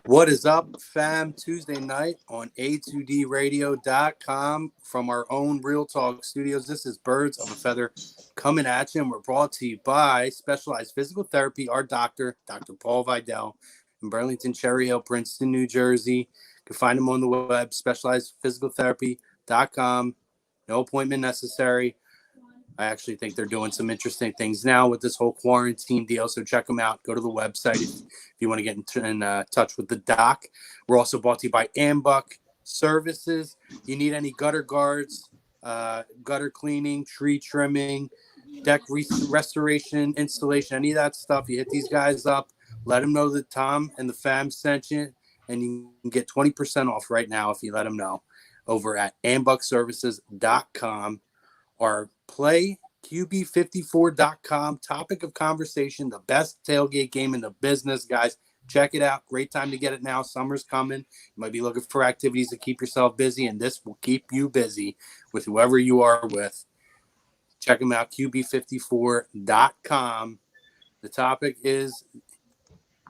What is up, fam? Tuesday night on A2DRadio.com from our own Real Talk studios. This is Birds of a Feather coming at you, and we're brought to you by Specialized Physical Therapy, our doctor, Dr. Paul Vidal, in Burlington, Cherry Hill, Princeton, New Jersey. You can find him on the web, specializedphysicaltherapy.com. No appointment necessary. I actually think they're doing some interesting things now with this whole quarantine deal, so check them out. Go to the website if you want to get in touch with the doc. We're also brought to you by Ambuck Services. You need any gutter guards, gutter cleaning, tree trimming, deck restoration, installation, any of that stuff, you hit these guys up. Let them know that Tom and the fam sent you, and you can get 20% off right now if you let them know over at ambuckservices.com. Our playqb54.com topic of conversation, the best tailgate game in the business, guys. Check it out. Great time to get it now. Summer's coming. You might be looking for activities to keep yourself busy, and this will keep you busy with whoever you are with. Check them out, qb54.com. The topic is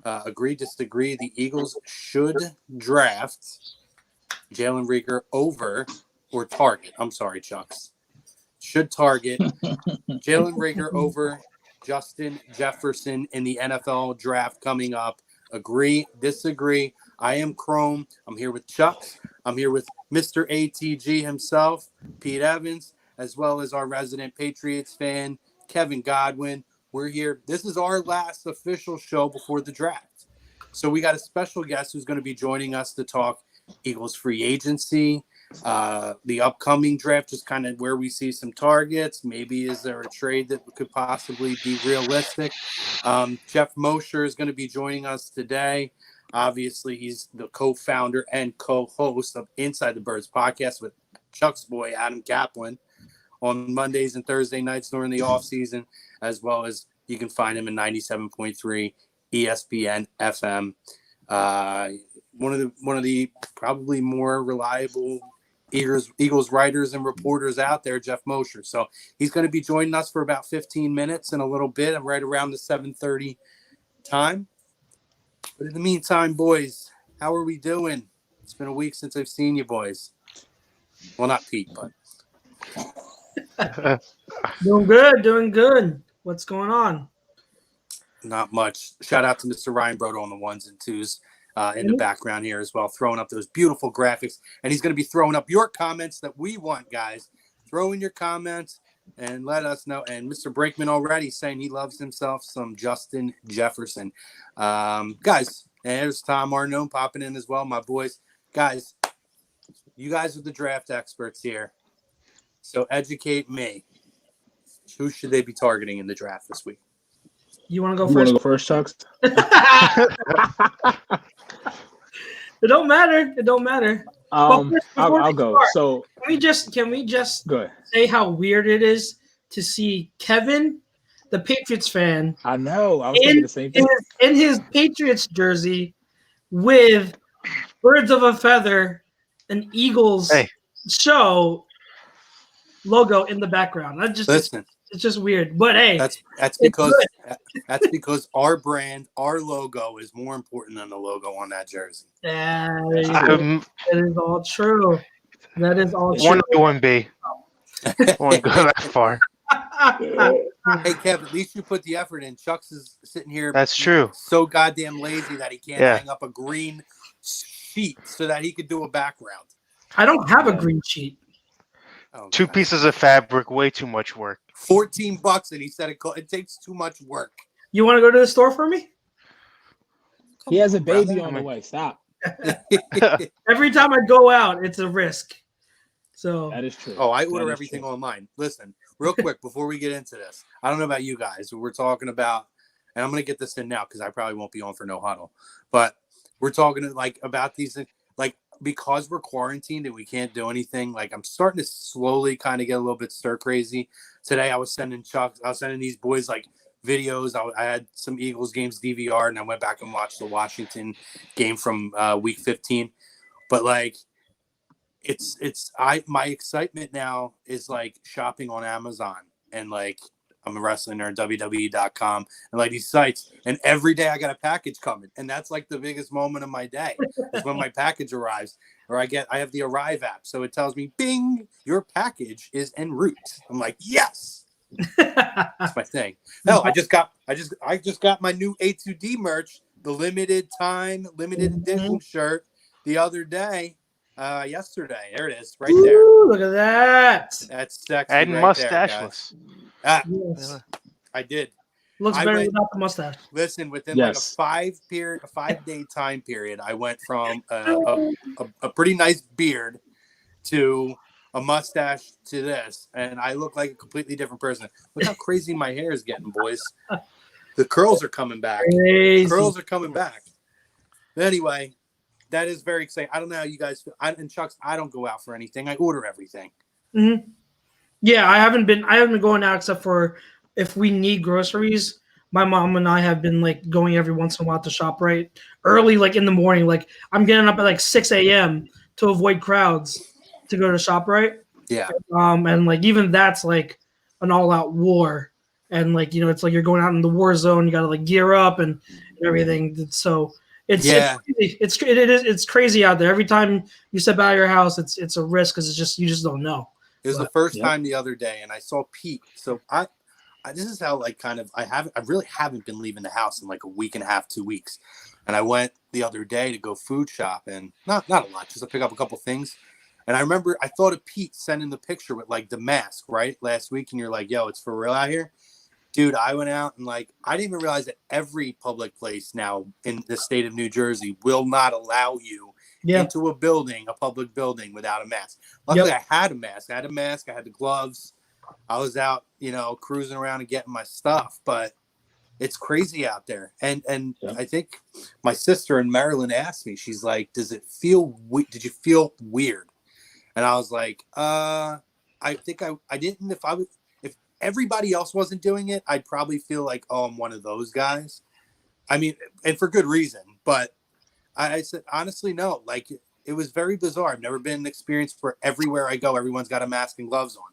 agree, disagree. The Eagles should draft Jalen Reagor over or target. I'm sorry, Chucks. Should target Jalen Reagor over Justin Jefferson in the NFL draft coming up. Agree, disagree. I am Chrome. I'm here with Chucks. I'm here with Mr. ATG himself, Pete Evans, as well as our resident Patriots fan, Kevin Godwin. We're here. This is our last official show before the draft. So we got a special guest who's going to be joining us to talk Eagles free agency, the upcoming draft, just kind of where we see some targets. Maybe is there a trade that could possibly be realistic? Jeff Mosher is going to be joining us today. Obviously, he's the co-founder and co-host of Inside the Birds podcast with Chuck's boy, Adam Kaplan, on Mondays and Thursday nights during the offseason, as well as you can find him in 97.3 ESPN FM. One of the probably more reliable Eagles writers and reporters out there, Geoff Mosher. So he's going to be joining us for about 15 minutes in a little bit, right around the 7:30 time. But in the meantime, boys, how are we doing? It's been a week since I've seen you boys. Well, not Pete, but Doing good. What's going on? not much. Shout out to Mr. Ryan Brodo on the ones and twos. In the background here as well, throwing up those beautiful graphics. And he's going to be throwing up your comments that we want, guys. Throw in your comments and let us know. And Mr. Brakeman already saying he loves himself some Justin Jefferson. Guys, and there's Tom Arnone popping in as well, my boys. Guys, you guys are the draft experts here. So educate me. Who should they be targeting in the draft this week? You want to go first? Chucks? It don't matter. I'll go. So can we just go ahead. Say how weird it is to see Kevin, the Patriots fan. I know. I was thinking the same thing. In his Patriots jersey with Birds of a Feather, an Eagles show logo in the background. It's just weird. But hey, that's because our brand, our logo is more important than the logo on that jersey. That is all true. That is all true. 1B. Won't go that far. Hey, Kev, at least you put the effort in. Chuck's is sitting here. That's true. So goddamn lazy that he can't hang up a green sheet so that he could do a background. I don't have a green sheet. Oh, Two pieces of fabric, way too much work. $14, and he said it takes too much work. You want to go to the store for me? He has a baby on the way. Stop. Every time I go out, it's a risk. So that is true. Oh, I order everything online. Listen, real quick before we get into this, I don't know about you guys. We're talking about, and I'm going to get this in now because I probably won't be on for no huddle. But we're talking about these things, because we're quarantined and we can't do anything. I'm starting to slowly kind of get a little bit stir crazy. Today I was sending these boys videos. I had some Eagles games DVR, and I went back and watched the Washington game from week 15. But my excitement now is shopping on Amazon, and I'm a wrestling nerd, WWE.com, and like these sites. And every day I got a package coming, and that's like the biggest moment of my day is when my package arrives, or I have the Arrive app, so it tells me, "Bing, your package is en route." I'm like, yes. That's my thing. Hell, I just got my new A2D merch, the limited edition shirt, the other day, yesterday. There it is, right there. Ooh, look at that. That's sexy, And right there, guys. Yes. I did. Looks better without the mustache. Listen, within like a 5-day time period, I went from a pretty nice beard to a mustache to this, and I look like a completely different person. Look how crazy my hair is getting, boys. The curls are coming back. Crazy. Curls are coming back. But anyway, that is very exciting. I don't know how you guys feel. And Chucks, I don't go out for anything. I order everything. Mm-hmm. Yeah, I haven't been going out except for if we need groceries. My mom and I have been like going every once in a while to ShopRite early, like in the morning. Like I'm getting up at like 6 a.m. to avoid crowds to go to ShopRite. Yeah. And like even that's like an all-out war, and like it's like you're going out in the war zone. You got to like gear up and everything. So it's crazy out there. Every time you step out of your house, it's a risk because you just don't know. It was the first time the other day, and I saw Pete. So I this is how like kind of I really haven't been leaving the house in like a week and a half, 2 weeks. And I went the other day to go food shop, and not a lot, just to pick up a couple things. And I remember I thought of Pete sending the picture with like the mask, right, last week, and you're like, yo, it's for real out here. Dude, I went out and like I didn't even realize that every public place now in the state of New Jersey will not allow you into a public building without a mask. Luckily, I had a mask. I had the gloves. I was out, cruising around and getting my stuff, but it's crazy out there. And I think my sister in Maryland asked me, she's like, did you feel weird? And I was like, I think I didn't. If everybody else wasn't doing it, I'd probably feel like, oh, I'm one of those guys. I mean, and for good reason, but I said, honestly, no, like it was very bizarre. I've never been in an experience where everywhere I go, everyone's got a mask and gloves on.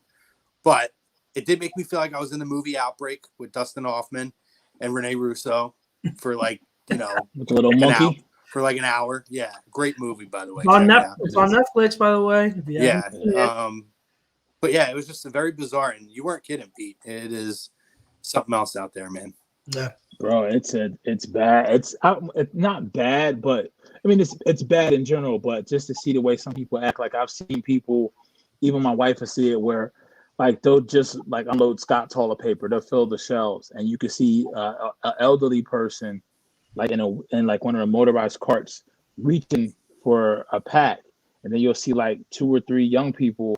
But it did make me feel like I was in the movie Outbreak with Dustin Hoffman and Rene Russo for like, with a little monkey for like an hour. Yeah. Great movie, by the way. It's on Netflix, by the way. Yeah. But yeah, it was just very bizarre. And you weren't kidding, Pete. It is something else out there, man. Yeah. Bro, it's bad. It's not bad, but I mean it's bad in general. But just to see the way some people act, like I've seen people, even my wife will see it, where like they'll just like unload Scott toilet paper, they'll fill the shelves, and you can see an elderly person like in like one of the motorized carts reaching for a pack, and then you'll see like 2 or 3 young people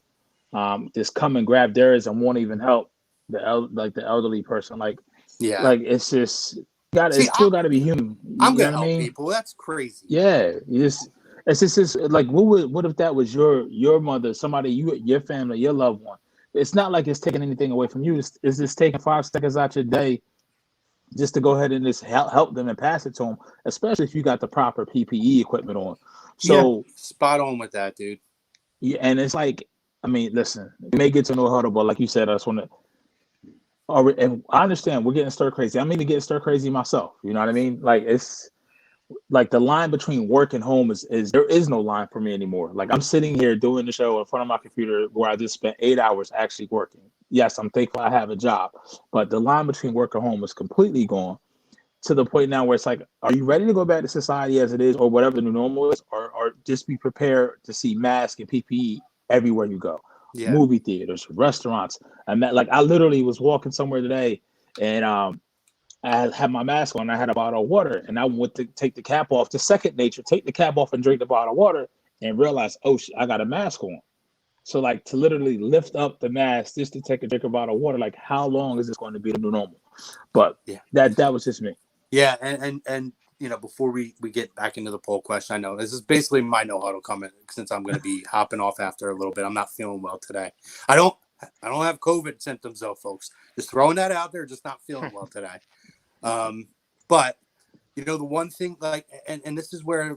just come and grab theirs and won't even help the elderly person. Like it's just it's still got to be human. I'm gonna help people. That's crazy. Yeah, it's just like what if that was your mother, somebody your family, your loved one? It's not like it's taking anything away from you. It's just taking 5 seconds out your day just to go ahead and just help them and pass it to them, especially if you got the proper PPE equipment on. So spot on with that, dude. Yeah, and it's like, I mean, listen, it may get to no huddle, but like you said, I just want to. And I understand we're getting stir crazy. I'm even getting stir crazy myself. You know what I mean? Like it's like the line between work and home is there is no line for me anymore. Like I'm sitting here doing the show in front of my computer where I just spent 8 hours actually working. Yes, I'm thankful I have a job, but the line between work and home is completely gone to the point now where it's like, are you ready to go back to society as it is or whatever the new normal is, or just be prepared to see masks and PPE everywhere you go? Yeah. Movie theaters, restaurants. I literally was walking somewhere today and I had my mask on. I had a bottle of water and I went to take the cap off. To second nature, take the cap off and drink the bottle of water and realize, oh, I got a mask on. So like to literally lift up the mask just to take a drink of bottle of water, like how long is this going to be the new normal? But that was just me. Yeah, and before we get back into the poll question, I know this is basically my no huddle comment since I'm going to be hopping off after a little bit. I'm not feeling well today. I don't have COVID symptoms though, folks. Just throwing that out there. Just not feeling well today. But the one thing and this is where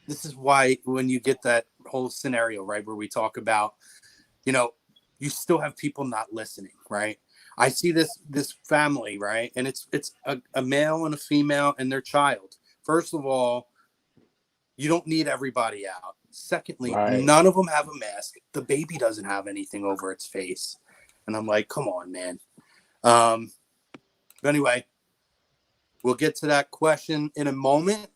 this is why when you get that whole scenario right where we talk about, you still have people not listening, right? I see this family, right? And it's a male and a female and their child. First of all, you don't need everybody out. Secondly, Right. none of them have a mask. The baby doesn't have anything over its face. And I'm like, come on, man. But anyway, we'll get to that question in a moment.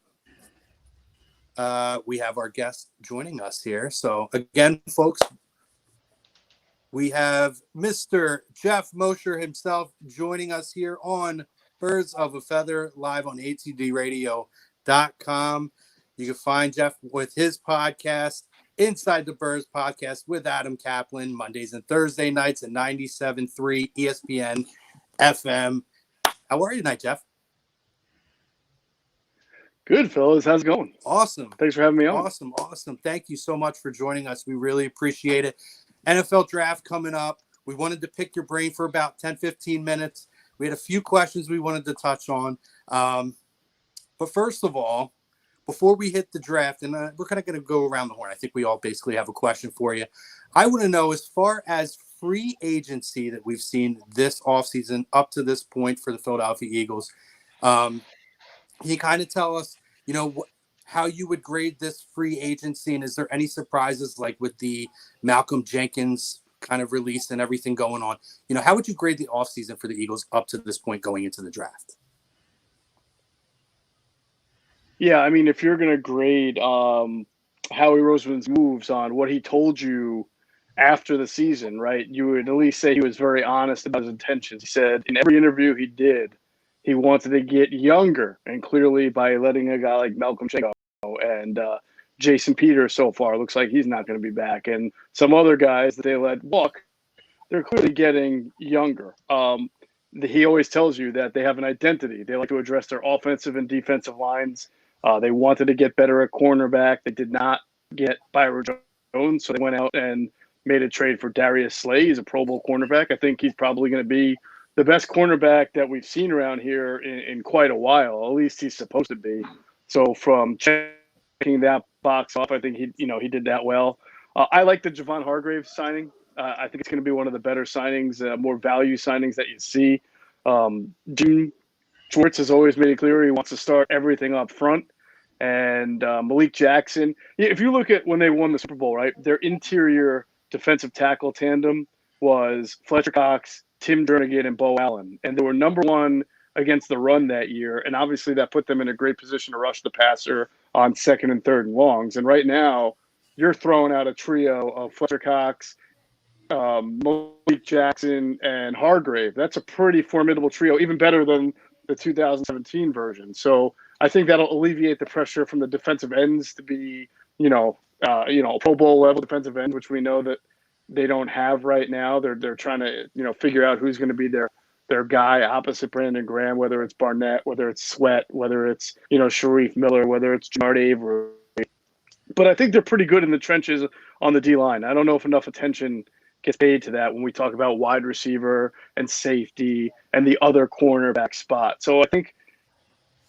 We have our guest joining us here. So again, folks, we have Mr. Jeff Mosher himself joining us here on Birds of a Feather live on atdradio.com. You can find Jeff with his podcast, Inside the Birds podcast with Adam Kaplan, Mondays and Thursday nights at 97.3 ESPN FM. How are you tonight, Jeff? Good, fellas. How's it going? Awesome. Thanks for having me on. Awesome. Thank you so much for joining us. We really appreciate it. NFL draft coming up. We wanted to pick your brain for about 10, 15 minutes. We had a few questions we wanted to touch on. But first of all, before we hit the draft, and we're kind of going to go around the horn. I think we all basically have a question for you. I want to know, as far as free agency that we've seen this offseason up to this point for the Philadelphia Eagles, can you kind of tell us, how you would grade this free agency? And is there any surprises, like with the Malcolm Jenkins kind of release and everything going on? How would you grade the offseason for the Eagles up to this point going into the draft? Yeah, I mean, if you're going to grade Howie Roseman's moves on what he told you after the season, right, you would at least say he was very honest about his intentions. He said in every interview he did, he wanted to get younger, and clearly by letting a guy like Malcolm Jenkins go and Jason Peters so far looks like he's not going to be back, and some other guys that they let walk, they're clearly getting younger. He always tells you that they have an identity. They like to address their offensive and defensive lines. They wanted to get better at cornerback. They did not get Byron Jones, so they went out and made a trade for Darius Slay. He's a Pro Bowl cornerback. I think he's probably going to be the best cornerback that we've seen around here in quite a while. At least he's supposed to be. So from checking that box off, I think he did that well. I like the Javon Hargrave signing. I think it's going to be one of the better signings, more value signings that you see. Jim Schwartz has always made it clear he wants to start everything up front. And Malik Jackson, if you look at when they won the Super Bowl, right, their interior defensive tackle tandem was Fletcher Cox, Tim Jernigan, and Bo Allen. And they were number one against the run that year. And obviously that put them in a great position to rush the passer on second and third and longs. And right now you're throwing out a trio of Fletcher Cox, Malik Jackson, and Hargrave. That's a pretty formidable trio, even better than the 2017 version. So I think that'll alleviate the pressure from the defensive ends to be, Pro Bowl level defensive ends, which we know that they don't have right now. They're trying to, figure out who's going to be their guy opposite Brandon Graham, whether it's Barnett, whether it's Sweat, whether it's, Sharif Miller, whether it's Jard Avery. But I think they're pretty good in the trenches on the D-line. I don't know if enough attention gets paid to that when we talk about wide receiver and safety and the other cornerback spot. So I think,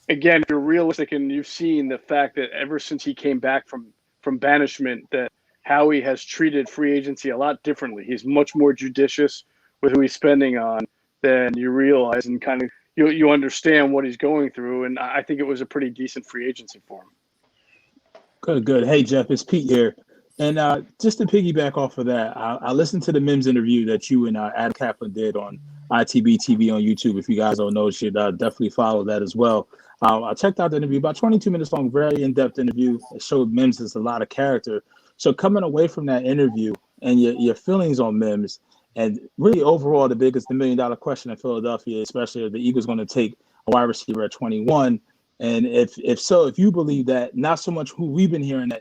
again, if you're realistic and you've seen the fact that ever since he came back from banishment, that Howie has treated free agency a lot differently. He's much more judicious with who he's spending on than you realize, and kind of you understand what he's going through. And I think it was a pretty decent free agency for him. Good. Hey, Jeff, it's Pete here. And just to piggyback off of that, I listened to the Mims interview that you and Adam Kaplan did on ITB TV on YouTube. If you guys don't know, you should definitely follow that as well. I checked out the interview, about 22 minutes long, very in-depth interview. It showed Mims as a lot of character. So coming away from that interview and your feelings on Mims, and really overall the million-dollar question in Philadelphia, especially if the Eagles going to take a wide receiver at 21. And if you believe that, not so much who we've been hearing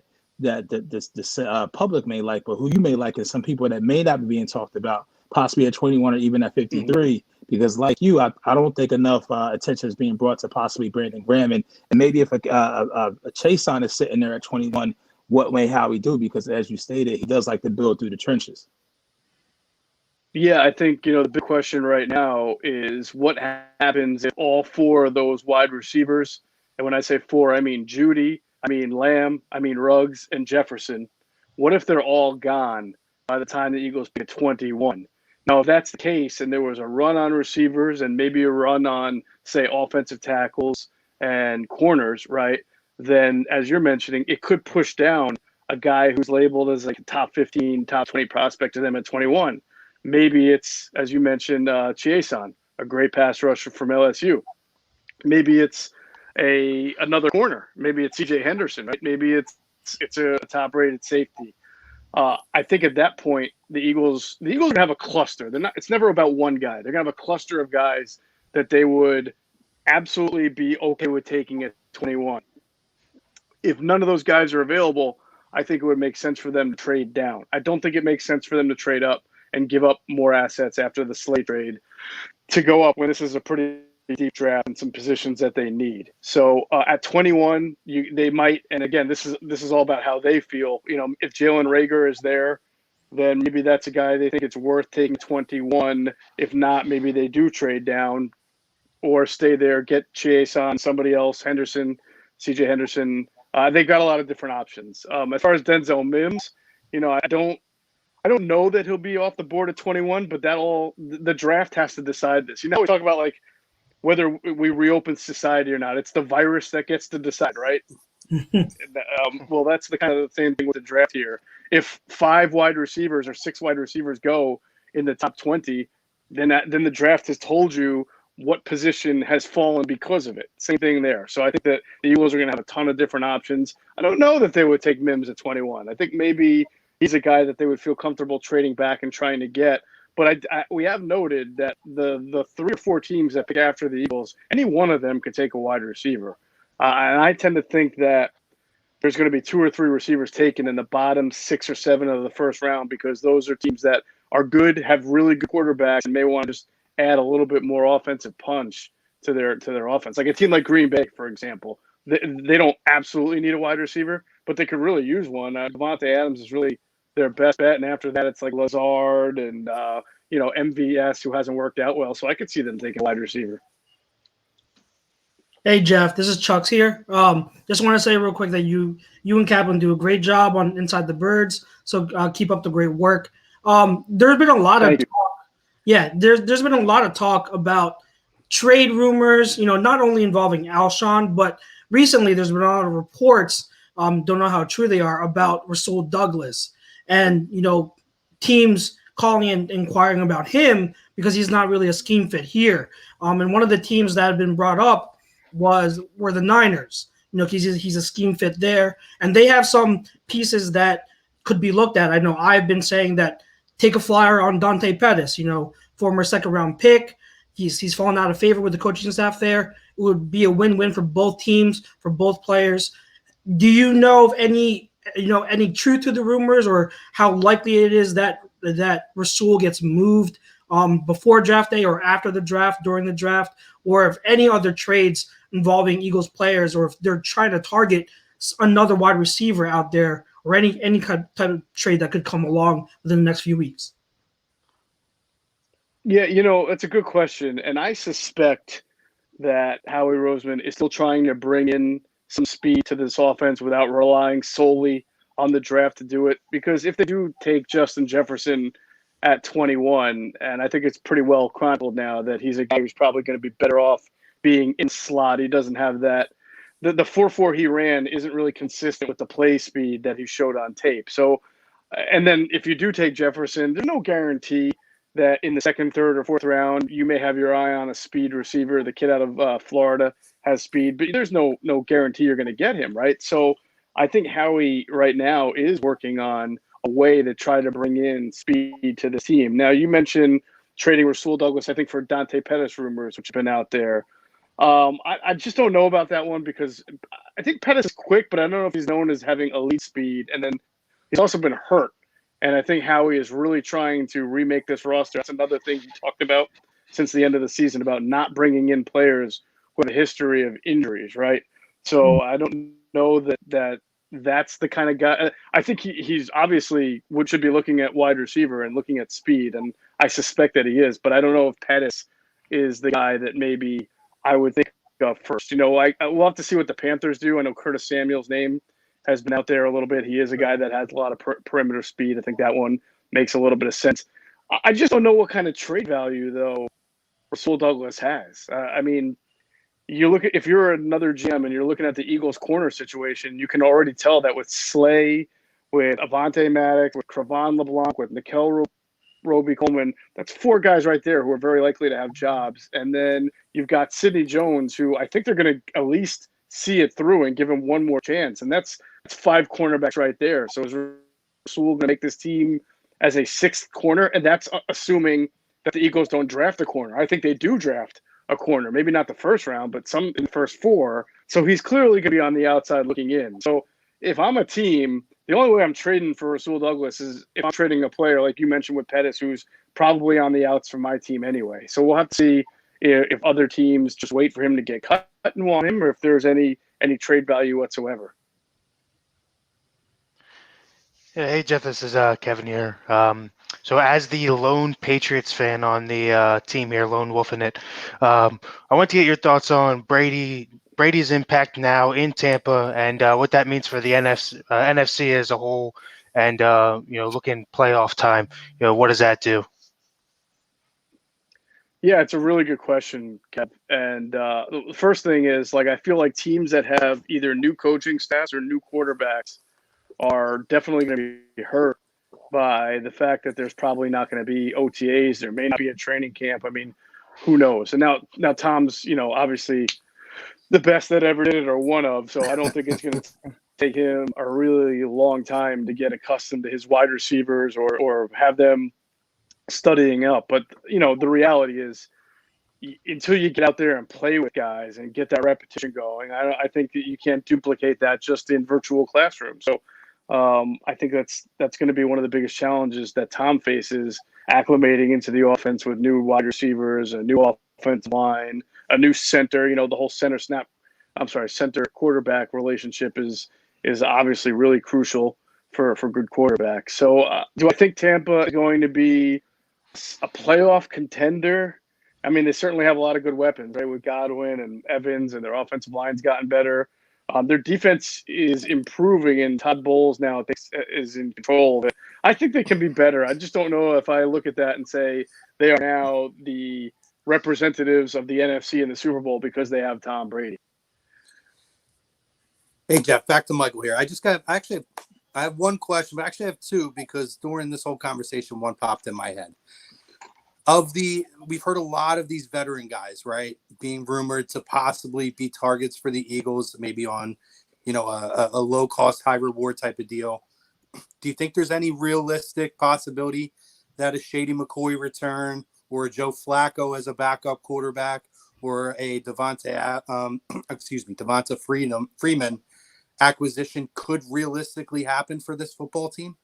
that this public may like, but who you may like is some people that may not be being talked about, possibly at 21 or even at 53. Mm-hmm. Because like you, I don't think enough attention is being brought to possibly Brandon Graham. And maybe if a Chase on is sitting there at 21, what may Howie do? Because as you stated, he does like to build through the trenches. Yeah, I think, the big question right now is what happens if all four of those wide receivers, and when I say four, I mean Judy, I mean Lamb, I mean Ruggs, and Jefferson. What if they're all gone by the time the Eagles pick 21? Now, if that's the case and there was a run on receivers and maybe a run on, say, offensive tackles and corners, right, then as you're mentioning, it could push down a guy who's labeled as like a top 15, top 20 prospect to them at 21. Maybe it's, as you mentioned, Chiason, a great pass rusher from LSU. Maybe it's another corner. Maybe it's C.J. Henderson, right? Maybe it's a top-rated safety. I think at that point, the Eagles are going to have a cluster. It's never about one guy. They're going to have a cluster of guys that they would absolutely be okay with taking at 21. If none of those guys are available, I think it would make sense for them to trade down. I don't think it makes sense for them to trade up and give up more assets after the Slay trade to go up when this is a pretty deep draft and some positions that they need. So at 21, they might, and again, this is all about how they feel. You know, if Jalen Reagor is there, then maybe that's a guy they think it's worth taking 21. If not, maybe they do trade down or stay there, get Chiason, somebody else, Henderson, C.J. Henderson. They've got a lot of different options. As far as Denzel Mims, you know, I don't know that he'll be off the board at 21, but the draft has to decide this. You know, we talk about like whether we reopen society or not. It's the virus that gets to decide, right? Well, that's the kind of the same thing with the draft here. If 5 wide receivers or 6 wide receivers go in the top 20, then the draft has told you what position has fallen because of it. Same thing there. So I think that the Eagles are going to have a ton of different options. I don't know that they would take Mims at 21. I think maybe he's a guy that they would feel comfortable trading back and trying to get. But we have noted that the 3 or 4 teams that pick after the Eagles, any one of them could take a wide receiver. And I tend to think that there's going to be 2 or 3 receivers taken in the bottom 6 or 7 of the first round because those are teams that are good, have really good quarterbacks, and may want to just add a little bit more offensive punch to their offense. Like a team like Green Bay, for example, they don't absolutely need a wide receiver, but they could really use one. Devontae Adams is really their best bet, and after that, it's like Lazard and MVS, who hasn't worked out well. So I could see them taking a wide receiver. Hey Jeff, this is Chucks here. Just want to say real quick that you and Kaplan do a great job on Inside the Birds. So keep up the great work. There's been a lot of talk. Yeah, there's been a lot of talk about trade rumors. You know, not only involving Alshon, but recently there's been a lot of reports. Don't know how true they are about Rasul Douglas. And, you know, teams calling and inquiring about him because he's not really a scheme fit here. And one of the teams that have been brought up were the Niners. You know, he's a scheme fit there. And they have some pieces that could be looked at. I know I've been saying that take a flyer on Dante Pettis, you know, former second-round pick. He's fallen out of favor with the coaching staff there. It would be a win-win for both teams, for both players. Do you know of any truth to the rumors or how likely it is that Rasul gets moved before draft day or after the draft, during the draft, or if any other trades involving Eagles players, or if they're trying to target another wide receiver out there, or any kind of type of trade that could come along within the next few weeks? Yeah, you know, that's a good question. And I suspect that Howie Roseman is still trying to bring in some speed to this offense without relying solely on the draft to do it. Because if they do take Justin Jefferson at 21, and I think it's pretty well chronicled now that he's a guy who's probably going to be better off being in slot. He doesn't have that. The 4.4 he ran isn't really consistent with the play speed that he showed on tape. So, and then if you do take Jefferson, there's no guarantee that in the second, third, or fourth round, you may have your eye on a speed receiver. The kid out of Florida has speed, but there's no guarantee you're going to get him, right? So I think Howie right now is working on a way to try to bring in speed to the team. Now, you mentioned trading Rasul Douglas, I think, for Dante Pettis rumors, which have been out there. I just don't know about that one because I think Pettis is quick, but I don't know if he's known as having elite speed. And then he's also been hurt. And I think Howie is really trying to remake this roster. That's another thing he talked about since the end of the season about not bringing in players with a history of injuries, right? So I don't know that's the kind of guy. I think he's obviously should be looking at wide receiver and looking at speed, and I suspect that he is. But I don't know if Pettis is the guy that maybe I would think of first. You know, we'll have to see what the Panthers do. I know Curtis Samuel's name has been out there a little bit. He is a guy that has a lot of perimeter speed. I think that one makes a little bit of sense. I just don't know what kind of trade value though Rasul Douglas has. I mean, you look at if you're another GM and you're looking at the Eagles corner situation, you can already tell that with Slay, with Avante Maddox, with Cravon LeBlanc, with Nickel Roby Coleman, that's 4 guys right there who are very likely to have jobs. And then you've got Sidney Jones, who I think they're going to at least see it through and give him one more chance. And that's 5 cornerbacks right there. So is Rasul going to make this team as a 6th corner? And that's assuming that the Eagles don't draft a corner. I think they do draft a corner, maybe not the first round, but some in the first 4. So he's clearly going to be on the outside looking in. So if I'm a team, the only way I'm trading for Rasul Douglas is if I'm trading a player like you mentioned with Pettis, who's probably on the outs from my team anyway. So we'll have to see if other teams just wait for him to get cut and want him, or if there's any trade value whatsoever. Yeah, hey Jeff, this is Kevin here. So as the lone Patriots fan on the team here, lone wolf in it, I want to get your thoughts on Brady's impact now in Tampa and what that means for the NFC as a whole, and looking playoff time. What does that do? Yeah, it's a really good question, Kev. And the first thing is, I feel like teams that have either new coaching staffs or new quarterbacks are definitely going to be hurt by the fact that there's probably not going to be OTAs. There may not be a training camp. I mean, who knows? And now Tom's, obviously the best that ever did it or one of. So I don't think it's going to take him a really long time to get accustomed to his wide receivers or have them studying up. But, the reality is until you get out there and play with guys and get that repetition going, I think that you can't duplicate that just in virtual classrooms. So I think that's going to be one of the biggest challenges that Tom faces, acclimating into the offense with new wide receivers, a new offensive line, a new center. The whole center quarterback relationship is obviously really crucial for good quarterbacks. So do I think Tampa is going to be a playoff contender? I mean, they certainly have a lot of good weapons, right? With Godwin and Evans, and their offensive line's gotten better. Their defense is improving, and Todd Bowles now is in control of it. I think they can be better. I just don't know if I look at that and say they are now the representatives of the NFC in the Super Bowl because they have Tom Brady. Hey, Jeff, back to Michael here. I have one question, but actually I have 2 because during this whole conversation, one popped in my head. We've heard a lot of these veteran guys, right, being rumored to possibly be targets for the Eagles, maybe on, a low cost, high reward type of deal. Do you think there's any realistic possibility that a Shady McCoy return or a Joe Flacco as a backup quarterback or a Devonta Freeman acquisition could realistically happen for this football team?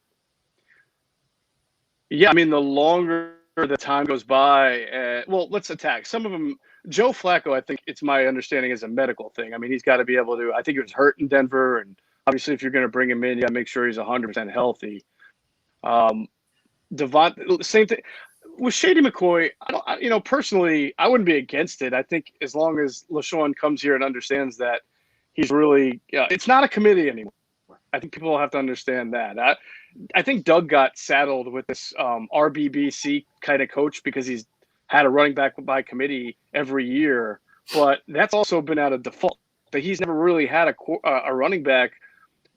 Yeah, I mean, the longer the time goes by, let's attack some of them. Joe Flacco, I think it's my understanding, is a medical thing. I mean, he's got to be able to. I think he was hurt in Denver, and obviously, if you're going to bring him in, you got to make sure he's 100% healthy. Same thing with Shady McCoy. Personally, I wouldn't be against it. I think as long as LaShawn comes here and understands that he's really, it's not a committee anymore. I think people have to understand that. I think Doug got saddled with this RBBC kind of coach because he's had a running back by committee every year, but that's also been out of default. But he's never really had a running back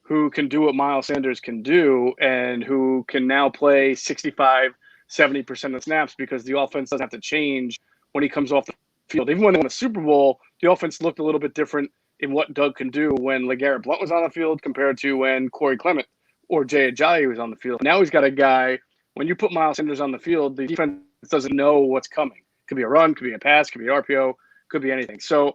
who can do what Miles Sanders can do and who can now play 65, 70% of snaps because the offense doesn't have to change when he comes off the field. Even when they won the Super Bowl, the offense looked a little bit different in what Doug can do when LeGarrette Blount was on the field compared to when Corey Clement or Jay Ajayi was on the field. Now he's got a guy, when you put Miles Sanders on the field, the defense doesn't know what's coming. Could be a run, could be a pass, could be an RPO, could be anything. So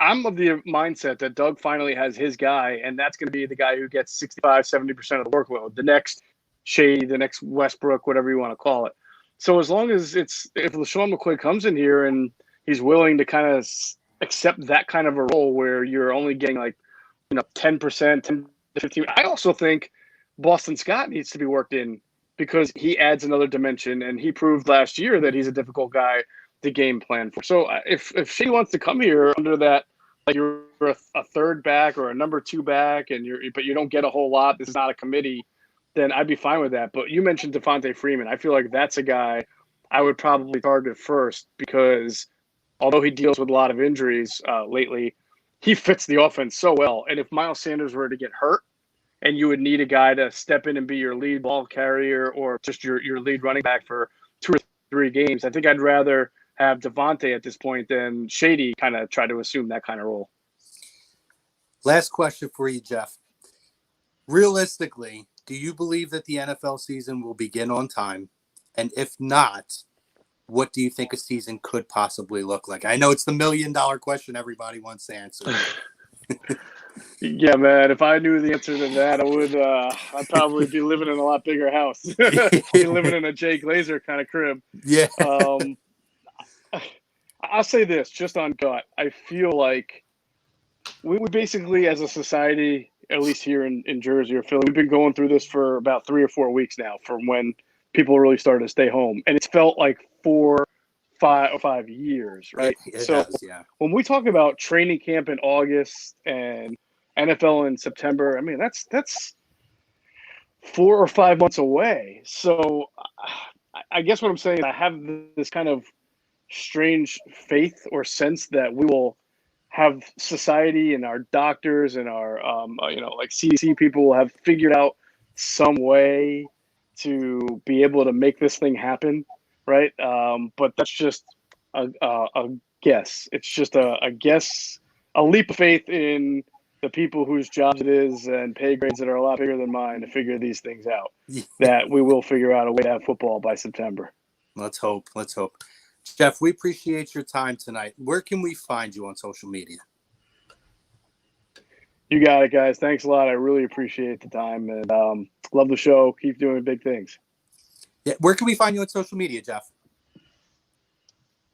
I'm of the mindset that Doug finally has his guy, and that's going to be the guy who gets 65, 70% of the workload, the next Shady, the next Westbrook, whatever you want to call it. So as long as if LaShawn McCoy comes in here and he's willing to kind of accept that kind of a role where you're only getting 10%, 10 to 15. I also think Boston Scott needs to be worked in because he adds another dimension, and he proved last year that he's a difficult guy to game plan for. So if Shady wants to come here under that, you're a third back or a number 2 back, but you don't get a whole lot. This is not a committee. then I'd be fine with that. But you mentioned Devontae Freeman. I feel like that's a guy I would probably target first because although he deals with a lot of injuries lately, he fits the offense so well. And if Miles Sanders were to get hurt and you would need a guy to step in and be your lead ball carrier or just your lead running back for 2 or 3 games, I think I'd rather have Devontae at this point than Shady kind of try to assume that kind of role. Last question for you, Jeff. Realistically, do you believe that the NFL season will begin on time? And if not, what do you think a season could possibly look like? I know it's the $1 million question everybody wants to answer. Yeah, man. If I knew the answer to that, I would. I'd probably be living in a lot bigger house. Be living in a Jay Glazer kind of crib. Yeah. I'll say this, just on gut. I feel like we basically, as a society, at least here in Jersey or Philly, we've been going through this for about 3 or 4 weeks now, from when people really started to stay home, and it's felt like 4, 5 years, right? It has, yeah. When we talk about training camp in August and NFL in September, I mean that's 4 or 5 months away. So I guess what I'm saying is I have this kind of strange faith or sense that we will have society and our doctors and our like CDC people will have figured out some way to be able to make this thing happen, right? But that's just a guess. It's just a guess, a leap of faith in the people whose jobs it is and pay grades that are a lot bigger than mine to figure these things out, that we will figure out a way to have football by September. Let's hope. Jeff, we appreciate your time tonight. Where can we find you on social media? You got it, guys. Thanks a lot. I really appreciate the time and love the show. Keep doing big things. Yeah, where can we find you on social media, Jeff?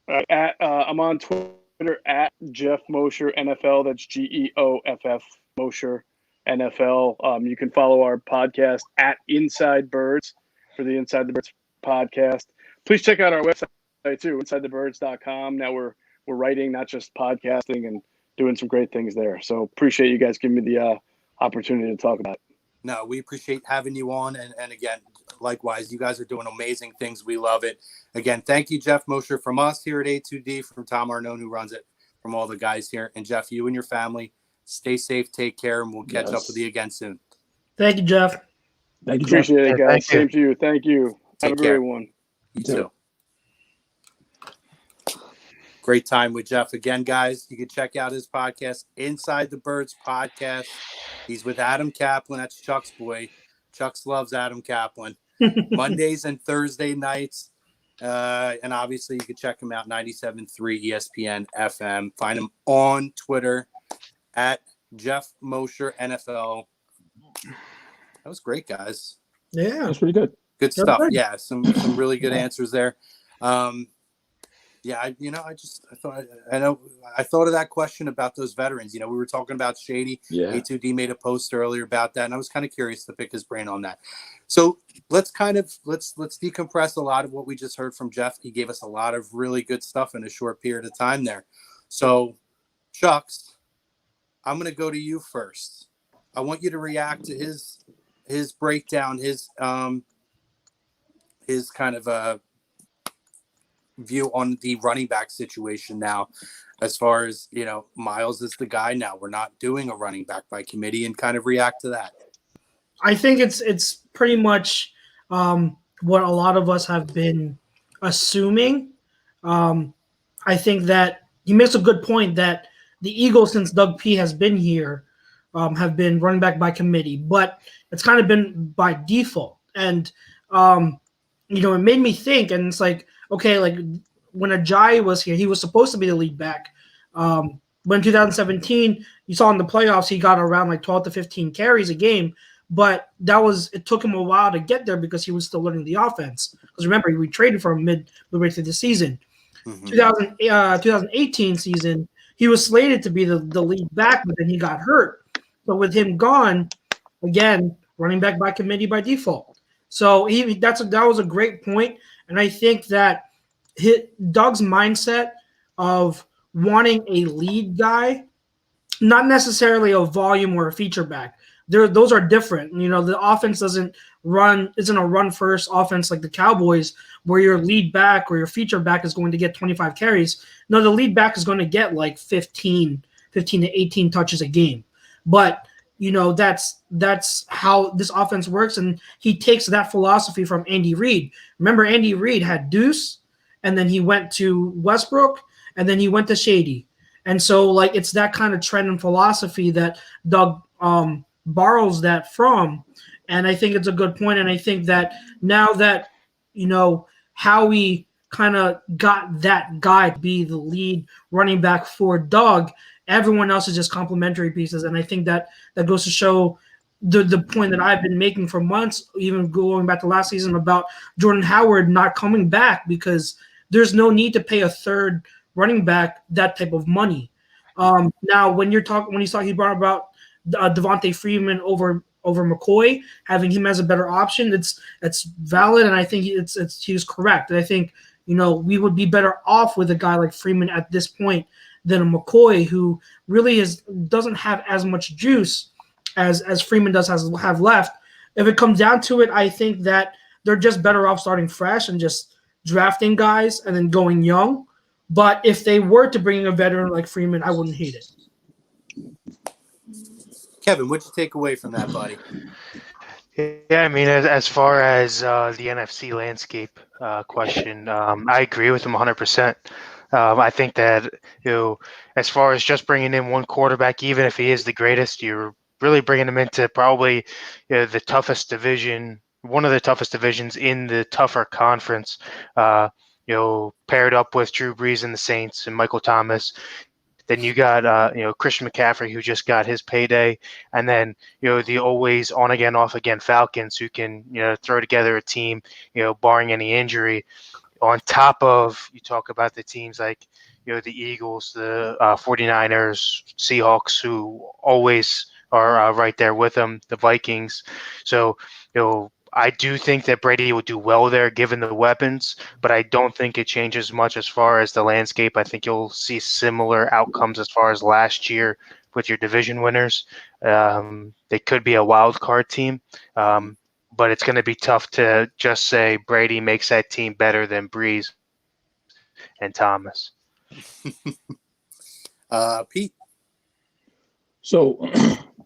I'm on Twitter at Jeff Mosher NFL. That's GEOFF Mosher NFL. You can follow our podcast at Inside Birds for the Inside the Birds podcast. Please check out our website too, InsideTheBirds.com. Now we're writing, not just podcasting, and doing some great things there. So appreciate you guys giving me the opportunity to talk about it. No, we appreciate having you on. And again, likewise, you guys are doing amazing things. We love it. Again, thank you, Jeff Mosher, from us here at A2D, from Tom Arnone, who runs it, from all the guys here. And Jeff, you and your family, stay safe, take care, and we'll catch up with you again soon. Thank you, Jeff. Thank you, appreciate Jeff. it, guys. Same to you. Thank you. Take Have a care. great one. You too. Great time with Jeff again, guys. You can check out his podcast, Inside the Birds Podcast. He's with Adam Kaplan. That's Chuck's boy. Chuck's loves Adam Kaplan. Mondays and Thursday nights. And obviously, you can check him out, 97.3 ESPN FM. Find him on Twitter at Jeff Mosher NFL. That was great, guys. Yeah. That's pretty good. Good stuff. Yeah, some really good answers there. Yeah, I thought of that question about those veterans. We were talking about Shady. Yeah. A2D made a post earlier about that, and I was kind of curious to pick his brain on that. So let's decompress a lot of what we just heard from Jeff. He gave us a lot of really good stuff in a short period of time there. So, Chucks, I'm going to go to you first. I want you to react to his breakdown, his kind of view on the running back situation now, as far as Miles is the guy now. We're not doing a running back by committee, and kind of react to that. I think it's pretty much what a lot of us have been assuming. I think that he makes a good point that the Eagles, since Doug P has been here, have been running back by committee, but it's kind of been by default. And it made me think, and it's like, okay, like when Ajayi was here, he was supposed to be the lead back. When 2017, you saw in the playoffs, he got around like 12 to 15 carries a game, but it took him a while to get there because he was still learning the offense. Because remember, we traded for him midway through the season. Mm-hmm. 2018 season, he was slated to be the lead back, but then he got hurt. So with him gone, again, running back by committee by default. So that was a great point. And I think that Doug's mindset of wanting a lead guy, not necessarily a volume or a feature back, those are different. You know, the offense isn't a run first offense like the Cowboys, where your lead back or your feature back is going to get 25 carries. No, the lead back is going to get like 15 to 18 touches a game. But you know, that's how this offense works, and he takes that philosophy from Andy Reid. Remember, Andy Reid had Deuce, and then he went to Westbrook, and then he went to Shady. And so, like, it's that kind of trend and philosophy that Doug borrows that from. And I think it's a good point. And I think that now that, you know, Howie kind of got that guy to be the lead running back for Doug, everyone else is just complementary pieces. And I think that goes to show the point that I've been making for months, even going back to last season, about Jordan Howard not coming back, because there's no need to pay a third running back that type of money. Now, when he brought about Devontae Freeman over McCoy, having him as a better option, it's valid, and I think he was correct. And I think, you know, we would be better off with a guy like Freeman at this point than a McCoy, who really doesn't have as much juice as Freeman does have left. If it comes down to it, I think that they're just better off starting fresh and just drafting guys and then going young. But if they were to bring in a veteran like Freeman, I wouldn't hate it. Kevin, what'd you take away from that, buddy? Yeah, I mean, as far as the NFC landscape question, I agree with him 100%. I think that, you know, as far as just bringing in one quarterback, even if he is the greatest, you're really bringing him into probably, you know, the toughest division, one of the toughest divisions in the tougher conference. You know, paired up with Drew Brees and the Saints and Michael Thomas. Then you got, you know, Christian McCaffrey, who just got his payday. And then, you know, the always on again, off again Falcons, who can, you know, throw together a team, you know, barring any injury. On top of, you talk about the teams like, you know, the Eagles, the 49ers, Seahawks, who always are right there with them, the Vikings. So, you know, I do think that Brady will do well there given the weapons, but I don't think it changes much as far as the landscape. I think you'll see similar outcomes as far as last year with your division winners. They could be a wild card team, but it's going to be tough to just say Brady makes that team better than Brees and Thomas. Pete? So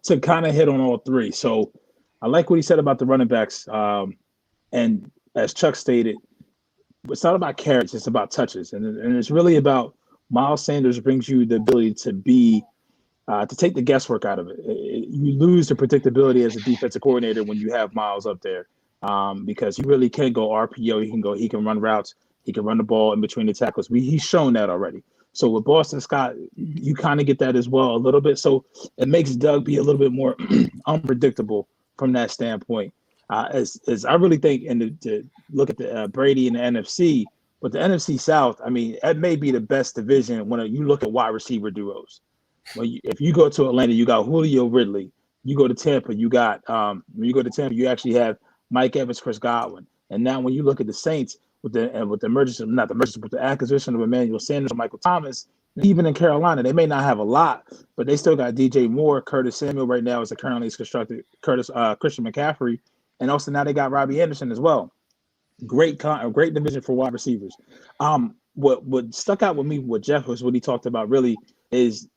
to kind of hit on all three. So I like what he said about the running backs. And as Chuck stated, it's not about carries, it's about touches. And it's really about Miles Sanders brings you the ability to be to take the guesswork out of it. You lose the predictability as a defensive coordinator when you have Miles up there, because he really can go RPO. He can run routes. He can run the ball in between the tackles. He's shown that already. So with Boston Scott, you kind of get that as well a little bit. So it makes Doug be a little bit more unpredictable from that standpoint. As I really think, and to look at the Brady and the NFC, but the NFC South, I mean, that may be the best division when you look at wide receiver duos. If you go to Atlanta, you got Julio Ridley. You go to Tampa, you actually have Mike Evans, Chris Godwin. And now when you look at the Saints with the acquisition of Emmanuel Sanders and Michael Thomas, even in Carolina, they may not have a lot, but they still got DJ Moore, Curtis Samuel right now as a currently constructed Christian McCaffrey, and also now they got Robbie Anderson as well. Great division for wide receivers. What stuck out with me with Jeff was what he talked about really is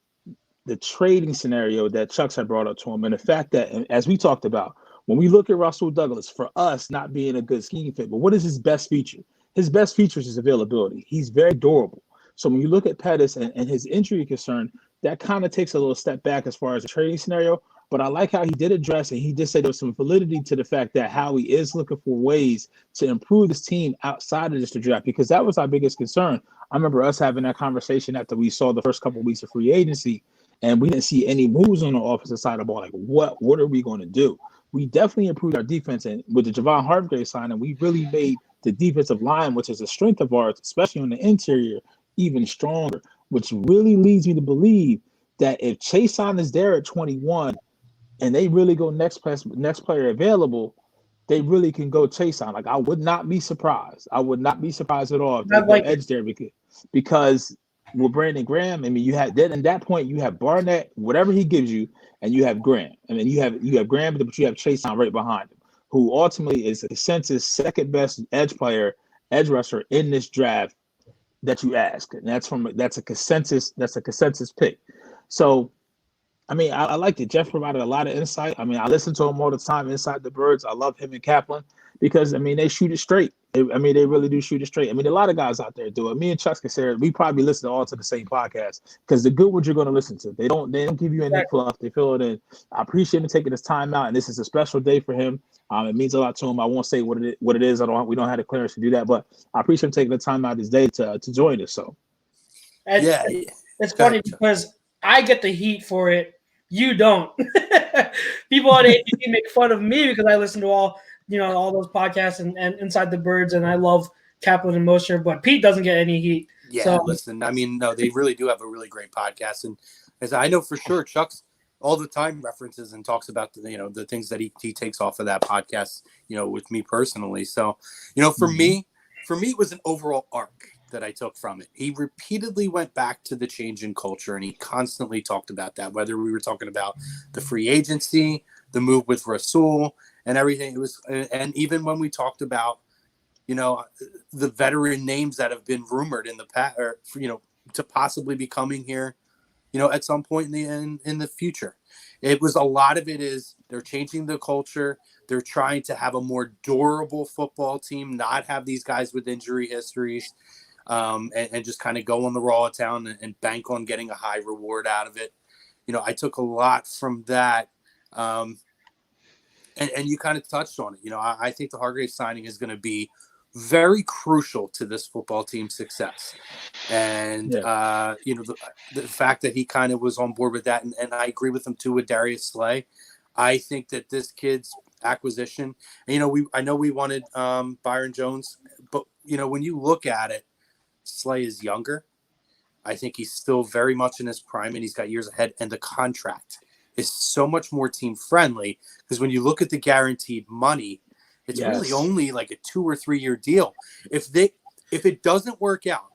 the trading scenario that Chucks had brought up to him, and the fact that, as we talked about, when we look at Rasul Douglas, for us not being a good scheme fit, but what is his best feature? His best feature is his availability. He's very durable. So when you look at Pettis and his injury concern, that kind of takes a little step back as far as a trading scenario. But I like how he did address it. He did say there was some validity to the fact that Howie is looking for ways to improve this team outside of just the draft, because that was our biggest concern. I remember us having that conversation after we saw the first couple of weeks of free agency, and we didn't see any moves on the offensive side of the ball. Like, what are we going to do? We definitely improved our defense, and with the Javon Hargrave signing, we really made the defensive line, which is a strength of ours, especially on the interior, even stronger, which really leads me to believe that if Chason is there at 21 and they really go next player available, they really can go Chason. Like, I would not be surprised. I would not be surprised at all if they go edge there, because with Brandon Graham, I mean, you had then at that point you have Barnett, whatever he gives you, and you have Graham. I mean, you have Graham, but you have Chase on right behind him, who ultimately is a consensus second best edge rusher in this draft that you ask, and that's a consensus pick. So, I mean, I like it. Jeff provided a lot of insight. I mean, I listen to him all the time inside the Birds. I love him and Kaplan because, I mean, they shoot it straight. They really do shoot it straight. I mean, a lot of guys out there do it. Me and Chuck Caceres, we probably listen all to the same podcast because the good ones you're going to listen to. They don't give you any fluff. They fill it in. I appreciate him taking his time out, and this is a special day for him. It means a lot to him. I won't say what it is. We don't have the clearance to do that, but I appreciate him taking the time out this day to join us. So, it's funny because I get the heat for it. You don't. People on ATV make fun of me because I listen to all those podcasts and Inside the Birds, and I love Kaplan and Mosher, but Pete doesn't get any heat. Yeah, so. Listen, I mean, no, they really do have a really great podcast, and as I know for sure, Chuck's all the time references and talks about the things that he takes off of that podcast, with me personally. So, for me, it was an overall arc that I took from it. He repeatedly went back to the change in culture, and he constantly talked about that, whether we were talking about the free agency, the move with Rasul and everything. It was, and even when we talked about, the veteran names that have been rumored in the past, or, to possibly be coming here, at some point in the future. It was a lot of it is they're changing the culture. They're trying to have a more durable football team, not have these guys with injury histories. And just kind of go on the raw town and bank on getting a high reward out of it. I took a lot from that. And you kind of touched on it. I think the Hargrave signing is going to be very crucial to this football team's success. And, the fact that he kind of was on board with that. And I agree with him too, with Darius Slay. I think that this kid's acquisition, and, I know we wanted Byron Jones, but, when you look at it, Slay is younger. I think he's still very much in his prime, and he's got years ahead. And the contract is so much more team friendly because when you look at the guaranteed money, it's really only like a 2 or 3 year deal. If it doesn't work out,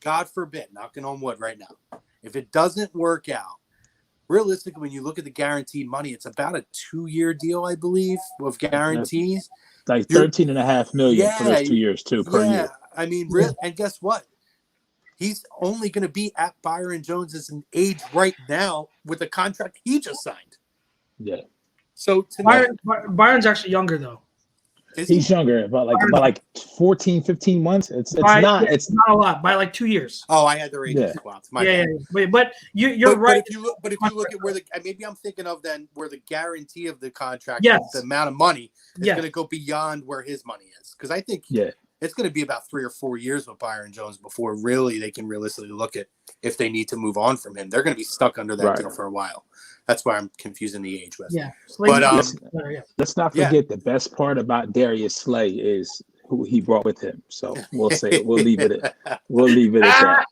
God forbid, knocking on wood right now, if it doesn't work out, realistically, when you look at the guaranteed money, it's about a 2 year deal, I believe, with guarantees. Like $13.5 million for those 2 years too per year. I mean, and guess what? He's only going to be at Byron Jones's age right now with the contract he just signed. Yeah. So Byron's actually younger though. He's younger by like 14, 15 months. It's not a lot, by like 2 years. Oh, I had the ages swapped. But you're right. But if you look at where maybe I'm thinking of then where the guarantee of the contract, the amount of money is going to go beyond where his money is. Because I think it's going to be about 3 or 4 years with Byron Jones before really they can realistically look at if they need to move on from him. They're going to be stuck under that deal for a while. That's why I'm confusing the age with. Yeah. But let's not forget the best part about Darius Slay is who he brought with him. So we'll leave it at that.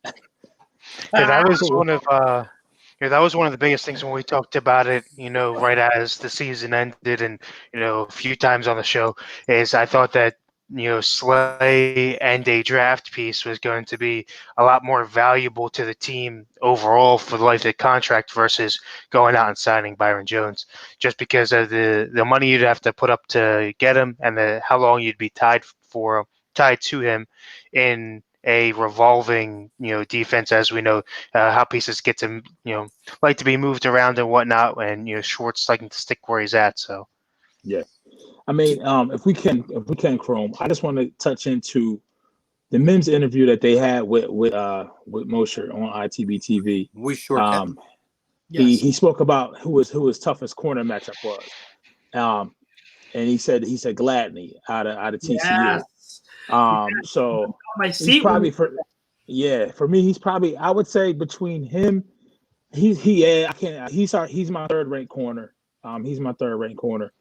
That was one of that was one of the biggest things when we talked about it, right as the season ended and, a few times on the show is I thought that, Slay and a draft piece was going to be a lot more valuable to the team overall for the life of the contract versus going out and signing Byron Jones, just because of the money you'd have to put up to get him and how long you'd be tied to him in a revolving, defense, as we know, how pieces get to, like to be moved around and whatnot, and Schwartz liking to stick where he's at. So, yeah. I mean, if we can, Chrome, I just want to touch into the Mims interview that they had with Mosher on ITB TV. We sure can. He spoke about who his toughest corner matchup was, and he said Gladney out of TCU. So he's probably for me he's probably, I would say between him, he's my third ranked corner. He's my third ranked corner.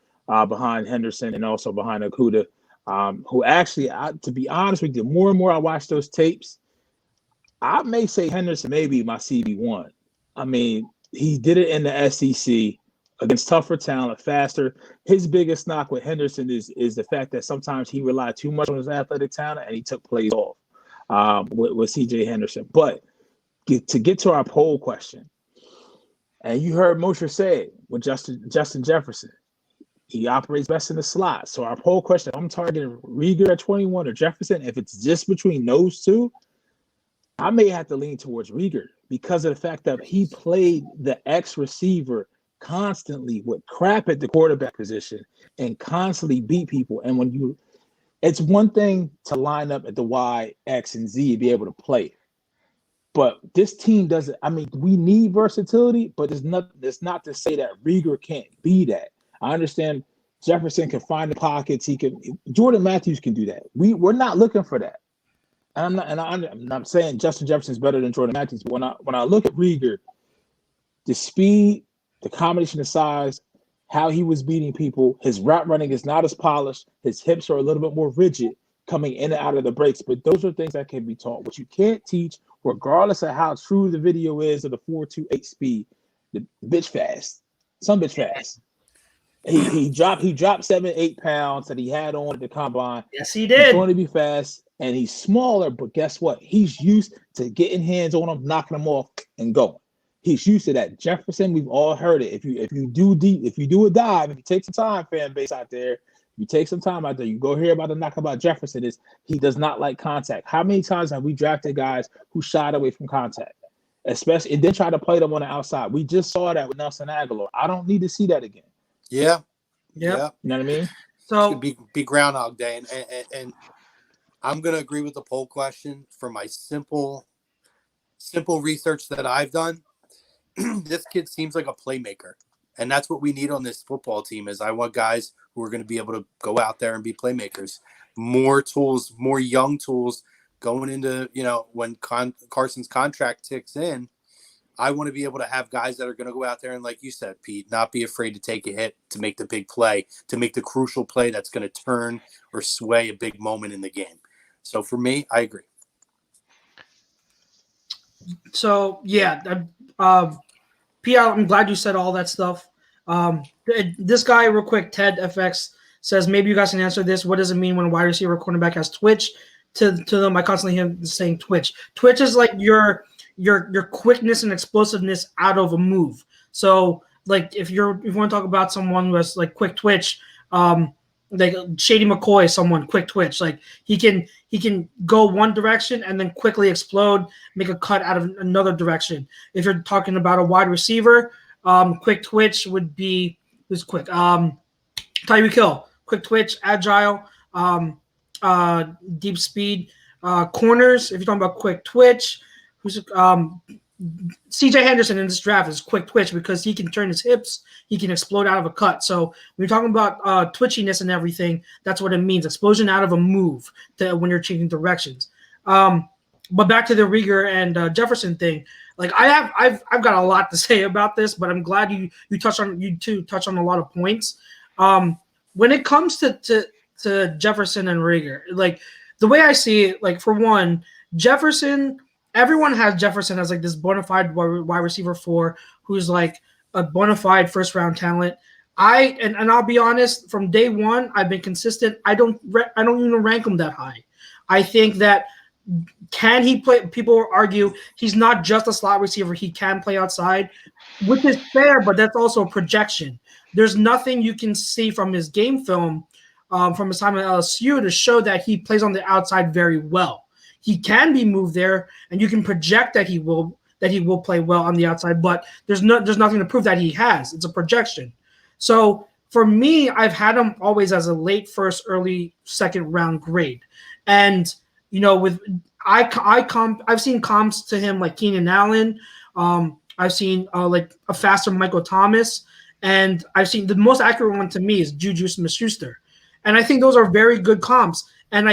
Behind Henderson and also behind Okuda, who actually, to be honest with you, more and more I watch those tapes, I may say Henderson may be my CB1. I mean, he did it in the SEC against tougher talent, faster. His biggest knock with Henderson is the fact that sometimes he relied too much on his athletic talent and he took plays off with CJ Henderson. But get to our poll question, and you heard Mosher say it with Justin Jefferson. He operates best in the slot. So our poll question, I'm targeting Reagor at 21 or Jefferson. If it's just between those two, I may have to lean towards Reagor because of the fact that he played the X receiver constantly with crap at the quarterback position and constantly beat people. And it's one thing to line up at the Y, X, and Z and be able to play it. But this team doesn't. I mean, we need versatility, but it's not to say that Reagor can't be that. I understand Jefferson can find the pockets. Jordan Matthews can do that. We're not looking for that. I'm not saying Justin Jefferson's better than Jordan Matthews, but when I look at Reagor, the speed, the combination of size, how he was beating people, his route running is not as polished. His hips are a little bit more rigid coming in and out of the breaks. But those are things that can be taught. What you can't teach, regardless of how true the video is of the 4.28 speed, the bitch fast. Some bitch fast. He dropped 7-8 pounds that he had on at the combine. Yes, he did. He's going to be fast, and he's smaller, but guess what? He's used to getting hands on him, knocking him off, and going. He's used to that. Jefferson, we've all heard it. If you do a dive, if you take some time, fan base out there, you take some time out there, you go hear about the knock about Jefferson is he does not like contact. How many times have we drafted guys who shied away from contact? Especially, and then try to play them on the outside. We just saw that with Nelson Aguilar. I don't need to see that again. Yeah. You know what I mean? So be Groundhog Day, and I'm gonna agree with the poll question for my simple research that I've done. This kid seems like a playmaker, and that's what we need on this football team. Is I want guys who are going to be able to go out there and be playmakers. More tools, more young tools going into when Carson's contract ticks in. I want to be able to have guys that are going to go out there and, like you said, Pete, not be afraid to take a hit, to make the big play, to make the crucial play that's going to turn or sway a big moment in the game. So for me, I agree. So yeah, Pete, I'm glad you said all that stuff. This guy, real quick, Ted FX says maybe you guys can answer this. What does it mean when a wide receiver cornerback has twitch? To them, I constantly hear them saying twitch. Twitch is like your quickness and explosiveness out of a move. So like if you want to talk about someone who has like quick twitch, like Shady McCoy, someone quick twitch, like he can go one direction and then quickly explode, make a cut out of another direction. If you're talking about a wide receiver, quick twitch would be who's quick. Tyreek Hill, quick twitch, agile, deep speed. Corners, if you're talking about quick twitch, who's CJ Henderson in this draft is quick twitch because he can turn his hips, he can explode out of a cut. So when you're talking about twitchiness and everything, that's what it means, explosion out of a move when you're changing directions. But back to the Reagor and Jefferson thing, like I've got a lot to say about this, but I'm glad you touched on a lot of points. When it comes to Jefferson and Reagor, like the way I see it, like for one, Jefferson. Everyone has Jefferson as like this bona fide wide receiver 4 who's like a bona fide first round talent. And I'll be honest, from day one, I've been consistent. I don't even rank him that high. I think that can he play? People argue he's not just a slot receiver. He can play outside, which is fair, but that's also a projection. There's nothing you can see from his game film from his time at LSU to show that he plays on the outside very well. He can be moved there, and you can project that he will play well on the outside, but there's nothing to prove that he has. It's a projection. So for me, I've had him always as a late first, early second round grade. And I've seen comps to him like Keenan Allen. I've seen like a faster Michael Thomas, and I've seen the most accurate one to me is Juju Smith-Schuster. And I think those are very good comps. And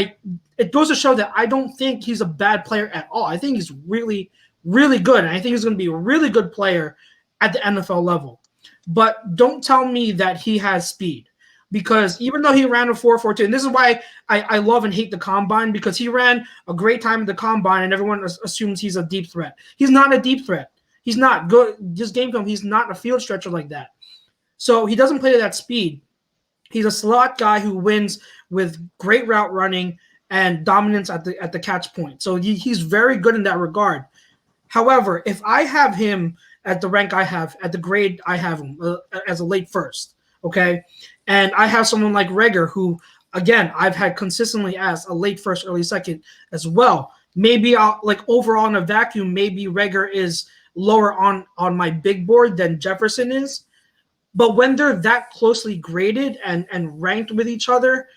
it goes to show that I don't think he's a bad player at all. I think he's really, really good. And I think he's going to be a really good player at the NFL level. But don't tell me that he has speed. Because even though he ran a 4.42, and this is why I love and hate the combine, because he ran a great time at the combine and everyone assumes he's a deep threat. He's not a deep threat. He's not good. Just game film, he's not a field stretcher like that. So he doesn't play to that speed. He's a slot guy who wins with great route running and dominance at the catch point. So he's very good in that regard. However, if I have him at the rank I have, at the grade I have him as a late first, okay, and I have someone like Reagor who, again, I've had consistently as a late first, early second as well. Maybe I'll like overall in a vacuum, maybe Reagor is lower on my big board than Jefferson is. But when they're that closely graded and ranked with each other,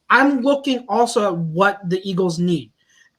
I'm looking also at what the Eagles need.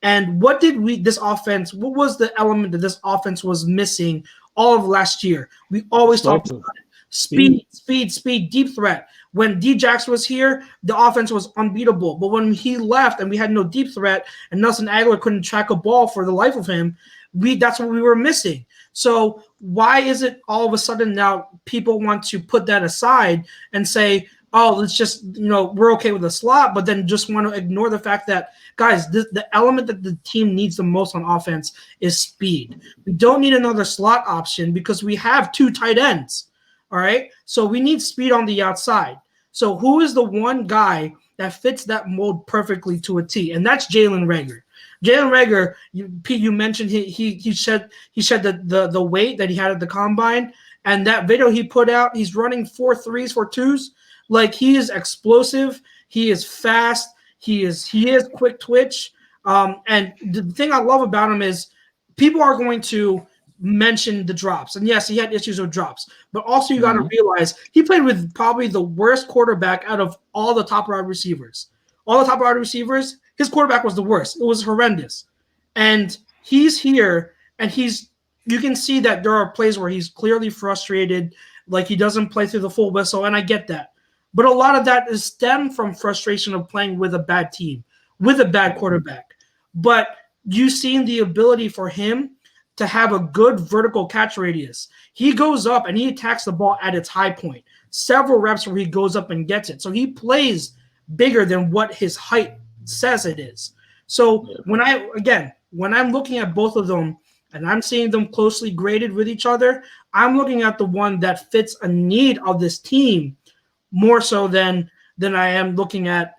And what did this offense, what was the element that this offense was missing all of last year? We always talked about it. Speed, deep threat. When Djax was here, the offense was unbeatable. But when he left and we had no deep threat and Nelson Aguilar couldn't track a ball for the life of him, that's what we were missing. So why is it all of a sudden now people want to put that aside and say, oh, let's just, we're okay with the slot, but then just want to ignore the fact that, guys, the element that the team needs the most on offense is speed. We don't need another slot option because we have 2 tight ends, all right? So we need speed on the outside. So who is the one guy that fits that mold perfectly to a T? And that's Jalen Reagor. Jalen Reagor, Pete, you mentioned he shed the weight that he had at the combine, and that video he put out, he's running 4 3s, 4 2s. Like, he is explosive, he is fast, he is quick twitch. And the thing I love about him is people are going to mention the drops. And yes, he had issues with drops, but also you got to realize he played with probably the worst quarterback out of all the top wide receivers. All the top wide receivers, his quarterback was the worst. It was horrendous. And he's here, and you can see that there are plays where he's clearly frustrated, like he doesn't play through the full whistle, and I get that. But a lot of that is stemmed from frustration of playing with a bad team, with a bad quarterback. But you've seen the ability for him to have a good vertical catch radius. He goes up and he attacks the ball at its high point. Several reps where he goes up and gets it. So he plays bigger than what his height says it is. So when I'm looking at both of them and I'm seeing them closely graded with each other, I'm looking at the one that fits a need of this team more so than I am looking at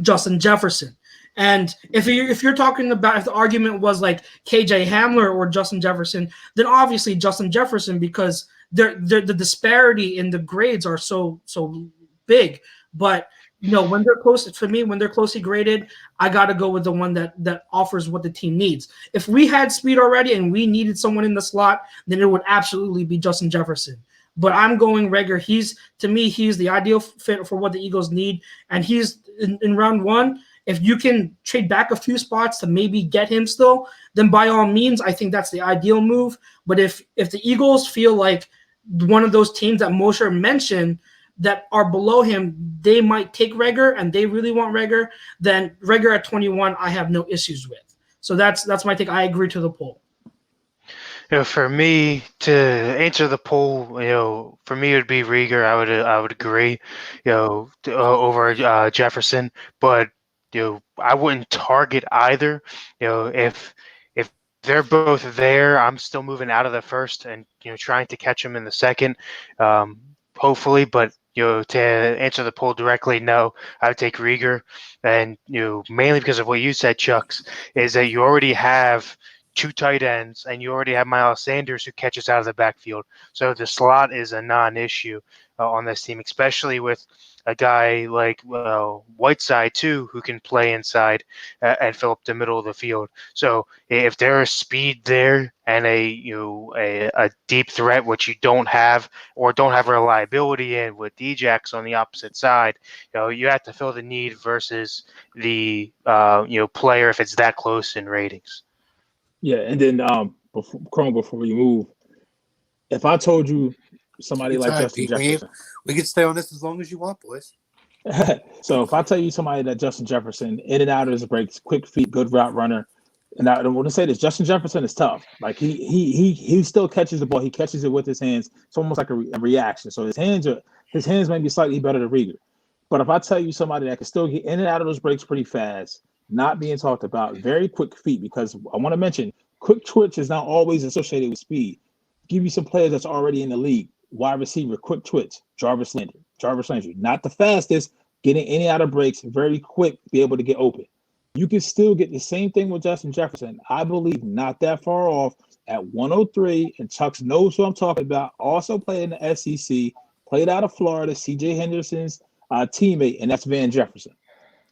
Justin Jefferson. And if you're talking about, if the argument was like KJ Hamler or Justin Jefferson, then obviously Justin Jefferson, because the disparity in the grades are so big. But when they're close, for me, when they're closely graded, I got to go with the one that offers what the team needs. If we had speed already and we needed someone in the slot, then it would absolutely be Justin Jefferson. But I'm going Reagor. He's the ideal fit for what the Eagles need. And he's in round 1. If you can trade back a few spots to maybe get him still, then by all means, I think that's the ideal move. But if the Eagles feel like one of those teams that Mosher mentioned that are below him, they might take Reagor and they really want Reagor, then Reagor at 21, I have no issues with. So that's my take. I agree to the poll. For me to answer the poll, for me it would be Reagor. I would agree, over Jefferson, but I wouldn't target either. If they're both there, I'm still moving out of the first and trying to catch them in the second, hopefully. But to answer the poll directly, no, I would take Reagor, and mainly because of what you said, Chucks, is that you already have 2 tight ends, and you already have Miles Sanders who catches out of the backfield. So the slot is a non-issue on this team, especially with a guy like Whiteside too, who can play inside and fill up the middle of the field. So if there is speed there and a deep threat, which you don't have or don't have reliability in with Djax on the opposite side, you have to fill the need versus the player if it's that close in ratings. Yeah, and then before we move, if I told you somebody like Justin Jefferson, we can stay on this as long as you want, boys. So if I tell you somebody that Justin Jefferson, in and out of his breaks, quick feet, good route runner, and I want to say this, Justin Jefferson is tough. Like he still catches the ball, he catches it with his hands. It's almost like a reaction. So his hands may be slightly better than Reagor. But if I tell you somebody that can still get in and out of those breaks pretty fast, not being talked about, very quick feet, because I want to mention quick twitch is not always associated with speed. Give you some players that's already in the league. Wide receiver, quick twitch, Jarvis Landry. Not the fastest, getting in and out of breaks, very quick, be able to get open. You can still get the same thing with Justin Jefferson. I believe not that far off, at 103, and Chuck knows who I'm talking about, also played in the SEC, played out of Florida, C.J. Henderson's teammate, and that's Van Jefferson.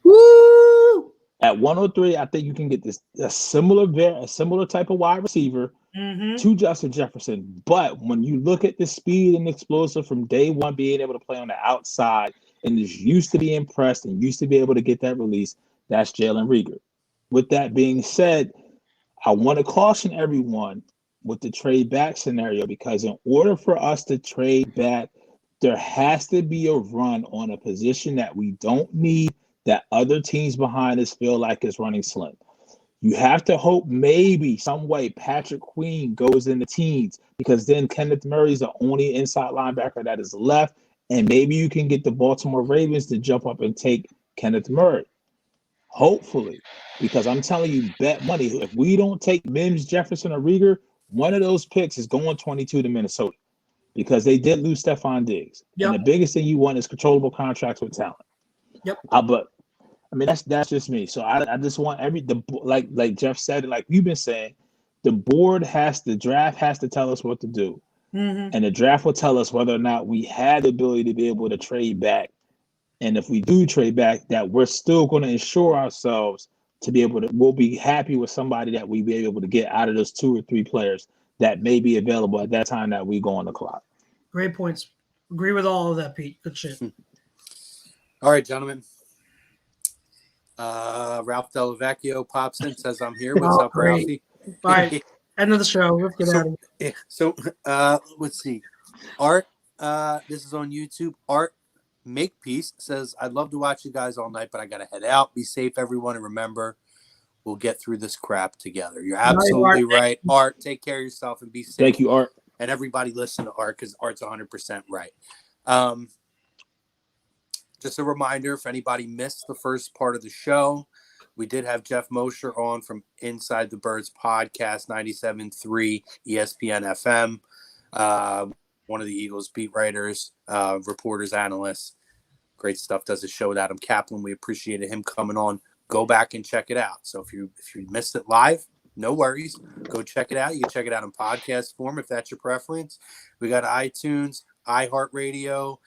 Woo! At 103, I think you can get a similar type of wide receiver to Justin Jefferson. But when you look at the speed and explosive from day one, being able to play on the outside and is used to being pressed and used to be able to get that release, that's Jalen Reagor. With that being said, I want to caution everyone with the trade back scenario, because in order for us to trade back, there has to be a run on a position that we don't need, that other teams behind us feel like is running slim. You have to hope maybe some way Patrick Queen goes in the teens, because then Kenneth Murray's the only inside linebacker that is left, and maybe you can get the Baltimore Ravens to jump up and take Kenneth Murray. Hopefully, because I'm telling you, bet money, if we don't take Mims, Jefferson, or Reagor, one of those picks is going 22 to Minnesota, because they did lose Stephon Diggs. Yep. And the biggest thing you want is controllable contracts with talent. Yep. But I mean, that's just me. So I just want like Jeff said, and like you've been saying, the draft has to tell us what to do. And the draft will tell us whether or not we had the ability to be able to trade back. And if we do trade back, that we're still going to ensure ourselves to be able to, we'll be happy with somebody that we be able to get out of those 2 or 3 players that may be available at that time that we go on the clock. Great points. Agree with all of that, Pete. Good shit. All right, gentlemen. Ralph Delavecchio pops in, says I'm here. What's up, Ralphie? All right. End of the show. Let's get out of here. So let's see. Art, this is on YouTube. Art Makepeace says, I'd love to watch you guys all night, but I got to head out. Be safe, everyone. And remember, we'll get through this crap together. You're absolutely right. Art, take care of yourself and be safe. Thank you, Art. And everybody listen to Art, because Art's 100% right. Just a reminder, if anybody missed the first part of the show, we did have Jeff Mosher on from Inside the Birds podcast, 97.3 ESPN FM. One of the Eagles beat writers, reporters, analysts. Great stuff. Does a show with Adam Kaplan. We appreciated him coming on. Go back and check it out. So if you missed it live, no worries. Go check it out. You can check it out in podcast form if that's your preference. We got iTunes, iHeartRadio.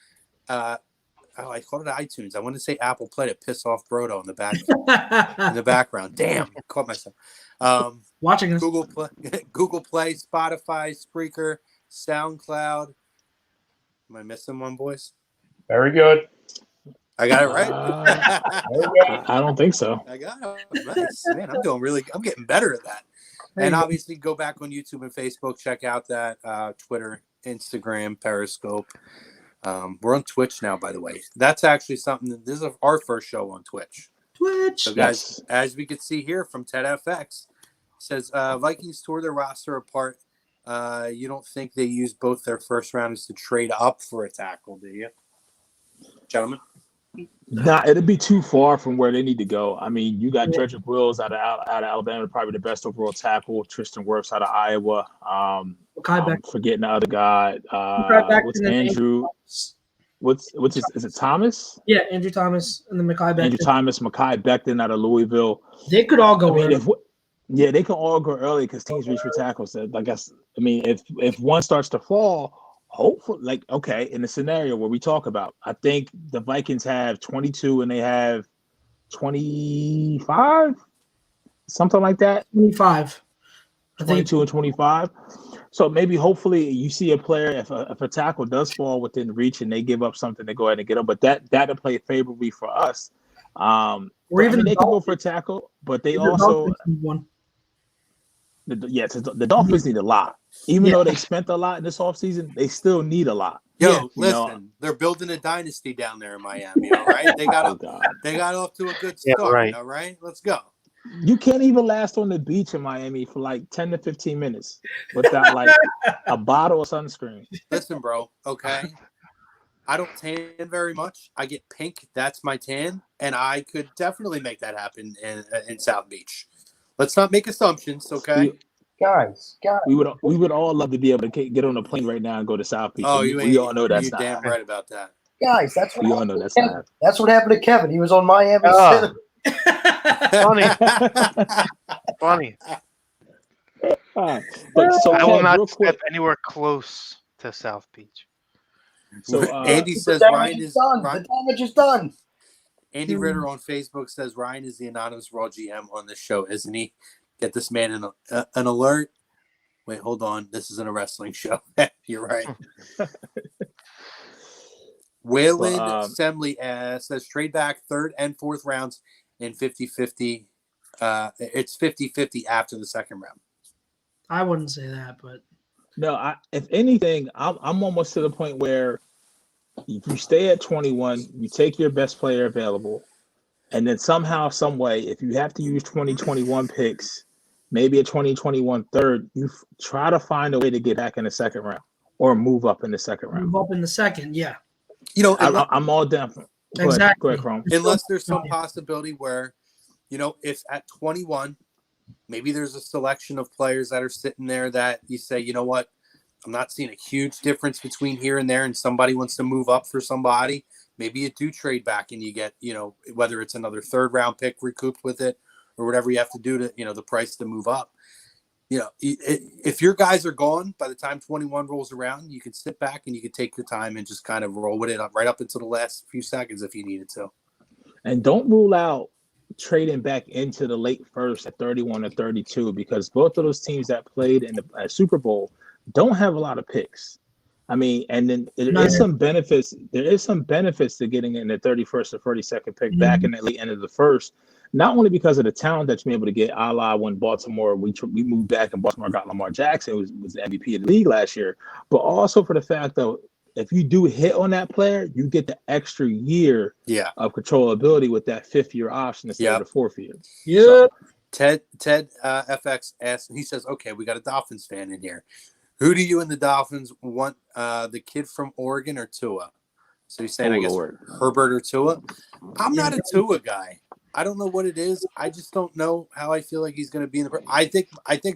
I called it iTunes. I wanted to say Apple Play to piss off Brodo in the background. Damn, I caught myself. Watching this. Google Play, Spotify, Spreaker, SoundCloud. Am I missing one, boys? Very good. I got it right. I don't think so. I got it. Nice. Man, I'm getting better at that. And obviously go back on YouTube and Facebook. Check out that Twitter, Instagram, Periscope. We're on Twitch now, by the way. That's actually something. This is our first show on Twitch. So, guys, as we could see here from Ted FX, says Vikings tore their roster apart. You don't think they used both their first rounders to trade up for a tackle, do you, gentlemen? Nah, it'd be too far from where they need to go. I mean, you got Jedrick Wills out of Alabama, probably the best overall tackle. Tristan Wirfs out of Iowa. I'm forgetting the other guy. What's Andrew? What's his? Is it Thomas? Yeah, Andrew Thomas and the Mekhi Becton. Andrew Thomas, Mekhi Becton out of Louisville. They could all go early. Yeah, they can all go early because teams reach for tackles. So if one starts to fall, hopefully, in the scenario where we talk about, I think the Vikings have 22 and they have 25, something like that. 25. 22 and 25. So maybe, hopefully, you see a player, if a tackle does fall within reach and they give up something, to go ahead and get them. But that'll play favorably for us. Or even they can go for a tackle, but they also the Dolphins need a lot. Even though they spent a lot in this offseason, they still need a lot. Listen, they're building a dynasty down there in Miami, all right? They got off to a good start, all right? Let's go. You can't even last on the beach in Miami for like 10 to 15 minutes without like a bottle of sunscreen. Listen, bro, okay? I don't tan very much. I get pink. That's my tan. And I could definitely make that happen in South Beach. Let's not make assumptions, okay? Guys. We would all love to be able to get on a plane right now and go to South Beach. Oh, we all know that's not. You're damn right about that. Guys, that's what we all know that's not. That's what happened to Kevin. He was on Miami. Funny. But so I will Kev, not real quick. step anywhere close to South Beach. So Andy The says damage Ryan is is done. Ryan, The damage is done. Andy Ritter on Facebook says Ryan is the anonymous Raw GM on this show, isn't he? Get this man an alert. Wait, hold on. This isn't a wrestling show. You're right. Wayland Semley says trade back third and fourth rounds in 50-50. It's 50-50 after the second round. I wouldn't say that, but no, if anything, I'm almost to the point where if you stay at 21, you take your best player available, and then somehow, some way, if you have to use 2021 picks, maybe a 2021 third, you try to find a way to get back in the second round or move up in the second round. move up in the second, yeah. You know, I'm all down. Exactly. Go ahead, Chrome. Unless there's some possibility where, if at 21, maybe there's a selection of players that are sitting there that you say, you know what, I'm not seeing a huge difference between here and there, and somebody wants to move up for somebody. Maybe you do trade back and you get, whether it's another third round pick recouped with it or whatever you have to do to, the price to move up. If your guys are gone by the time 21 rolls around, you can sit back and you can take your time and just kind of roll with it up right up until the last few seconds if you needed to. And don't rule out trading back into the late first at 31 or 32, because both of those teams that played in the Super Bowl don't have a lot of picks. I mean, and then there is some benefits to getting in the 31st or 32nd pick back in the late end of the first. Not only because of the talent that you're able to get, a la when Baltimore, we moved back and Baltimore got Lamar Jackson, who was the MVP of the league last year, but also for the fact that if you do hit on that player, you get the extra year of controllability with that fifth-year option instead of the fourth year. Yeah. So, Ted FX asks, he says, okay, we got a Dolphins fan in here. Who do you and the Dolphins want, the kid from Oregon or Tua? So he's saying, Herbert or Tua? I'm not a Tua guy. I don't know what it is. I just don't know how I feel like he's going to be in the. I think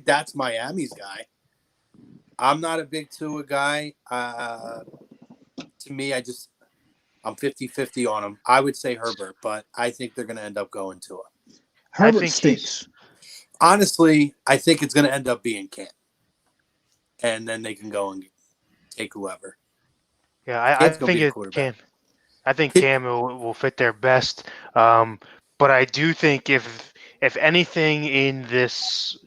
that's Miami's guy. I'm not a big Tua guy. To me, I'm 50-50 on him. I would say Herbert, but I think they're going to end up going Tua. Herbert stinks. Honestly, I think it's going to end up being Cam. And then they can go and take whoever. Yeah, I think it can. I think Cam will fit their best. But I do think if anything in this,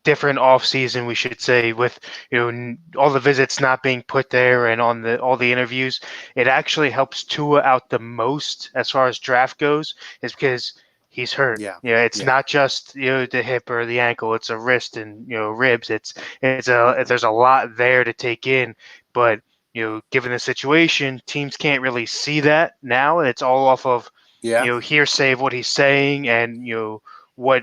different off season, we should say, with all the visits not being put there and on all the interviews, it actually helps Tua out the most as far as draft goes, is because he's hurt. It's not just the hip or the ankle; it's a wrist and ribs. There's a lot there to take in, but given the situation, teams can't really see that now. It's all off of hearsay of what he's saying and what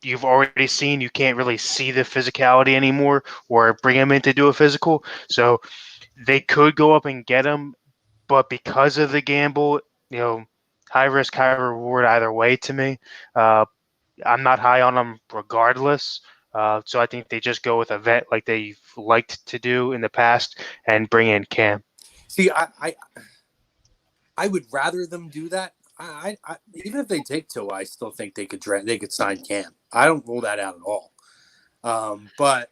you've already seen. You can't really see the physicality anymore or bring him in to do a physical. So they could go up and get him, but because of the gamble, high risk, high reward either way to me. I'm not high on them regardless. So I think they just go with a vet like they've liked to do in the past and bring in Cam. See, I would rather them do that. I even if they take Tua, I still think they could sign Cam. I don't rule that out at all. But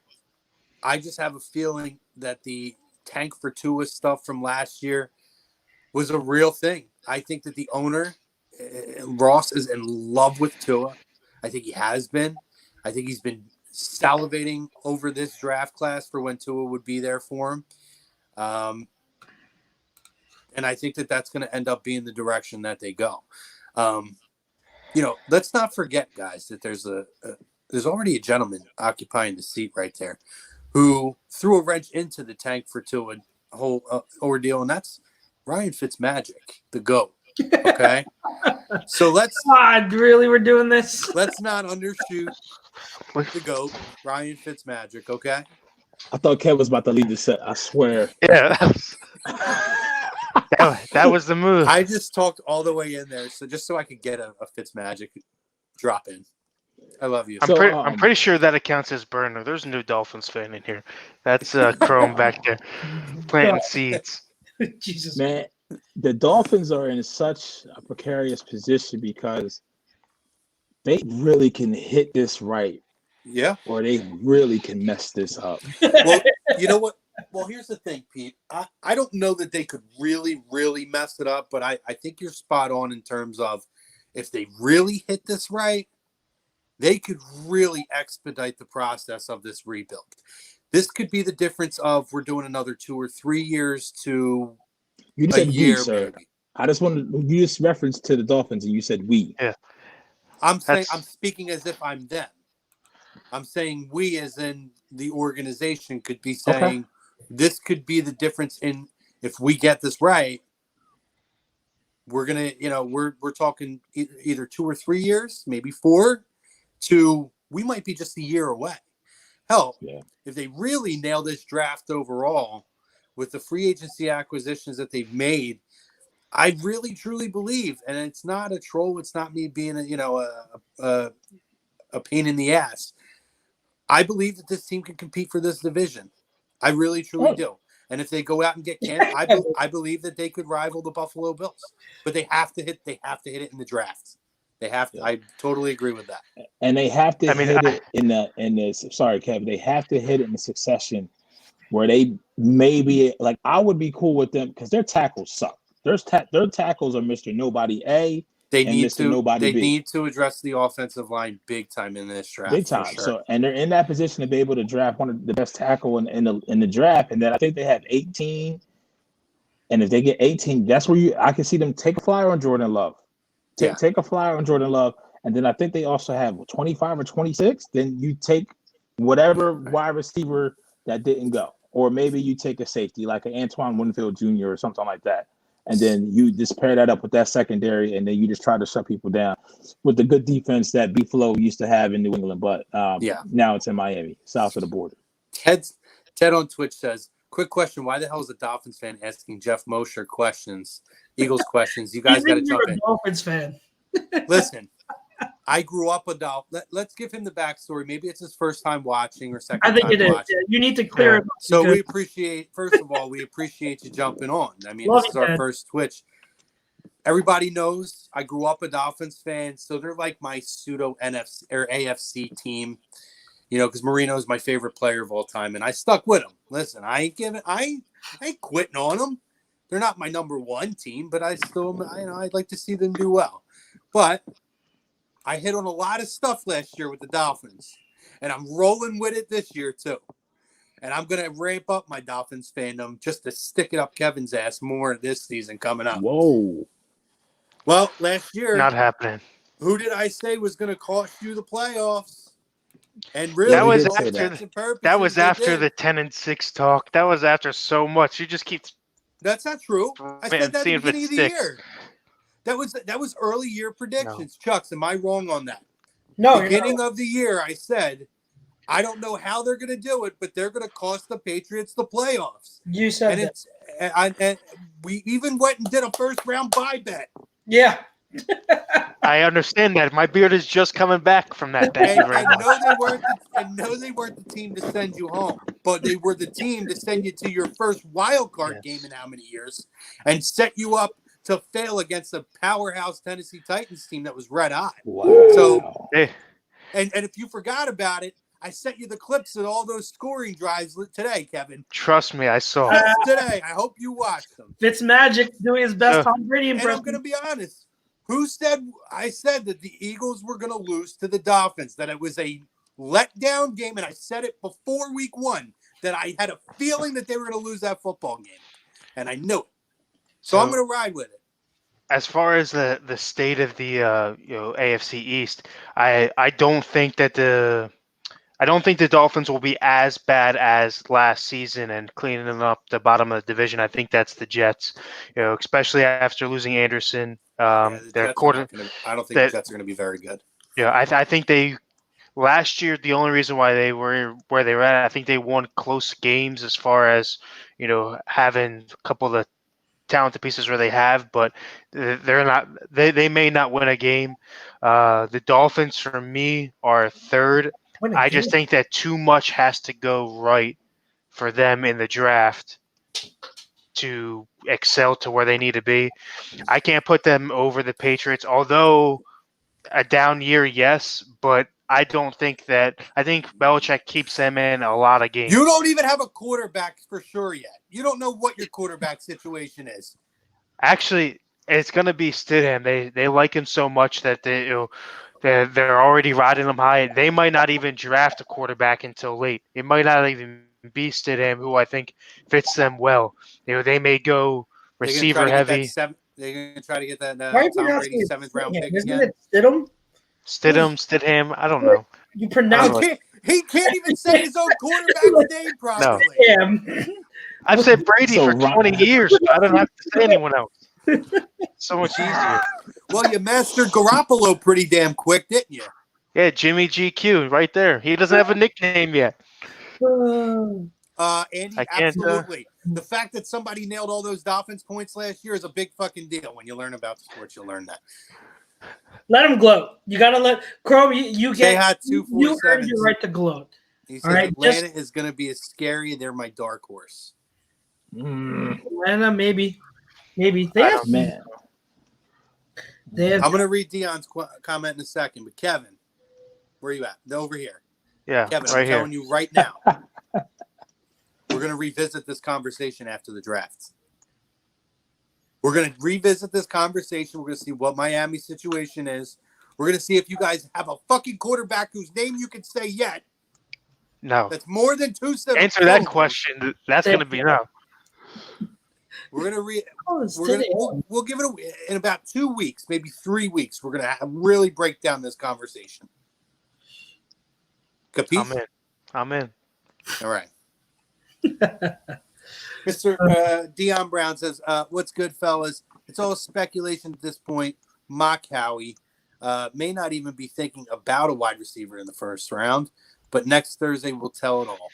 I just have a feeling that the tank for Tua stuff from last year was a real thing. I think that the owner, Ross, is in love with Tua. I think he has been. I think he's been salivating over this draft class for when Tua would be there for him. And I think that that's going to end up being the direction that they go. Let's not forget, guys, that there's already a gentleman occupying the seat right there who threw a wrench into the tank for Tua whole ordeal, and that's Ryan Fitzmagic, the GOAT. Okay, so God, really, we're doing this? Let's not undershoot the GOAT, Ryan Fitzmagic. Okay. I thought Kev was about to lead the set. I swear. Yeah, that was the move. I just talked all the way in there, so I could get a Fitzmagic drop in. I love you. I'm pretty sure that accounts as burner. There's a new Dolphins fan in here. That's Chrome back there planting seeds. Jesus, man, the Dolphins are in such a precarious position because they really can hit this right, or they really can mess this up. Well, you know what? Well, here's the thing, Pete. I don't know that they could really, really mess it up, but I think you're spot on in terms of if they really hit this right, they could really expedite the process of this rebuild. This could be the difference of we're doing another 2 or 3 years to You a said year, we, sir. maybe. I just wanted you just referenced to the Dolphins, and you said we. Yeah. I'm speaking as if I'm them. I'm saying we, as in the organization, could be saying this could be the difference in if we get this right. We're gonna, we're talking either 2 or 3 years, maybe 4. We might be just a year away. Hell, if they really nail this draft overall with the free agency acquisitions that they've made, I really truly believe, and it's not a troll, it's not me being a pain in the ass. I believe that this team can compete for this division. I really truly do. And if they go out and get Cam, I believe that they could rival the Buffalo Bills. But they have to hit it in the draft. They have to. I totally agree with that. And they have to hit it in the sorry, Kevin, they have to hit it in the succession where they maybe, like, I would be cool with them because their tackles suck. Their tackles are Mr. Nobody A. They and need Mr. to. Nobody They B. need to address the offensive line big time in this draft. Big time. For sure. So, and they're in that position to be able to draft one of the best tackle in the draft. And then I think they have 18. And if they get 18, that's where I can see them take a flyer on Jordan Love. Take a flyer on Jordan Love. And then I think they also have 25 or 26. Then you take whatever wide receiver that didn't go. Or maybe you take a safety like an Antoine Winfield Jr. or something like that. And then you just pair that up with that secondary, and then you just try to shut people down with the good defense that Buffalo used to have in New England. But now it's in Miami, south of the border. Ted on Twitch says, quick question, why the hell is a Dolphins fan asking Jeff Mosher questions, Eagles questions? You guys got to jump in. Dolphins fan. Listen, I grew up a Dolphin. Let's give him the backstory. Maybe it's his first time watching or second time watching. I think it is. Yeah, you need to clear it up. So we appreciate, first of all, we appreciate you jumping on. I mean, this is our first Twitch. Everybody knows I grew up a Dolphins fan, so they're like my pseudo NFC or AFC team, because Marino is my favorite player of all time, and I stuck with him. Listen, I ain't quitting on them. They're not my number one team, but I'd like to see them do well. But I hit on a lot of stuff last year with the Dolphins, and I'm rolling with it this year too. And I'm going to ramp up my Dolphins fandom just to stick it up Kevin's ass more this season coming up. Whoa. Well, last year, not happening. Who did I say was going to cost you the playoffs? And really, that was after the 10-6 talk. That was after so much. You just keep. That's not true. I said that at the beginning of the year. That was early year predictions. No. Chucks, am I wrong on that? No. Beginning of the year, I said, I don't know how they're going to do it, but they're going to cost the Patriots the playoffs. You said that. And we even went and did a first round buy bet. Yeah. I understand that. My beard is just coming back from that. Thank you very much. I know they weren't the team to send you home, but they were the team to send you to your first wild card game in how many years and set you up to fail against a powerhouse Tennessee Titans team that was red hot. Wow. So, and if you forgot about it, I sent you the clips of all those scoring drives today, Kevin. Trust me, I saw today. I hope you watched them. Fitzmagic doing his best Tom Brady impression. And I'm going to be honest. I said that the Eagles were going to lose to the Dolphins, that it was a letdown game, and I said it before week 1, that I had a feeling that they were going to lose that football game, and I knew it. So I'm going to ride with it. As far as the state of the AFC East, I don't think the Dolphins will be as bad as last season and cleaning up the bottom of the division. I think that's the Jets, especially after losing Anderson. Their quarter. I don't think the Jets are going to be very good. Yeah, I think they last year. The only reason why they were where they were at, I think they won close games as far as having a couple of the talented pieces where they have, but they're not. They may not win a game. The Dolphins, for me, are third. I just think that too much has to go right for them in the draft to excel to where they need to be. I can't put them over the Patriots, although a down year, yes, but I don't think that. I think Belichick keeps them in a lot of games. You don't even have a quarterback for sure yet. You don't know what your quarterback situation is. Actually, it's going to be Stidham. They like him so much that they're already riding him high. They might not even draft a quarterback until late. It might not even be Stidham, who I think fits them well. They may go receiver heavy. They're going to try to get that Why are you Tom pronouncing Brady it 7th round Stidham? pick Isn't again. it Stidham? Stidham. I don't know. You pronounce it. He can't even say his own quarterback's name properly. Stidham. I've said Brady for Ron- 20 years. So I don't have to say anyone else. So much easier. Well, you mastered Garoppolo pretty damn quick, didn't you? Yeah, Jimmy GQ right there. He doesn't have a nickname yet. Andy, I can't, absolutely. The fact that somebody nailed all those Dolphins points last year is a big fucking deal. When you learn about the sports, you'll learn that. Let him gloat. You gotta let Chrome. You get. K-Hot You 247. earned your right to gloat. He says All right, Atlanta is going to be as scary. They're my dark horse. Atlanta, maybe. They have, Man. they have. I'm going to read Dion's comment in a second, but Kevin, where are you at? Over here. Yeah, Kevin, right I'm here. telling you right now, we're going to revisit this conversation after the draft. We're going to revisit this conversation. We're going to see what Miami's situation is. We're going to see if you guys have a fucking quarterback whose name you can say yet. No. That's more than 2 syllables. Answer that question. That's going to be no. We're we'll give it in about 2 weeks, maybe 3 weeks. We're gonna really break down this conversation. Capiche? I'm in. All right. Mr. Dion Brown says, "What's good, fellas? It's all speculation at this point. Mock Howie may not even be thinking about a wide receiver in the first round, but next Thursday will tell it all.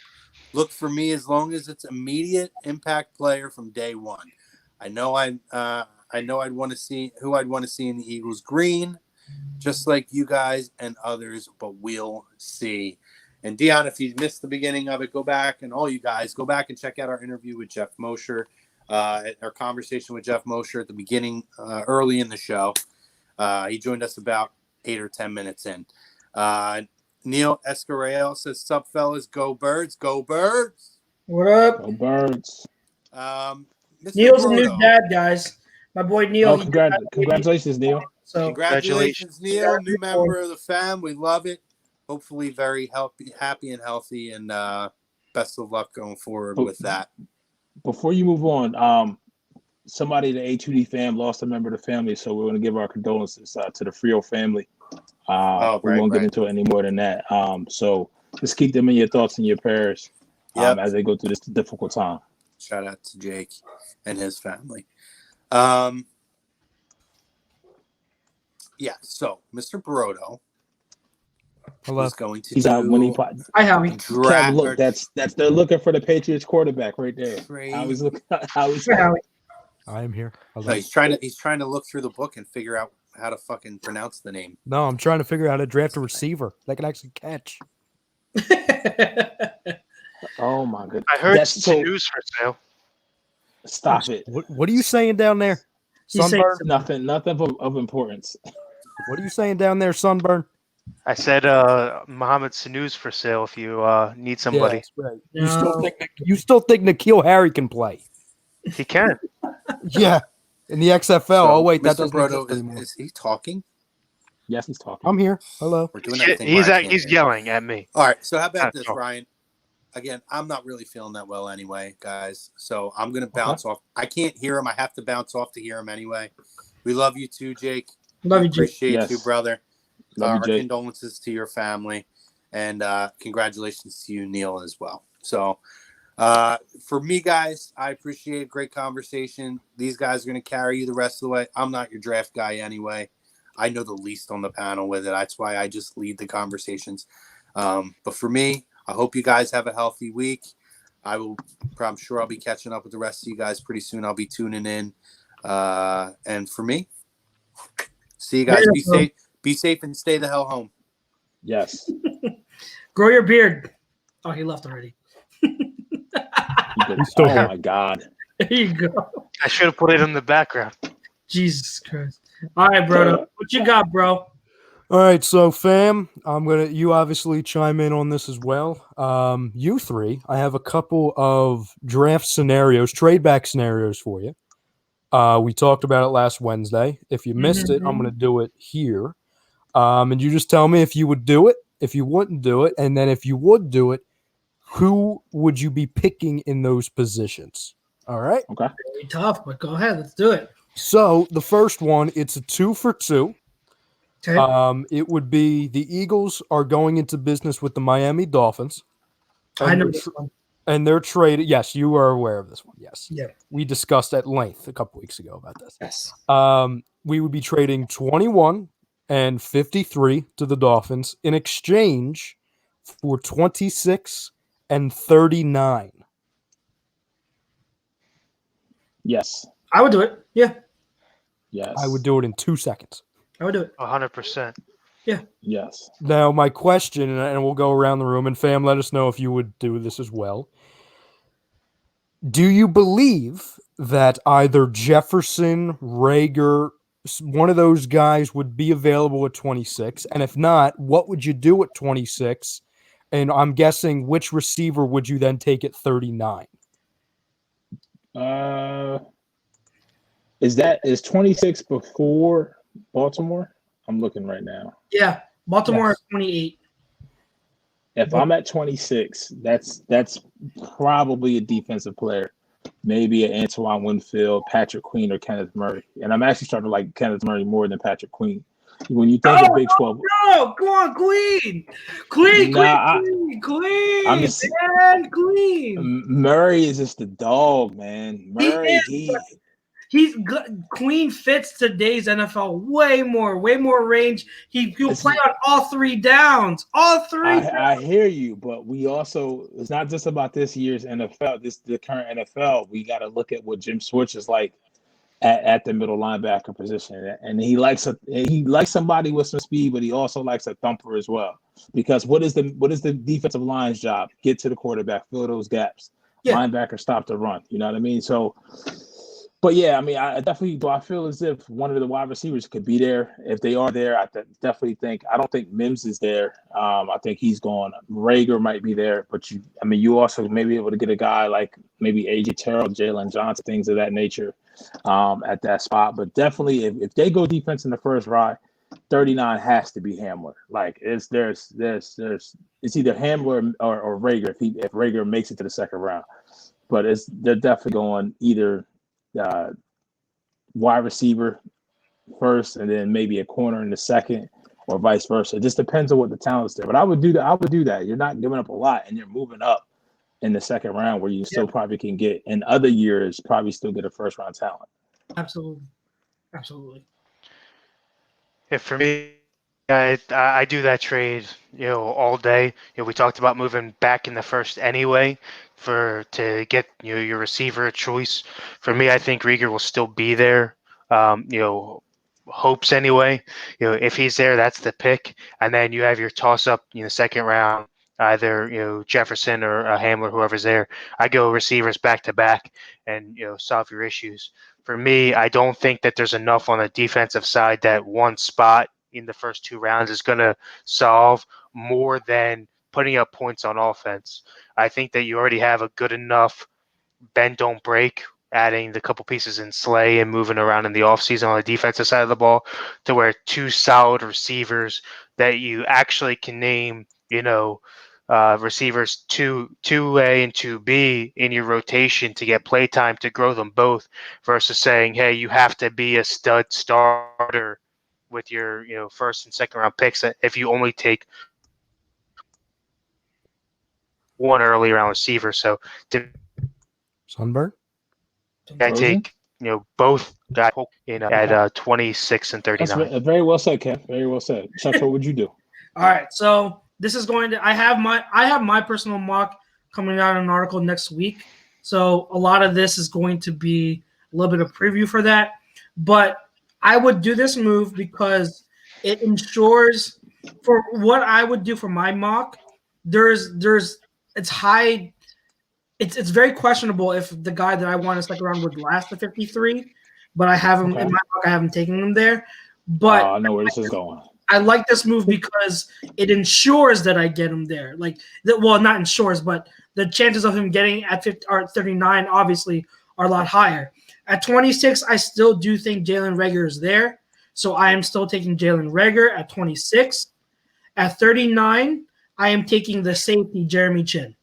Look for me as long as it's immediate impact player from day one. I know I'd want to see who I'd want to see in the Eagles green, just like you guys and others, but we'll see." And Dion, if you missed the beginning of it, go back, and all you guys, go back and check out our interview with Jeff Mosher, our conversation with Jeff Mosher at the beginning, early in the show. He joined us about 8 or 10 minutes in. Neil Escarel says, "Sup, fellas? Go Birds! Go Birds!" What up? Go Birds. Neil's a new dad, guys. My boy Neil. Oh, congratulations, Neil. So Congratulations, Neil. New member of the fam. We love it. Hopefully very happy and healthy, and best of luck going forward with that. Before you move on, somebody, the A2D fam, lost a member of the family, so we're going to give our condolences to the Frio family. We won't get into it any more than that. So just keep them in your thoughts and your prayers as they go through this difficult time. Shout out to Jake and his family. So Mr. Baroto is going to Hi, Howie. Draft. Look, that's they're looking for the Patriots quarterback right there. Howie's looking. I am here. No, he's trying to look through the book and figure out how to fucking pronounce the name. No, I'm trying to figure out how to draft a receiver that can actually catch. Oh my goodness! I heard news for sale. Stop it! What are you saying down there? Sunburn? Nothing of importance. What are you saying down there, Sunburn? I said Mohamed Sanu's for sale if you need somebody. Yeah, right. You still think N'Keal Harry can play? He can. Yeah. In the XFL. So, wait, that Mr. doesn't Brodo, exist anymore. is he talking? Yes, he's talking. I'm here. Hello. We're doing that thing He's yelling at me. All right, so how about this, Ryan? Again, I'm not really feeling that well anyway, guys. So I'm going to bounce off. I can't hear him. I have to bounce off to hear him anyway. We love you too, Jake. Love you, Jake. Appreciate you, brother. Love you, Jake. Condolences to your family. And congratulations to you, Neil, as well. So for me, guys, I appreciate a great conversation. These guys are going to carry you the rest of the way. I'm not your draft guy anyway. I know the least on the panel with it. That's why I just lead the conversations. But for me, I hope you guys have a healthy week. I'm sure I'll be catching up with the rest of you guys pretty soon. I'll be tuning in. And for me, see you guys. Be safe and stay the hell home. Yes. Grow your beard. Oh, he left already. Oh my God. There you go. I should have put it in the background. Jesus Christ. All right, bro. What you got, bro? All right, so fam, you obviously chime in on this as well. You three, I have a couple of draft scenarios, trade back scenarios for you. We talked about it last Wednesday. If you missed it, I'm going to do it here. And you just tell me if you would do it, if you wouldn't do it, and then if you would do it, who would you be picking in those positions? All right. Okay. Very tough, but go ahead. Let's do it. So the first one, it's a 2 for 2. Okay. It would be the Eagles are going into business with the Miami Dolphins. I know this one. And they're traded. Yes, you are aware of this one. Yes. Yeah. We discussed at length a couple weeks ago about this. Yes. We would be trading 21 and 53 to the Dolphins in exchange for 26 and 39. Yes. I would do it. Yeah. Yes. I would do it in 2 seconds. I would do it. 100%. Yes. Now, my question, and we'll go around the room, and fam, let us know if you would do this as well. Do you believe that either Jefferson, Reagor, one of those guys would be available at 26? And if not, what would you do at 26? And I'm guessing which receiver would you then take at 39? Is 26 before Baltimore? I'm looking right now. Yeah. Baltimore Yes. at 28. If I'm at 26, that's probably a defensive player. Maybe an Antoine Winfield, Patrick Queen, or Kenneth Murray. And I'm actually starting to like Kenneth Murray more than Patrick Queen. When you think of Big 12, No, come on, Queen. Queen. Murray is just the dog, man. Murray, He's good. Queen fits today's NFL way more range. He'll play on all 3 downs. All 3. I hear you, but we also, it's not just about this year's NFL, the current NFL. We got to look at what Jim Switch is like at the middle linebacker position, and he likes somebody with some speed, but he also likes a thumper as well. Because what is the defensive line's job? Get to the quarterback, fill those gaps. Yeah. Linebacker stop the run. You know what I mean? So. But yeah, I mean, I feel as if one of the wide receivers could be there. If they are there, I definitely think. I don't think Mims is there. I think he's gone. Reagor might be there, but you also may be able to get a guy like maybe AJ Terrell, Jalen Johnson, things of that nature, at that spot. But definitely, if they go defense in the first round, 39 has to be Hamler. Like it's either Hamler or Reagor if Reagor makes it to the second round. But they're definitely going either. Wide receiver first, and then maybe a corner in the second, or vice versa. It just depends on what the talent's there. But I would do that. You're not giving up a lot, and you're moving up in the second round, where you still probably can get in other years, probably still get a first round talent. Absolutely. If for me, I do that trade, all day. We talked about moving back in the first anyway to get your receiver choice. For me, I think Reagor will still be there. Hopes anyway. If he's there, that's the pick, and then you have your toss up in the second round, either Jefferson or Hamler, whoever's there. I go receivers back to back, and solve your issues. For me, I don't think that there's enough on the defensive side that one spot in the first 2 rounds is going to solve more than putting up points on offense. I think that you already have a good enough bend don't break, adding the couple pieces in Slay and moving around in the offseason on the defensive side of the ball, to where 2 solid receivers that you actually can name, receivers 2A and 2B in your rotation to get play time to grow them both, versus saying, hey, you have to be a stud starter with your first and second round picks if you only take one early round receiver. So Sunburn, I take both guys at 26 and 39. That's very well said, Kev. Very well said. Chuck, what would you do? All right, so this is going to. I have my personal mock coming out in an article next week. So a lot of this is going to be a little bit of preview for that, but I would do this move because it ensures, for what I would do for my mock, it's high. It's very questionable if the guy that I want in second round would last the 53, but I have him in my mock. I haven't taken him there. But I know where this is going. I like this move because it ensures that I get him there. Like, well, not ensures, but the chances of him getting at 50 or 39 obviously are a lot higher. At 26, I still do think Jalen Reagor is there. So I am still taking Jalen Reagor at 26. At 39, I am taking the safety Jeremy Chin,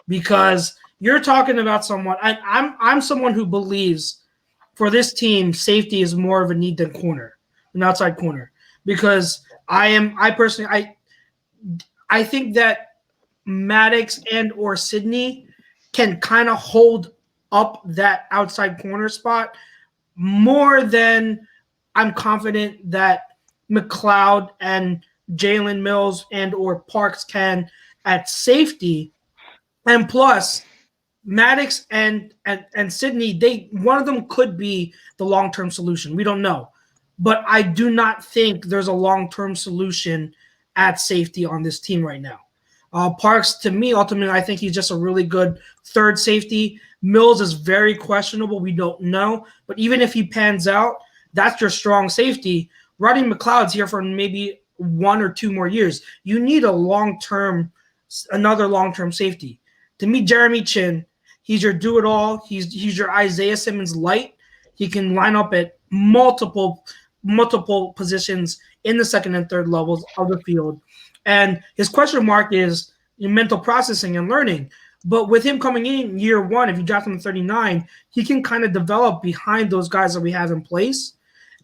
because you're talking about someone. I'm someone who believes for this team, safety is more of a need than corner, an outside corner, because I personally think that Maddox and or Sydney can kind of hold up that outside corner spot more than I'm confident that McLeod and Jalen Mills and or Parks can at safety. And plus, Maddox and Sydney, one of them could be the long-term solution. We don't know. But I do not think there's a long-term solution at safety on this team right now. Parks, to me, ultimately, I think he's just a really good third safety. Mills is very questionable. We don't know. But even if he pans out, that's your strong safety. Rodney McLeod's here for maybe 1 or 2 more years. You need another long-term safety. To me, Jeremy Chin, he's your do-it-all. He's your Isaiah Simmons light. He can line up at multiple positions in the second and third levels of the field. And his question mark is mental processing and learning. But with him coming in year 1, if you draft him at 39, he can kind of develop behind those guys that we have in place.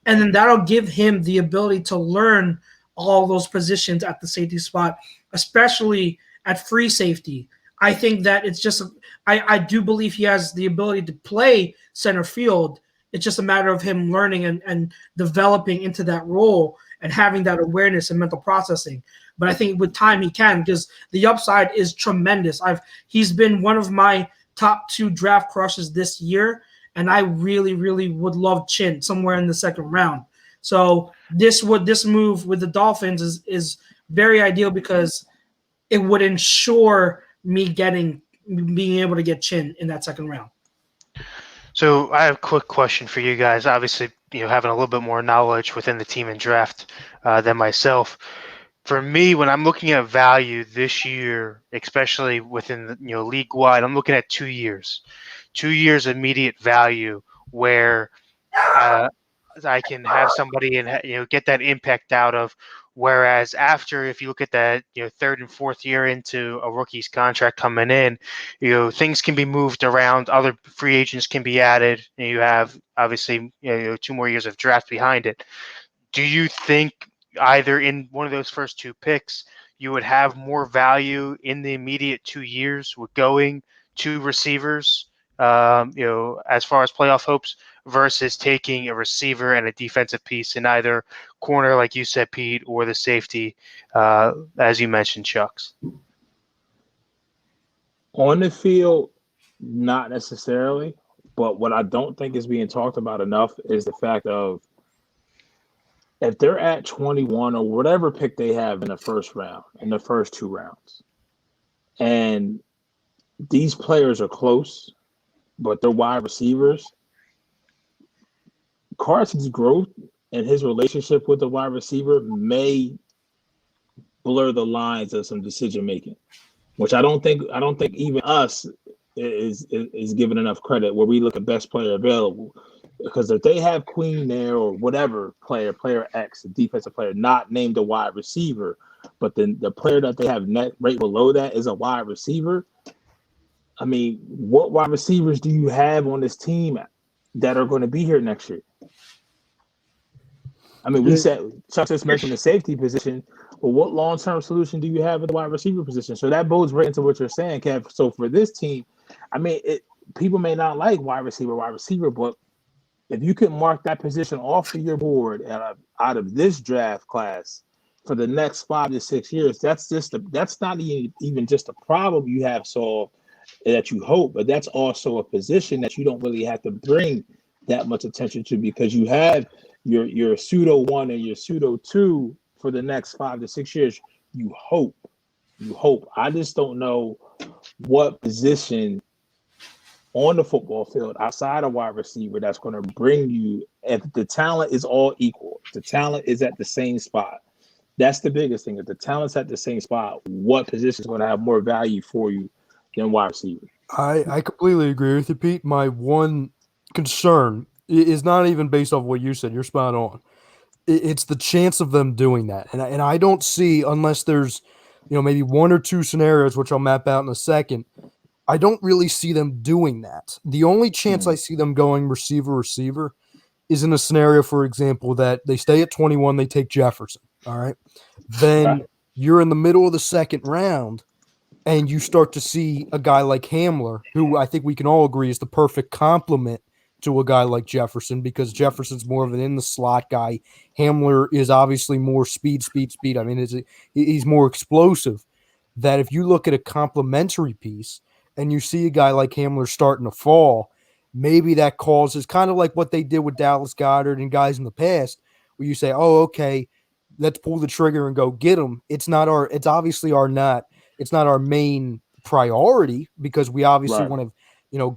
And then that'll give him the ability to learn all those positions at the safety spot, especially at free safety. I think that it's just I do believe he has the ability to play center field. It's just a matter of him learning and developing into that role and having that awareness and mental processing. But I think with time he can, because the upside is tremendous. He's been one of my top 2 draft crushes this year, and I really, really would love Chin somewhere in the second round. So this move with the Dolphins is very ideal because it would ensure me being able to get Chin in that second round. So I have a quick question for you guys. Obviously, having a little bit more knowledge within the team and draft than myself. For me, when I'm looking at value this year, especially within the league wide, I'm looking at 2 years. 2 years immediate value where I can have somebody and get that impact out of. Whereas after, if you look at that, third and fourth year into a rookie's contract coming in, things can be moved around. Other free agents can be added. And you have obviously 2 more years of draft behind it. Do you think either in one of those first 2 picks, you would have more value in the immediate 2 years with going to receivers, as far as playoff hopes, versus taking a receiver and a defensive piece in either corner, like you said, Pete, or the safety, as you mentioned, Chucks? On the field, not necessarily. But what I don't think is being talked about enough is the fact of if they're at 21 or whatever pick they have in the first round, in the first 2 rounds, and these players are close, but they're wide receivers, Carson's growth and his relationship with the wide receiver may blur the lines of some decision making, which I don't think even us is given enough credit where we look at best player available. Because if they have Queen there or whatever player X, a defensive player not named a wide receiver, but then the player that they have net right below that is a wide receiver. I mean, what wide receivers do you have on this team that are going to be here next year? I mean, Chuck just mentioned the safety position. Well, what long-term solution do you have at the wide receiver position? So that bodes right into what you're saying, Kev. So for this team, I mean, people may not like wide receiver, but if you can mark that position off of your board out of this draft class for the next 5 to 6 years, that's not even just a problem you have solved that you hope, but that's also a position that you don't really have to bring that much attention to because you have your pseudo 1 and your pseudo 2 for the next 5 to 6 years. You hope. I just don't know what position on the football field outside of wide receiver that's going to bring you, if the talent is all equal, the talent is at the same spot, That's the biggest thing. If the talent's at the same spot, what position is going to have more value for you than wide receiver? I completely agree with you, Pete. My one concern is not even based off what you said. You're spot on. It's the chance of them doing that. And I don't see, unless there's, maybe one or two scenarios, which I'll map out in a second, I don't really see them doing that. The only chance I see them going receiver is in a scenario, for example, that they stay at 21, they take Jefferson. All right. Then you're in the middle of the second round and you start to see a guy like Hamler, who I think we can all agree is the perfect complement to a guy like Jefferson, because Jefferson's more of an in the slot guy. Hamler is obviously more speed. I mean, he's more explosive. That if you look at a complementary piece and you see a guy like Hamler starting to fall, maybe that causes kind of like what they did with Dallas Goedert and guys in the past, where you say, oh, okay, let's pull the trigger and go get him. It's not our main priority, because we obviously want to,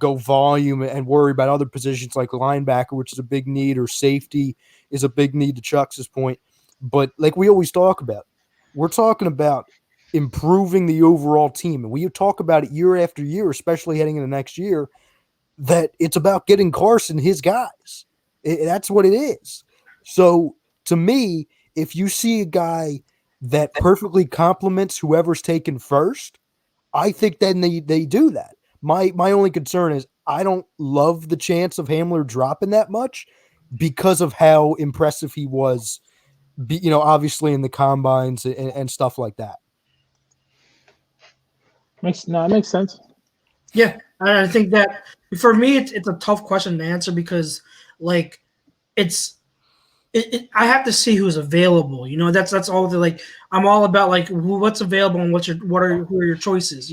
go volume and worry about other positions like linebacker, which is a big need, or safety is a big need, to Chuck's point. But like we always talk about, we're talking about improving the overall team. And we talk about it year after year, especially heading into next year, that it's about getting Carson his guys. That's what it is. So to me, if you see a guy that perfectly complements whoever's taken first, I think then they do that. My only concern is I don't love the chance of Hamler dropping that much because of how impressive he was, obviously in the combines and stuff like that. It makes sense. Yeah, I think that for me, it's a tough question to answer, because like I have to see who's available. That's all. I'm all about like what's available and who are your choices.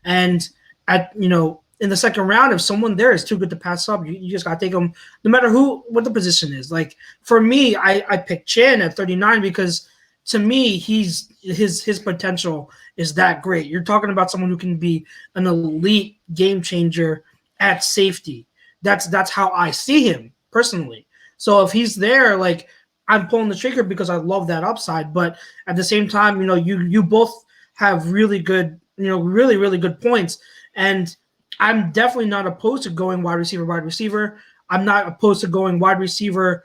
And in the second round, if someone there is too good to pass up, you just gotta take them, no matter what the position is. Like for me, I picked Chan at 39 because to me his potential is that great. You're talking about someone who can be an elite game changer at safety. That's how I see him personally. So if he's there, like I'm pulling the trigger because I love that upside. But at the same time, you both have really good, really, really good points. And I'm definitely not opposed to going wide receiver. I'm not opposed to going wide receiver,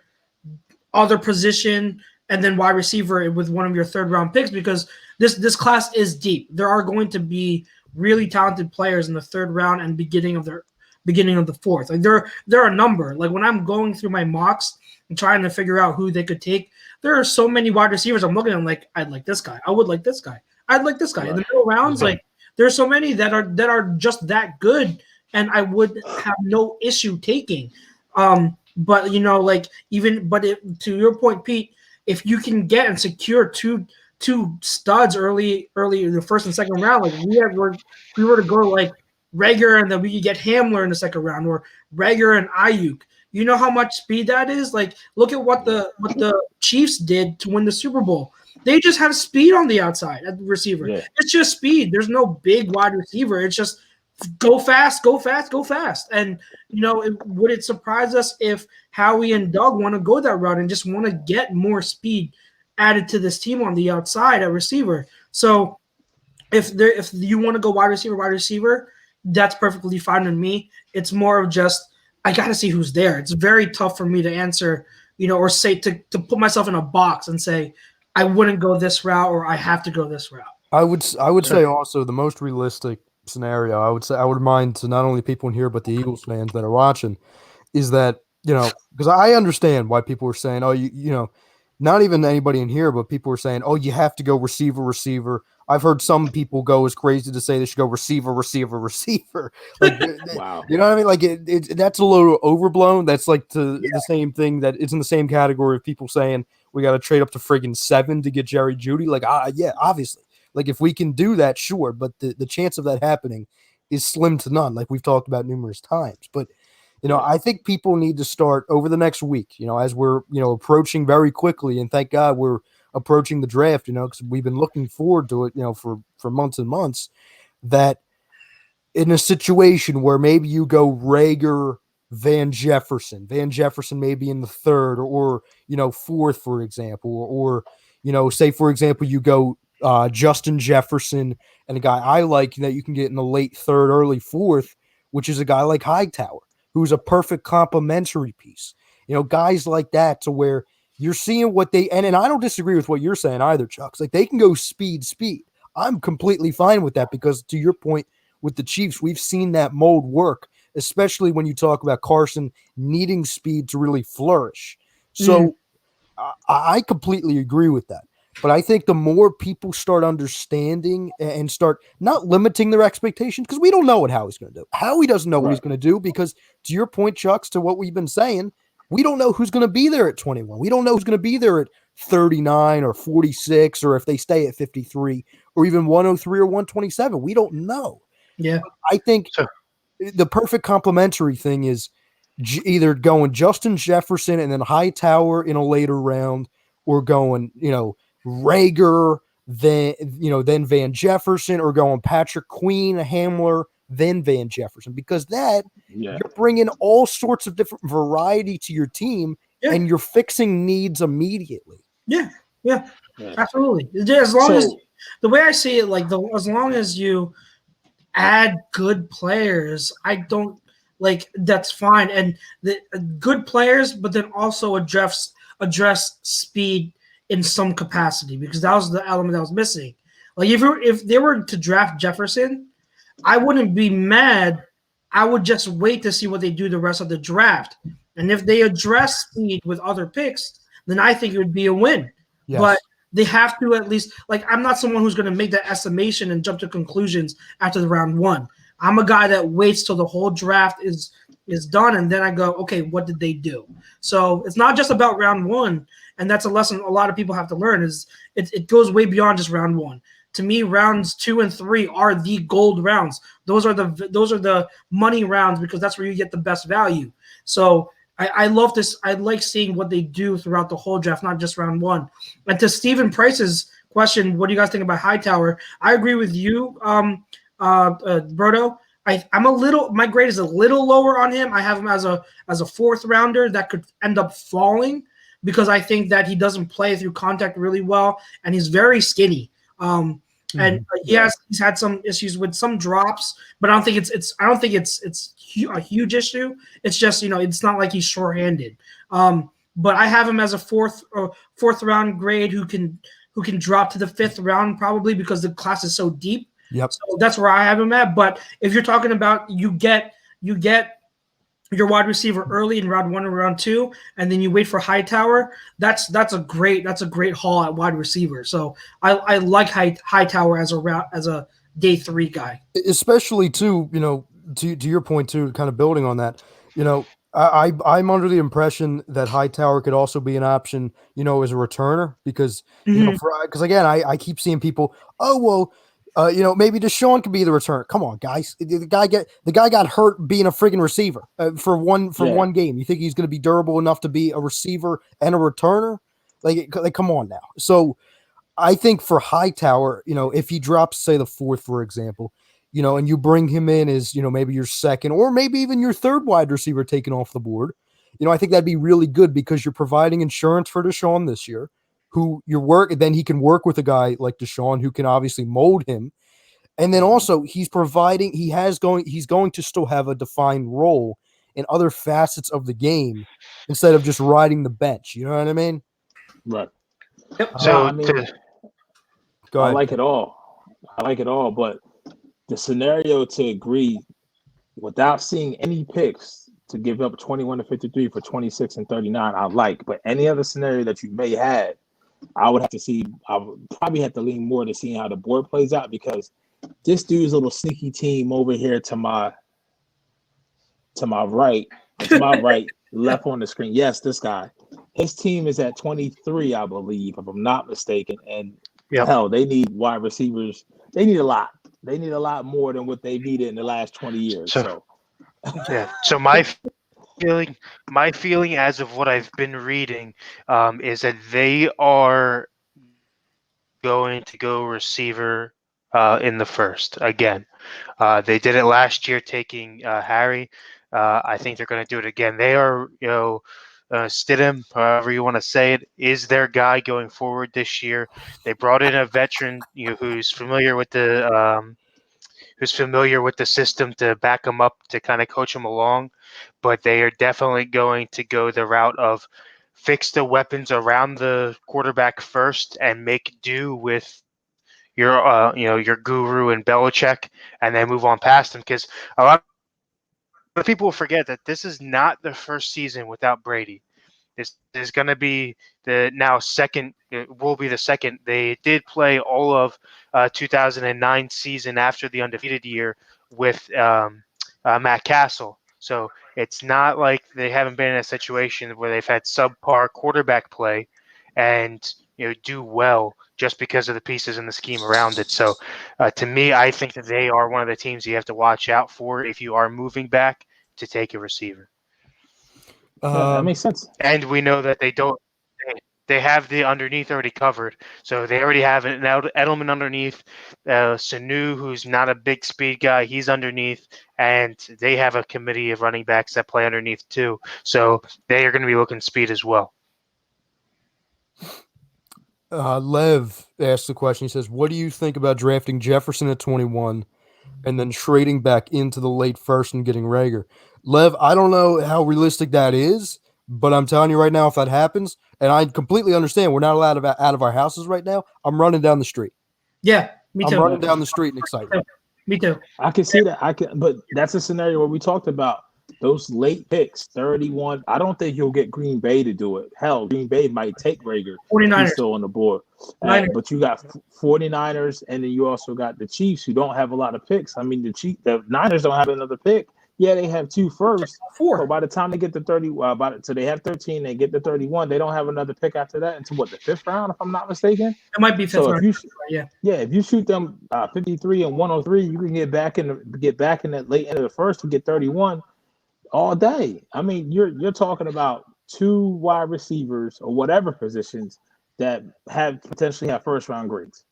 other position, and then wide receiver with one of your third round picks, because this class is deep. There are going to be really talented players in the third round and beginning of the fourth. Like there are a number. Like when I'm going through my mocks and trying to figure out who they could take, there are so many wide receivers I'm looking at, like, I'd like this guy. I would like this guy. I'd like this guy. Right. In the middle rounds, like there are so many that are just that good, and I would have no issue taking. But to your point, Pete, if you can get and secure two studs early in the first and second round, like we were to go like Reagor, and then we could get Hamler in the second round, or Reagor and Ayuk. You know how much speed that is? Like, look at what the Chiefs did to win the Super Bowl. They just have speed on the outside at the receiver. Yeah. It's just speed. There's no big wide receiver. It's just go fast. And, would it surprise us if Howie and Doug want to go that route and just want to get more speed added to this team on the outside at receiver? So if you want to go wide receiver, that's perfectly fine with me. It's more of just I got to see who's there. It's very tough for me to answer, or say to put myself in a box and say I wouldn't go this route or I have to go this route. I would say also the most realistic scenario, I would mind to not only people in here but the Eagles fans that are watching, is that because I understand why people are saying, oh, not even anybody in here, but people are saying, oh, you have to go receiver. I've heard some people go as crazy to say they should go receiver. Like, wow. You know what I mean? Like that's a little overblown. That's like the same thing that it's in the same category of people saying we got to trade up to friggin' 7 to get Jerry Jeudy. Like, yeah, obviously. Like if we can do that, sure. But the chance of that happening is slim to none, like we've talked about numerous times. But I think people need to start over the next week, as we're, approaching very quickly. And thank God we're approaching the draft, because we've been looking forward to it, for months and months, that in a situation where maybe you go Reagor, Van Jefferson may be in the third or fourth, for example, or say for example, you go Justin Jefferson and a guy I like that you can get in the late third, early fourth, which is a guy like Hightower, who's a perfect complementary piece. Guys like that to where you're seeing what they and I don't disagree with what you're saying either, Chuck. It's like they can go speed. I'm completely fine with that because to your point with the Chiefs, we've seen that mold work, especially when you talk about Carson needing speed to really flourish. So I completely agree with that. But I think the more people start understanding and start not limiting their expectations, because we don't know what Howie's going to do. Howie doesn't know what he's going to do because, to your point, Chucks, to what we've been saying, we don't know who's going to be there at 21. We don't know who's going to be there at 39 or 46 or if they stay at 53 or even 103 or 127. We don't know. Yeah. I think the perfect complementary thing is either going Justin Jefferson and then Hightower in a later round or going, Reagor, then Van Jefferson, or going Patrick Queen, Hamler, then Van Jefferson, because you're bringing all sorts of different variety to your team and you're fixing needs immediately. Yeah, absolutely. As long as the way I see it, as long as you add good players, I don't that's fine, and the good players, but then also address speed in some capacity, because that was the element that was missing. If they were to draft Jefferson, I wouldn't be mad. I would just wait to see what they do the rest of the draft. And if they address speed with other picks, then I think it would be a win. Yes. But they have to at least I'm not someone who's going to make that estimation and jump to conclusions after the round one. I'm a guy that waits till the whole draft is done, and then I go, okay, what did they do? So it's not just about round one. And that's a lesson a lot of people have to learn is it goes way beyond just round one. To me, rounds 2 and 3 are the gold rounds. Those are the money rounds because that's where you get the best value. So I love this. I like seeing what they do throughout the whole draft, not just round one. And to Stephen Price's question, what do you guys think about Hightower? I agree with you, Brodo. My grade is a little lower on him. I have him as a fourth rounder that could end up falling, because I think that he doesn't play through contact really well, and he's very skinny. And he's had some issues with some drops, but I don't think it's a huge issue. It's just it's not like he's short-handed. But I have him as a fourth round grade who can drop to the fifth round probably because the class is so deep. Yep. So that's where I have him at. But if you're talking about you get your wide receiver early in round 1 or round 2, and then you wait for Hightower, that's a great haul at wide receiver. So I like Hightower as a day 3 guy, especially too. To your point too, kind of building on that. I'm under the impression that Hightower could also be an option, as a returner, because because again, I keep seeing people, maybe Deshaun could be the returner. Come on, guys. The guy got hurt being a friggin' receiver for one game. You think he's going to be durable enough to be a receiver and a returner? Like come on now. So I think for Hightower, if he drops, say, the fourth, for example, and you bring him in as, maybe your second or maybe even your third wide receiver taken off the board, I think that'd be really good because you're providing insurance for Deshaun this year. Then he can work with a guy like Deshaun who can obviously mold him. And then also he's going to still have a defined role in other facets of the game instead of just riding the bench. You know what I mean? Right. Yep. So go ahead. I like it all, but the scenario to agree without seeing any picks to give up 21 to 53 for 26 and 39, I like. But any other scenario that you may have, I would probably have to lean more to seeing how the board plays out, because this dude's little sneaky team over here to my right, left on the screen. Yes, this guy. His team is at 23, I believe, if I'm not mistaken. And hell, they need wide receivers. They need a lot. They need a lot more than what they needed in the last 20 years. So my feeling as of what I've been reading is that they are going to go receiver in the first again. They did it last year taking Harry. I think they're going to do it again. They are, Stidham, however you want to say it, is their guy going forward this year. They brought in a veteran, who's familiar with the system to back him up to kind of coach him along, but they are definitely going to go the route of fix the weapons around the quarterback first and make do with your guru and Belichick, and then move on past him, because a lot of people forget that this is not the first season without Brady. This is going to be the now second. It will be the second. They did play all of 2009 season after the undefeated year with Matt Castle. So it's not like they haven't been in a situation where they've had subpar quarterback play and do well just because of the pieces and the scheme around it. So to me, I think that they are one of the teams you have to watch out for if you are moving back to take a receiver. That makes sense. And we know that they don't. They have the underneath already covered, so they already have an Edelman underneath. Sanu, who's not a big speed guy, he's underneath, and they have a committee of running backs that play underneath too. So they are going to be looking speed as well. Lev asked the question. He says, "What do you think about drafting Jefferson at 21 and then trading back into the late first and getting Reagor?" Lev, I don't know how realistic that is, but I'm telling you right now, if that happens, and I completely understand we're not allowed out of our houses right now, I'm running down the street. Yeah, me too. I'm running down the street in excitement. Me too. I can see that. But that's a scenario where we talked about those late picks, 31. I don't think you'll get Green Bay to do it. Hell, Green Bay might take Reagor. 49ers. He's still on the board. But you got 49ers, and then you also got the Chiefs, who don't have a lot of picks. I mean, the Niners don't have another pick. Yeah, they have 2 first. 4. So by the time they get to 30, so they have 13, they get to 31. They don't have another pick after that until the 5th round, if I'm not mistaken. It might be 5th round. If you shoot them 53 and 103, you can get back in that late end of the first to get 31 all day. I mean, you're talking about 2 wide receivers or whatever positions that potentially have first round grades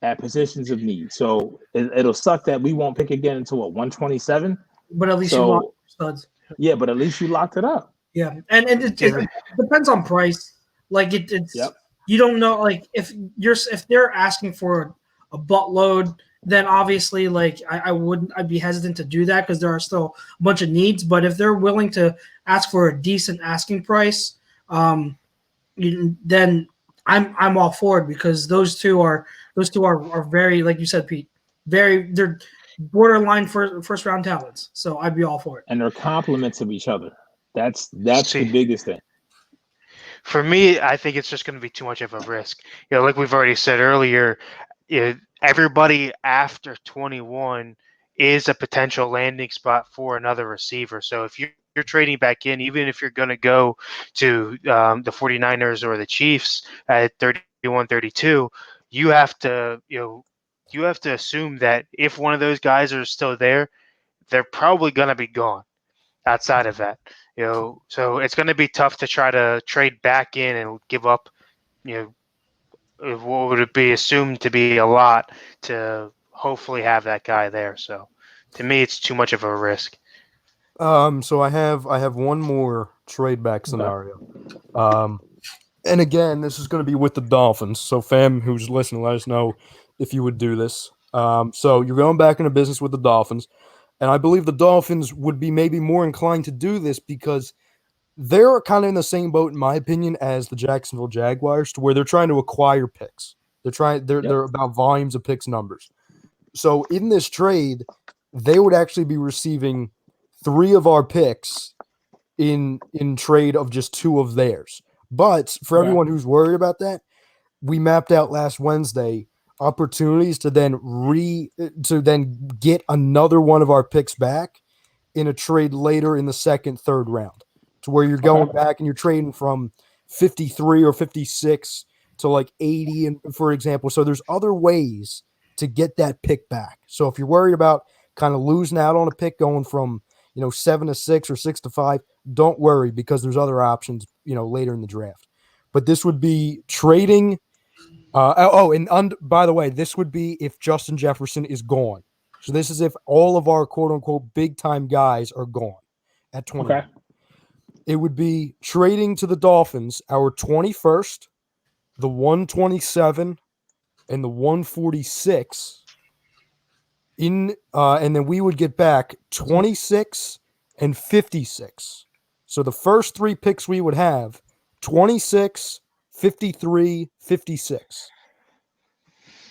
at positions of need. So it'll suck that we won't pick again until 127. But at least you locked studs. Yeah, but at least you locked it up. Yeah, and it depends on price. Like it's you don't know. Like if they're asking for a buttload, then obviously like I'd be hesitant to do that because there are still a bunch of needs. But if they're willing to ask for a decent asking price, then I'm all for it, because those two are very, like you said, Pete, they're borderline first round talents. So I'd be all for it. And they're compliments of each other. That's the biggest thing. For me, I think it's just going to be too much of a risk. Like we've already said earlier, everybody after 21 is a potential landing spot for another receiver. So if you're trading back in, even if you're going to go to the 49ers or the Chiefs at 31, 32, you have to assume that if one of those guys are still there, they're probably going to be gone outside of that. So it's going to be tough to try to trade back in and give up, what would it be assumed to be a lot to hopefully have that guy there. So to me, it's too much of a risk. So I have one more trade back scenario. And again, this is going to be with the Dolphins. So fam who's listening, let us know if you would do this. So you're going back into business with the Dolphins, and I believe the Dolphins would be maybe more inclined to do this because they're kind of in the same boat, in my opinion, as the Jacksonville Jaguars, to where they're trying to acquire picks. They're about volumes of picks numbers. So in this trade, they would actually be receiving 3 of our picks in trade of just 2 of theirs. But for everyone who's worried about that, we mapped out last Wednesday opportunities to then get another one of our picks back in a trade later in the 2nd, 3rd round, to where you're going back and you're trading from 53 or 56 to like 80, and for example. So there's other ways to get that pick back. So if you're worried about kind of losing out on a pick going from 7 to 6 or 6 to 5, don't worry, because there's other options later in the draft. But this would be trading. By the way, this would be if Justin Jefferson is gone. So this is if all of our quote unquote big time guys are gone at 20. it would be trading to the Dolphins our 21st, the 127, and the 146 and then we would get back 26 and 56. So the first 3 picks we would have 26, 53, 56.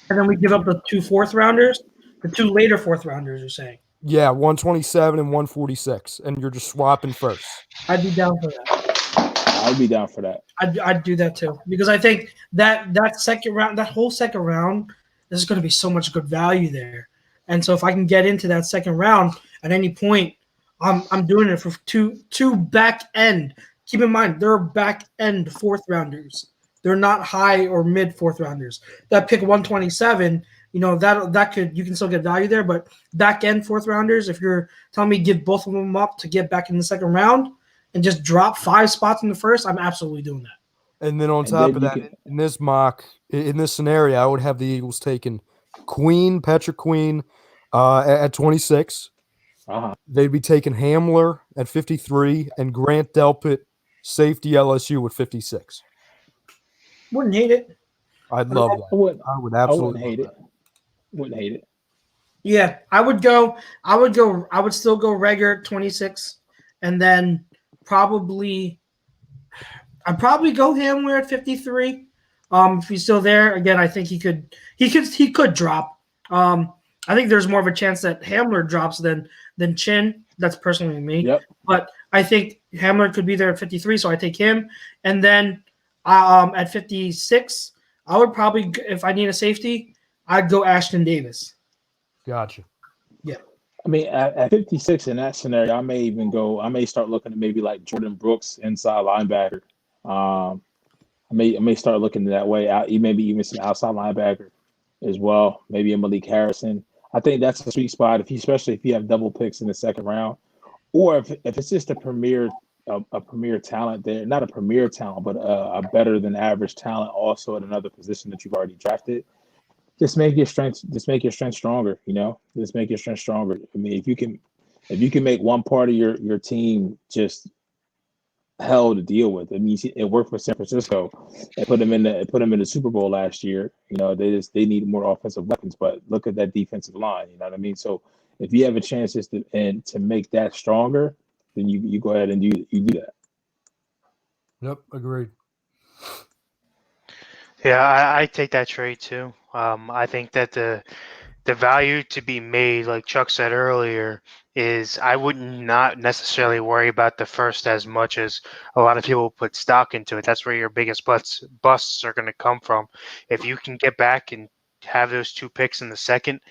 And then we give up the 2 4th rounders, the 2 later 4th rounders, you're saying? Yeah, 127 and 146, and you're just swapping first. I'd be down for that. I'd be down for that. I'd do that too, because I think that second round, that whole second round, there's going to be so much good value there. And so if I can get into that second round at any point, I'm doing it for two back end. Keep in mind, they're back end 4th rounders. They're not high or mid 4th rounders. That pick 127, that could, you can still get value there, but back end 4th rounders, if you're telling me give both of them up to get back in the second round and just drop 5 spots in the first, I'm absolutely doing that. And then on top of that, in this mock, in this scenario, I would have the Eagles taking Patrick Queen at 26. They'd be taking Hamler at 53 and Grant Delpit, safety LSU, at 56. Wouldn't hate it. I'd love that. I would absolutely hate it. Wouldn't hate it. Yeah, I would still go Reagor 26, and then I'd probably go Hamler at 53. If he's still there, again, I think he could drop. I think there's more of a chance that Hamler drops than Chin. That's personally me. Yep. But I think Hamler could be there at 53, so I take him. And then at 56, I would probably, if I need a safety, I'd go Ashton Davis. Gotcha. Yeah. I mean, at 56 in that scenario, I may start looking at maybe like Jordan Brooks inside linebacker. I may start looking that way out. Maybe even some outside linebacker as well. Maybe a Malik Harrison. I think that's a sweet spot, especially if you have double picks in the second round, or if it's just a premier talent there, not a premier talent, but a better than average talent also at another position that you've already drafted. Just make your strength stronger. Just make your strength stronger. I mean, if you can make one part of your team just hell to deal with. I mean, it worked for San Francisco. It put them in the Super Bowl last year. They need more offensive weapons, but look at that defensive line. You know what I mean? So if you have a chance to make that stronger, then you go ahead and you do that. Yep, agreed. Yeah, I take that trade too. I think that the value to be made, like Chuck said earlier, is I would not necessarily worry about the first as much as a lot of people put stock into it. That's where your biggest busts are going to come from. If you can get back and have those 2 picks in the second,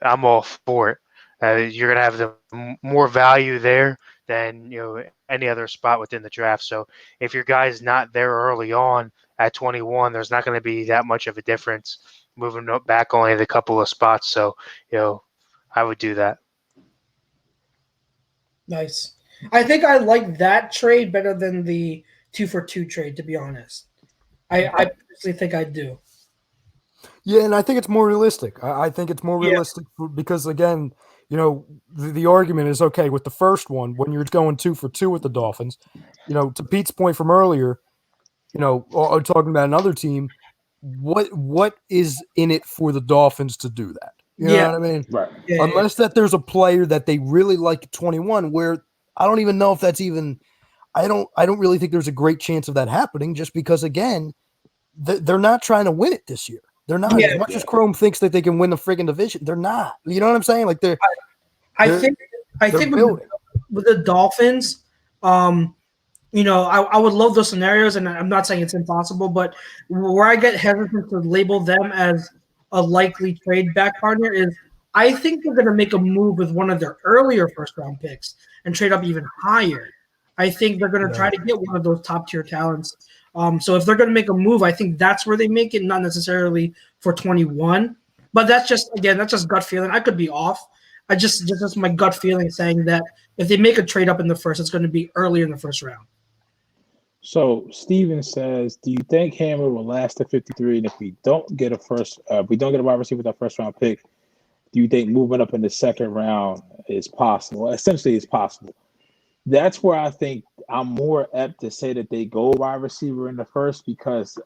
I'm all for it. You're going to have the more value there than any other spot within the draft. So if your guy's not there early on at 21, there's not going to be that much of a difference moving back only a couple of spots. So I would do that. Nice. I think I like that trade better than the 2-for-2 trade, to be honest. I personally think I do. Yeah, and I think it's more realistic. I think it's more realistic because, again, the argument is, okay, with the first one, when you're going 2-for-2 with the Dolphins, to Pete's point from earlier, talking about another team, what is in it for the Dolphins to do that? You know what I mean? Right. Yeah, Unless that there's a player that they really like at 21, where I don't even know if that's even – I don't really think there's a great chance of that happening, just because, again, they're not trying to win it this year. They're not. As much as Chrome thinks that they can win the friggin' division, they're not. You know what I'm saying? Like I think with the Dolphins, I would love those scenarios, and I'm not saying it's impossible, but where I get hesitant to label them as a likely trade back partner is I think they're going to make a move with one of their earlier first-round picks and trade up even higher. I think they're going to try to get one of those top-tier talents. So if they're going to make a move, I think that's where they make it, not necessarily for 21. But that's just gut feeling. I could be off. Just my gut feeling saying that if they make a trade up in the first, it's going to be early in the first round. So Steven says, do you think Hammer will last to 53? And if we don't get a wide receiver with our first round pick, do you think moving up in the second round is possible? Essentially, it's possible. That's where I think I'm more apt to say that they go wide receiver in the first, because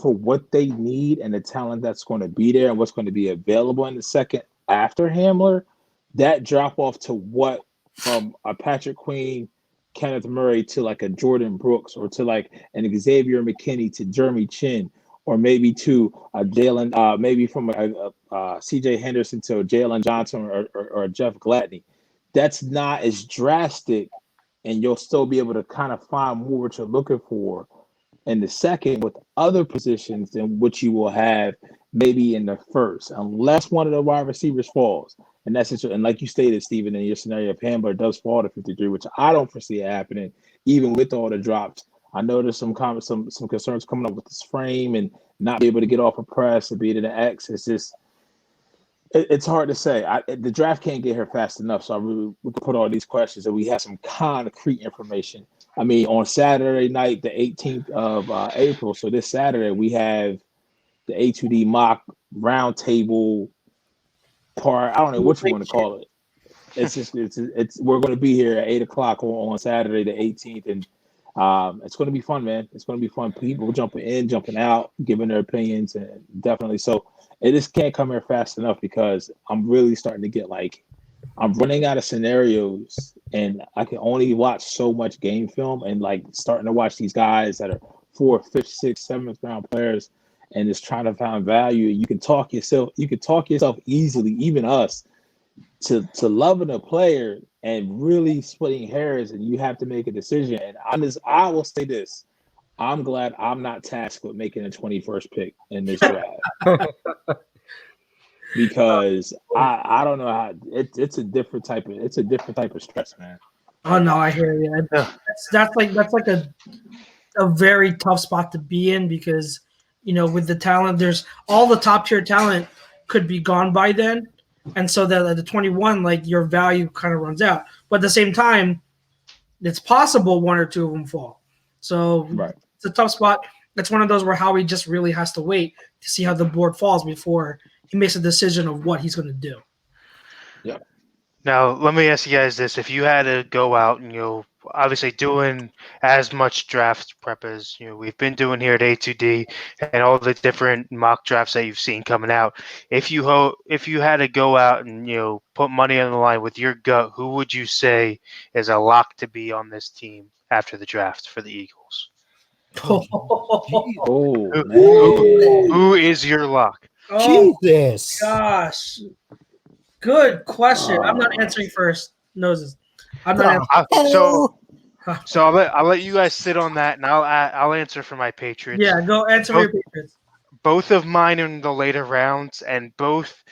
for what they need and the talent that's going to be there and what's going to be available in the second after Hamler, that drop off to what from a Patrick Queen, Kenneth Murray to like a Jordan Brooks, or to like an Xavier McKinney to Jeremy Chin, or maybe to a Jalen, maybe from a CJ Henderson to a Jalen Johnson or a Jeff Gladney. That's not as drastic, and you'll still be able to kind of find more what you're looking for in the second with other positions than what you will have maybe in the first, unless one of the wide receivers falls. And that's it. And like you stated, Stephen, in your scenario, if Hamler does fall to 53, which I don't foresee it happening, even with all the drops. I know there's some concerns coming up with this frame and not be able to get off a press or be it an X. It's just it's hard to say. The draft can't get here fast enough, so we can put all these questions and we have some concrete information. I mean, on Saturday night, the 18th of April, so this Saturday, we have the A2D mock roundtable part. I don't know what you want to call it. It's we're going to be here at 8:00 on Saturday, the 18th, and it's going to be fun, man. It's going to be fun. People jumping in, jumping out, giving their opinions, and definitely so. It just can't come here fast enough because I'm really starting to get I'm running out of scenarios, and I can only watch so much game film, and starting to watch these guys that are 4th, 5th, 6th, 7th round players, and just trying to find value. You can talk yourself easily, even us, to loving a player and really splitting hairs, and you have to make a decision. And I will say this. I'm glad I'm not tasked with making a 21st pick in this draft. Because I don't know how it's a different type of stress, man. Oh no, I hear you. That's like a very tough spot to be in, because with the talent, there's all the top tier talent could be gone by then, and so that at the 21, your value kind of runs out. But at the same time, it's possible one or two of them fall. So right. It's a tough spot. It's one of those where Howie just really has to wait to see how the board falls before he makes a decision of what he's going to do. Yeah. Now, let me ask you guys this. If you had to go out and, obviously doing as much draft prep as, we've been doing here at A2D and all the different mock drafts that you've seen coming out, if you had to go out and, put money on the line with your gut, who would you say is a lock to be on this team after the draft for the Eagles? Who is your lock? Jesus. Gosh. Good question. I'm not answering first. Noses. I'm not answering. So I'll let you guys sit on that, and I'll answer for my Patriots. Yeah, go answer for your Patriots. Both of mine in the later rounds, and both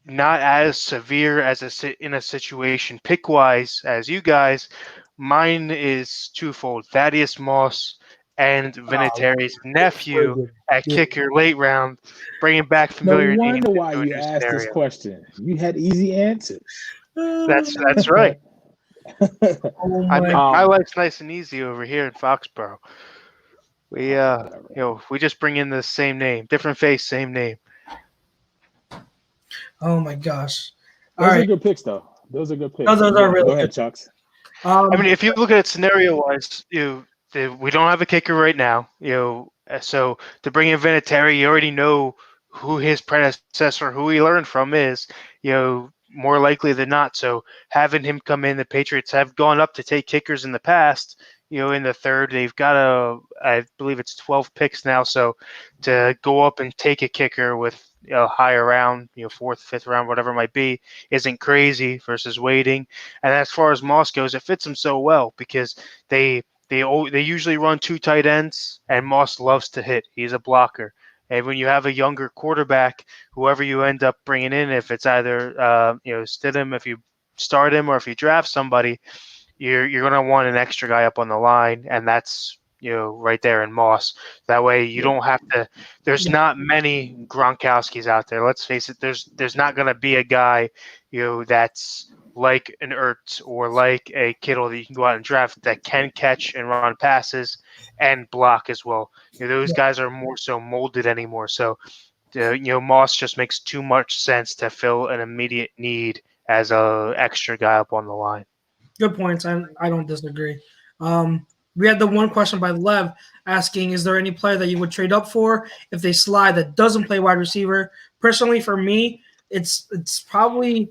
not as severe as in a situation pick wise as you guys. Mine is twofold: Thaddeus Moss and Vinatieri's nephew at kicker late round, bringing back familiar names. No wonder why you asked this question. You had easy answers. That's right. My life's nice and easy over here in Foxborough. We just bring in the same name, different face, same name. Oh my gosh! Those are good picks, though. Those are good picks. Oh, those are really Go ahead, Chucks. If you look at it scenario-wise, we don't have a kicker right now. So to bring in Vinatieri, you already know who his predecessor, who he learned from, is. More likely than not. So having him come in, the Patriots have gone up to take kickers in the past. In the third, they've got I believe it's 12 picks now. So to go up and take a kicker with a higher round, 4th, 5th round, whatever it might be, isn't crazy versus waiting. And as far as Moss goes, it fits him so well because they usually run 2 tight ends, and Moss loves to hit. He's a blocker. And when you have a younger quarterback, whoever you end up bringing in, if it's either Stidham, if you start him, or if you draft somebody, you're going to want an extra guy up on the line, and that's right there in Moss. That way you don't have to. There's not many Gronkowskis out there. Let's face it. There's not going to be a guy that's like an Ertz or like a Kittle that you can go out and draft that can catch and run passes and block as well. Those guys are more so molded anymore. So, Moss just makes too much sense to fill an immediate need as a extra guy up on the line. Good points. I don't disagree. We had the one question by Lev asking, is there any player that you would trade up for if they slide that doesn't play wide receiver? Personally, for me, it's probably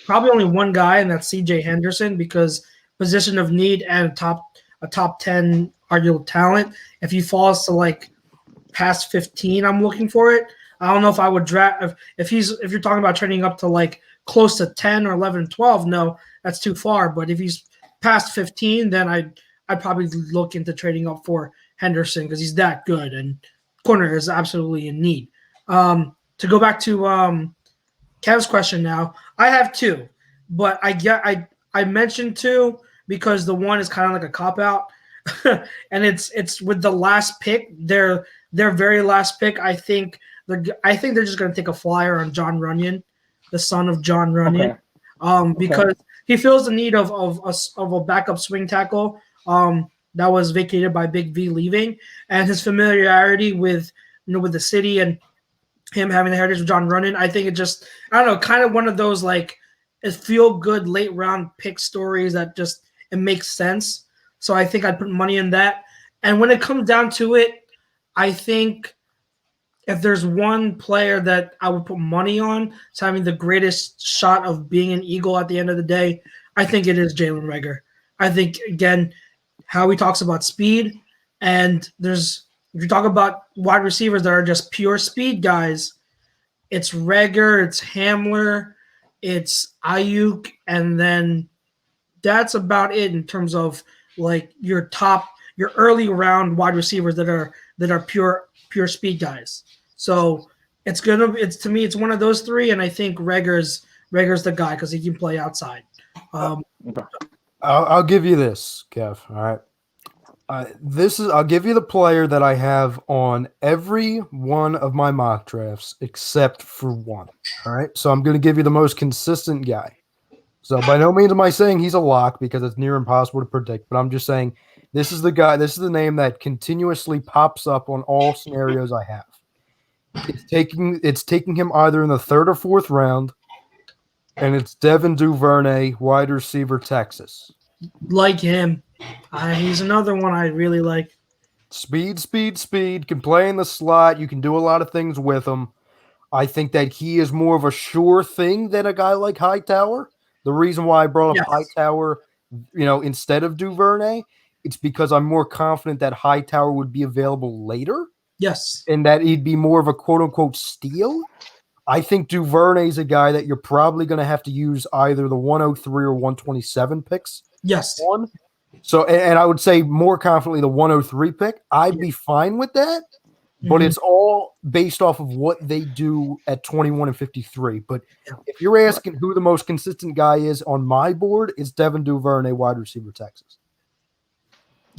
only one guy, and that's CJ Henderson, because position of need and a top 10 arguable talent. If he falls to like past 15, I'm looking for it. I don't know if I would draft if you're talking about trading up to like close to 10 or 11 and 12, no, that's too far. But if he's past 15, then I'd probably look into trading up for Henderson because he's that good and corner is absolutely in need. To go back to Kev's question now, I have two, but I mentioned two because the one is kind of like a cop out, and it's with the last pick, their very last pick. I think they're just going to take a flyer on John Runyon, the son of John Runyon, because he feels the need of a backup swing tackle that was vacated by Big V leaving, and his familiarity with the city and him having the heritage of John Runyon. I think it just, I don't know, kind of one of those like it feel good late round pick stories that just it makes sense. So I think I'd put money in that. And when it comes down to it, I think if there's one player that I would put money on as having the greatest shot of being an Eagle at the end of the day, I think it is Jalen Reagor. I think, again, how he talks about speed, and if you talk about wide receivers that are just pure speed guys, it's Reagor, it's Hamler, it's Ayuk, and then that's about it in terms of like your early round wide receivers that are pure speed guys. So to me, it's one of those three, and I think Reagor's the guy because he can play outside. I'll give you this, Kev. All right. I'll give you the player that I have on every one of my mock drafts except for one. All right. So I'm going to give you the most consistent guy. So by no means am I saying he's a lock because it's near impossible to predict, but I'm just saying this is the guy, this is the name that continuously pops up on all scenarios I have. It's taking him either in the third or fourth round, and it's Devin Duvernay, wide receiver, Texas. Like him. He's another one I really like. Speed, can play in the slot. You can do a lot of things with him. I think that he is more of a sure thing than a guy like Hightower. The reason why I brought up Hightower, instead of Duvernay, it's because I'm more confident that Hightower would be available later. Yes. And that he'd be more of a quote-unquote steal. I think Duvernay's a guy that you're probably going to have to use either the 103 or 127 picks. Yes. So, and I would say more confidently the 103 pick. I'd be fine with that, but it's all based off of what they do at 21 and 53. But if you're asking who the most consistent guy is on my board, it's Devin Duvernay, wide receiver, Texas.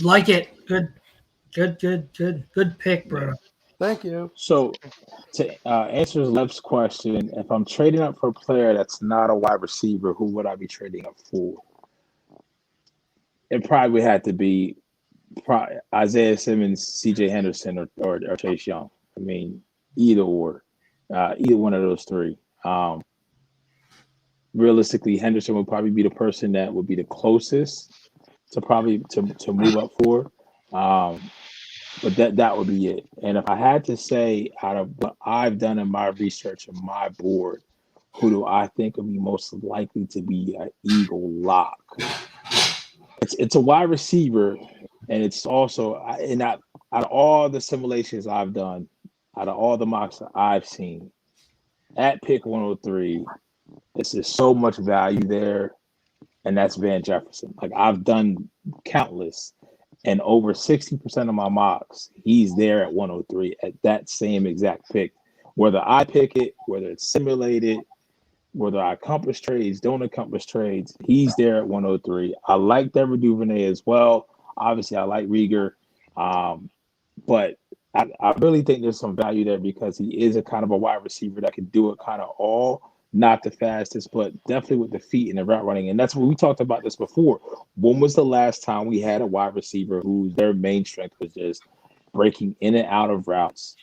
Like it. Good pick, bro. Thank you. So to answer Lev's question, if I'm trading up for a player that's not a wide receiver, who would I be trading up for? It probably had to be Isaiah Simmons, CJ Henderson, or Chase Young. I mean, either one of those three. Realistically, Henderson would probably be the person that would be the closest to move up for. But that would be it. And if I had to say out of what I've done in my research and my board, who do I think would be most likely to be an Eagle lock? It's a wide receiver, and it's also out of all the simulations I've done, out of all the mocks that I've seen, at pick 103, there's just so much value there, and that's Van Jefferson. Like I've done countless, and over 60% of my mocks, he's there at 103 at that same exact pick. Whether I pick it, whether it's simulated, whether I accomplish trades, don't accomplish trades, he's there at 103. I like Devin Duvernay as well. Obviously, I like Reagor. But I really think there's some value there because he is a kind of a wide receiver that can do it kind of all. Not the fastest, but definitely with the feet and the route running. And that's what we talked about this before. When was the last time we had a wide receiver whose their main strength was just breaking in and out of routes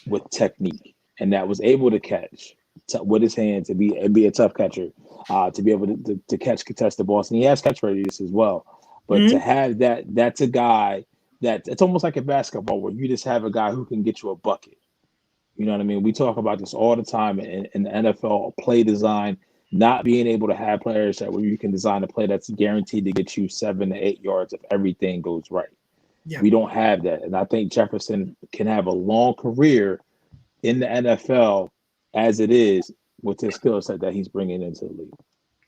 with technique, and that was able to catch with his hands and be a tough catcher, to be able to catch contested balls, and he has catch radius as well. But to have that's a guy that it's almost like a basketball where you just have a guy who can get you a bucket. You know what I mean? We talk about this all the time in the NFL play design, not being able to have players where you can design a play that's guaranteed to get you 7 to 8 yards if everything goes right. Yeah. We don't have that. And I think Jefferson can have a long career in the NFL as it is with his skill set that he's bringing into the league.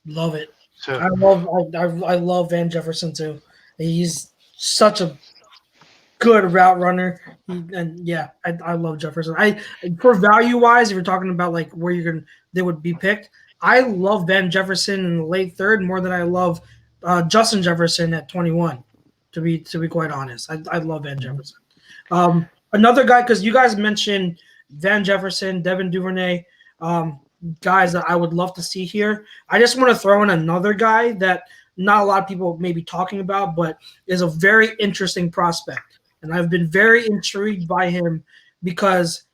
Love it. So I love Van Jefferson too. He's such a good route runner. I love Jefferson. For value wise, if you're talking about like where they would be picked, I love Van Jefferson in the late third more than I love Justin Jefferson at 21. To be quite honest, I love Van Jefferson. Another guy, because you guys mentioned Van Jefferson, Devin Duvernay, guys that I would love to see here. I just want to throw in another guy that not a lot of people may be talking about, but is a very interesting prospect. And I've been very intrigued by him because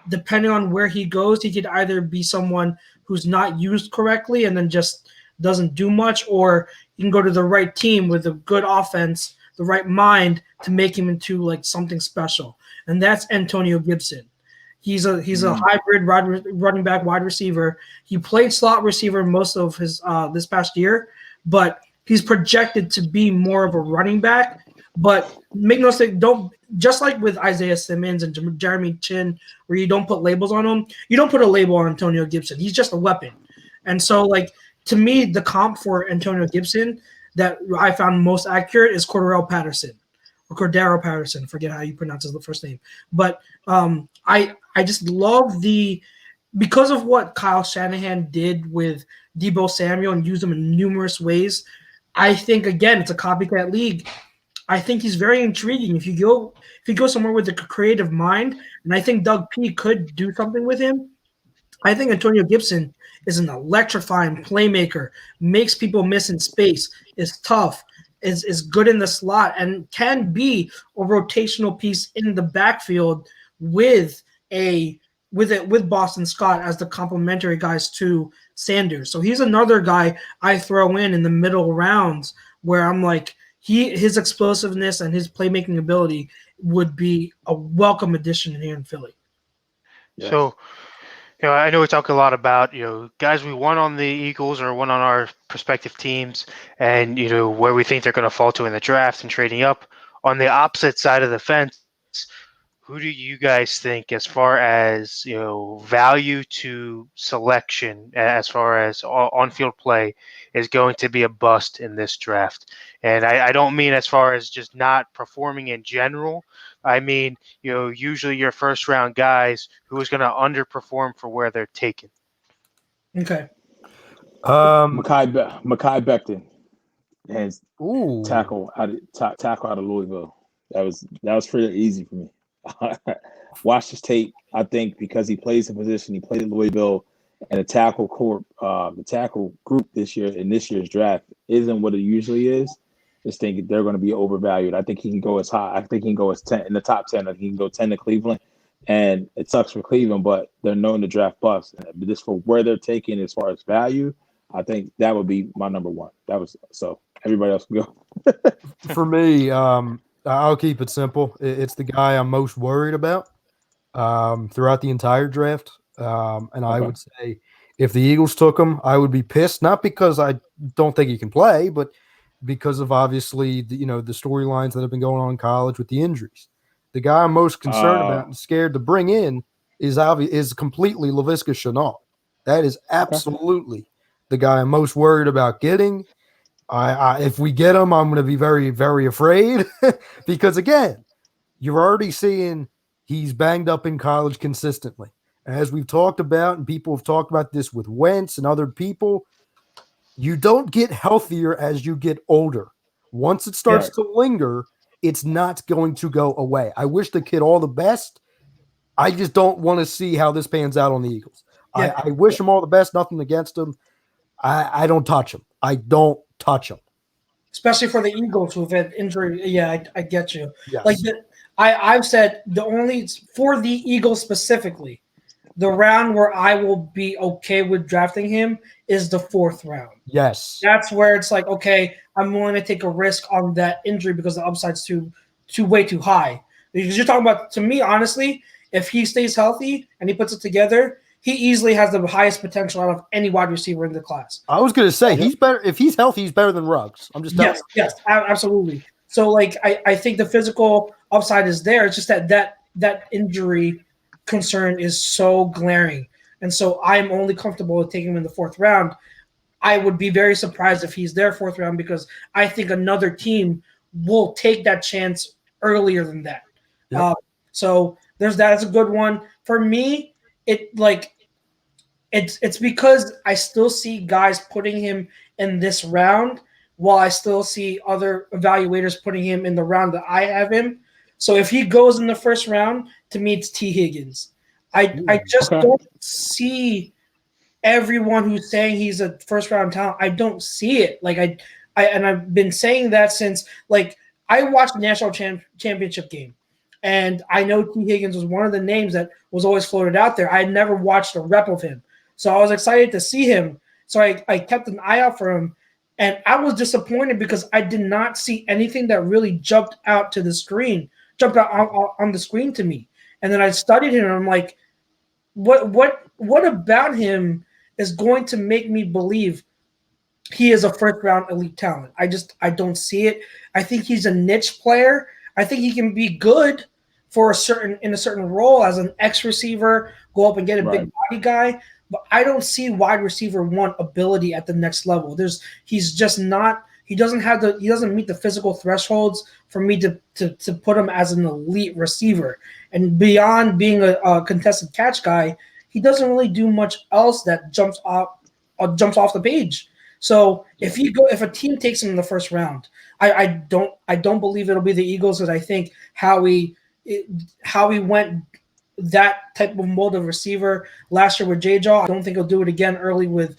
depending on where he goes, he could either be someone who's not used correctly and then just doesn't do much, or he can go to the right team with a good offense, the right mind to make him into like something special. And that's Antonio Gibson. He's a hybrid running back wide receiver. He played slot receiver most of his this past year, but he's projected to be more of a running back. But make no mistake, don't just like with Isaiah Simmons and Jeremy Chin, where you don't put labels on them. You don't put a label on Antonio Gibson. He's just a weapon. And so, like to me, the comp for Antonio Gibson that I found most accurate is Cordero Patterson. Or Cordero Patterson, forget how you pronounce his first name. But I just love because of what Kyle Shanahan did with Deebo Samuel and used him in numerous ways. I think again it's a copycat league. I think he's very intriguing. If you go somewhere with a creative mind, and I think Doug P could do something with him. I think Antonio Gibson is an electrifying playmaker, makes people miss in space, is tough, is good in the slot, and can be a rotational piece in the backfield with Boston Scott as the complementary guys to Sanders. So he's another guy I throw in the middle rounds where I'm like, his explosiveness and his playmaking ability would be a welcome addition here in Philly. Yes. So, I know we talk a lot about, guys we want on the Eagles or want on our prospective teams and, where we think they're going to fall to in the draft and trading up. On the opposite side of the fence, who do you guys think as far as, value to selection, as far as on-field play is going to be a bust in this draft? And I don't mean as far as just not performing in general. I mean, usually your first-round guys who is going to underperform for where they're taken. Okay. Mekhi Becton has tackle out of Louisville. That was pretty easy for me. Watch his tape. I think because he plays the position, he played at Louisville, and the tackle group this year in this year's draft isn't what it usually is. Just think they're going to be overvalued. I think he can go as high. I think he can go as 10 in the top 10. I think he can go 10 to Cleveland, and it sucks for Cleveland, but they're known to draft bust. Just for where they're taking as far as value, I think that would be my number one. So everybody else can go. For me, I'll keep it simple. It's the guy I'm most worried about throughout the entire draft. And I would say if the Eagles took him, I would be pissed, not because I don't think he can play, but because of obviously the storylines that have been going on in college with the injuries. The guy I'm most concerned about and scared to bring in is completely Laviska Shenault. That is absolutely the guy I'm most worried about getting. If we get him, I'm going to be very, very afraid because, again, you're already seeing he's banged up in college consistently. As we've talked about, and people have talked about this with Wentz and other people, you don't get healthier as you get older. Once it starts to linger, it's not going to go away. I wish the kid all the best. I just don't want to see how this pans out on the Eagles. Yeah. I wish him all the best. Nothing against him. I don't touch him. I don't touch him. Especially for the Eagles who've had injury. Yeah, I get you. Yes. Like I've said, for the Eagles specifically, The round where I will be okay with drafting him is the 4th round. Yes. That's where it's like, okay, I'm willing to take a risk on that injury because the upside's way too high. Because you're talking about, to me, honestly, if he stays healthy and he puts it together, he easily has the highest potential out of any wide receiver in the class. I was going to say, he's better. If he's healthy, he's better than Ruggs. I'm just telling you. Yes, absolutely. So, like, I think the physical upside is there. It's just that injury concern is so glaring. And so I'm only comfortable with taking him in the 4th round. I would be very surprised if he's there 4th round because I think another team will take that chance earlier than that. Yep. So there's that. It's a good one. For me, it's because I still see guys putting him in this round while I still see other evaluators putting him in the round that I have him. So if he goes in the 1st round, to me it's T. Higgins. I just don't see everyone who's saying he's a 1st round talent. I don't see it. Like and I've been saying that since I watched the national championship game, and I know T. Higgins was one of the names that was always floated out there. I had never watched a rep of him, so I was excited to see him. So I kept an eye out for him, and I was disappointed because I did not see anything that really jumped out on the screen to me. And then I studied him, and I'm like, what about him is going to make me believe he is a 1st round elite talent? I don't see it. I think he's a niche player. I think he can be good in a certain role as an X receiver, go up and get a big body guy. But I don't see wide receiver 1 ability at the next level. He's just not. He doesn't meet the physical thresholds for me to put him as an elite receiver. And beyond being a contested catch guy, he doesn't really do much else that jumps off the page. So if a team takes him in the 1st round, I don't believe it'll be the Eagles, because I think how he went that type of mold of receiver last year with J-Jaw, I don't think he'll do it again early with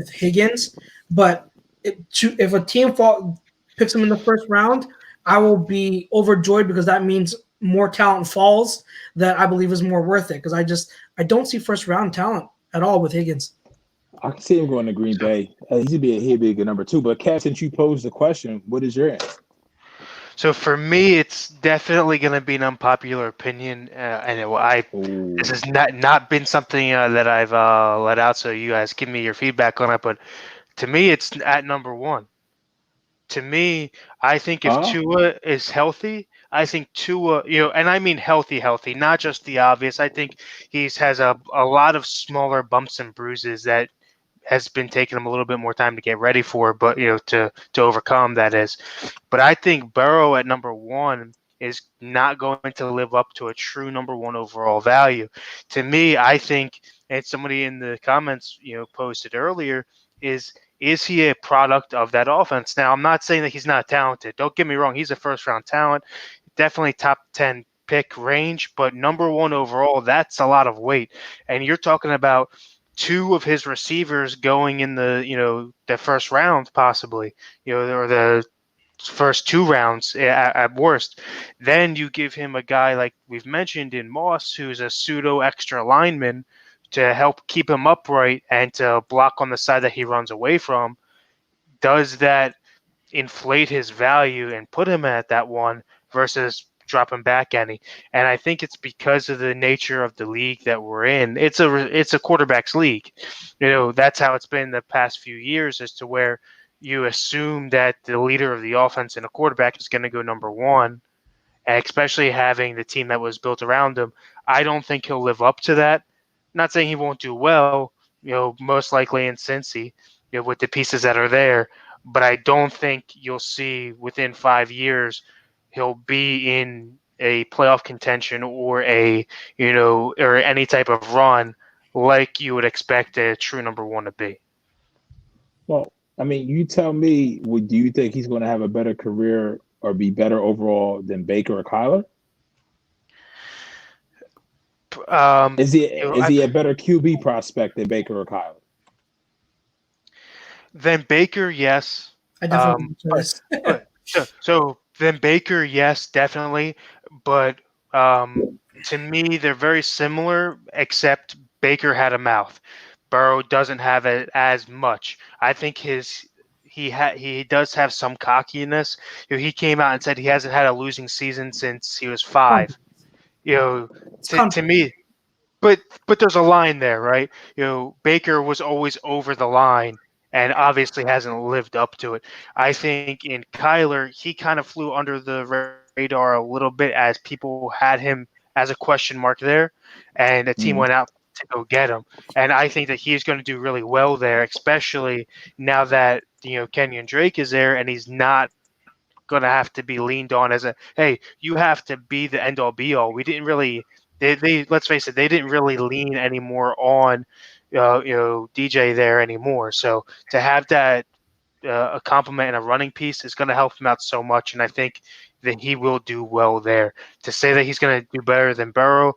Higgins. But if a team picks him in the 1st round, I will be overjoyed, because that means more talent falls that I believe is more worth it, because I don't see 1st round talent at all with Higgins. I can see him going to Green Bay. He'd be a good number 2. But Kat, since you posed the question, what is your answer? So for me, it's definitely going to be an unpopular opinion, and this has not been something that I've let out. So you guys give me your feedback on it. But to me, it's at number 1. To me, I think if Tua is healthy, I think Tua, and I mean healthy, not just the obvious. I think he has a lot of smaller bumps and bruises that has been taking him a little bit more time to get ready for, but to overcome, that is. But I think Burrow at number 1 is not going to live up to a true number 1 overall value. To me, I think, and somebody in the comments posted earlier, is he a product of that offense? Now, I'm not saying that he's not talented. Don't get me wrong. He's a 1st round talent, definitely top 10 pick range, but number 1 overall, that's a lot of weight. And you're talking about 2 of his receivers going in the 1st round, possibly, or the first 2 rounds at worst. Then you give him a guy like we've mentioned in Moss, who's a pseudo extra lineman to help keep him upright and to block on the side that he runs away from. Does that inflate his value and put him at that 1 versus drop him back any? And I think it's because of the nature of the league that we're in. It's a quarterback's league. That's how it's been the past few years, as to where you assume that the leader of the offense and a quarterback is going to go number 1, and especially having the team that was built around him. I don't think he'll live up to that. Not saying he won't do well, most likely in Cincy, with the pieces that are there. But I don't think you'll see within 5 years he'll be in a playoff contention or or any type of run like you would expect a true number 1 to be. Well, I mean, you tell me, do you think he's going to have a better career or be better overall than Baker or Kyler? Is he a better QB prospect than Baker or Kyler? Then Baker, yes. I definitely so then Baker, yes, definitely. But to me, they're very similar, except Baker had a mouth. Burrow doesn't have it as much. I think he does have some cockiness. He came out and said he hasn't had a losing season since he was 5. To me, but there's a line there, right? Baker was always over the line and obviously hasn't lived up to it. I think in Kyler, he kind of flew under the radar a little bit as people had him as a question mark there, and the team went out to go get him. And I think that he's going to do really well there, especially now that Kenyon Drake is there and he's not going to have to be leaned on as hey, you have to be the end all be all. We didn't really they let's face it, they didn't really lean anymore on DJ there anymore. So to have that a compliment and a running piece is going to help him out so much, and I think that he will do well there. To say that he's going to do better than Burrow,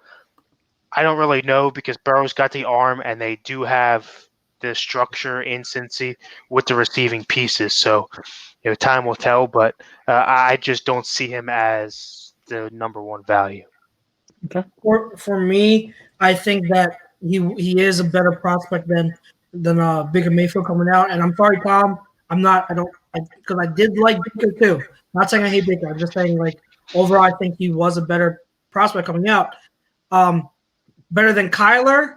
I don't really know, because Burrow's got the arm and they do have the structure in Cincy with the receiving pieces. So time will tell, but I just don't see him as the number one value. Okay. For me, I think that he is a better prospect than Baker Mayfield coming out. And I'm sorry, Tom. Because I did like Baker too. Not saying I hate Baker. I'm just saying, like, overall, I think he was a better prospect coming out. Better than Kyler.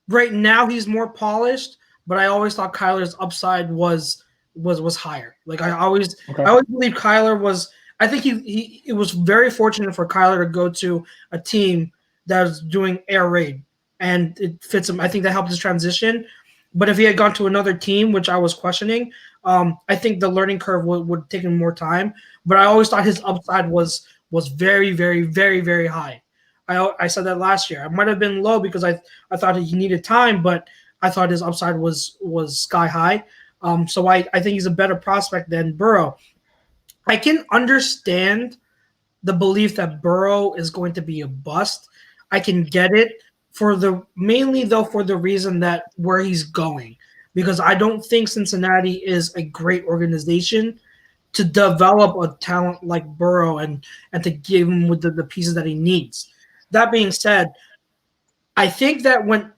Right now, he's more polished, but I always thought Kyler's upside was higher. Like, I always believe Kyler was. I think it was very fortunate for Kyler to go to a team that was doing air raid, and it fits him. I think that helped his transition. But if he had gone to another team, which I was questioning, I think the learning curve would take him more time. But I always thought his upside was very, very, very, very high. I said that last year. It might have been low because I thought he needed time, but I thought his upside was sky high. So I think he's a better prospect than Burrow. I can understand the belief that Burrow is going to be a bust. I can get it mainly for the reason that where he's going, because I don't think Cincinnati is a great organization to develop a talent like Burrow and to give him with the pieces that he needs. That being said, I think that when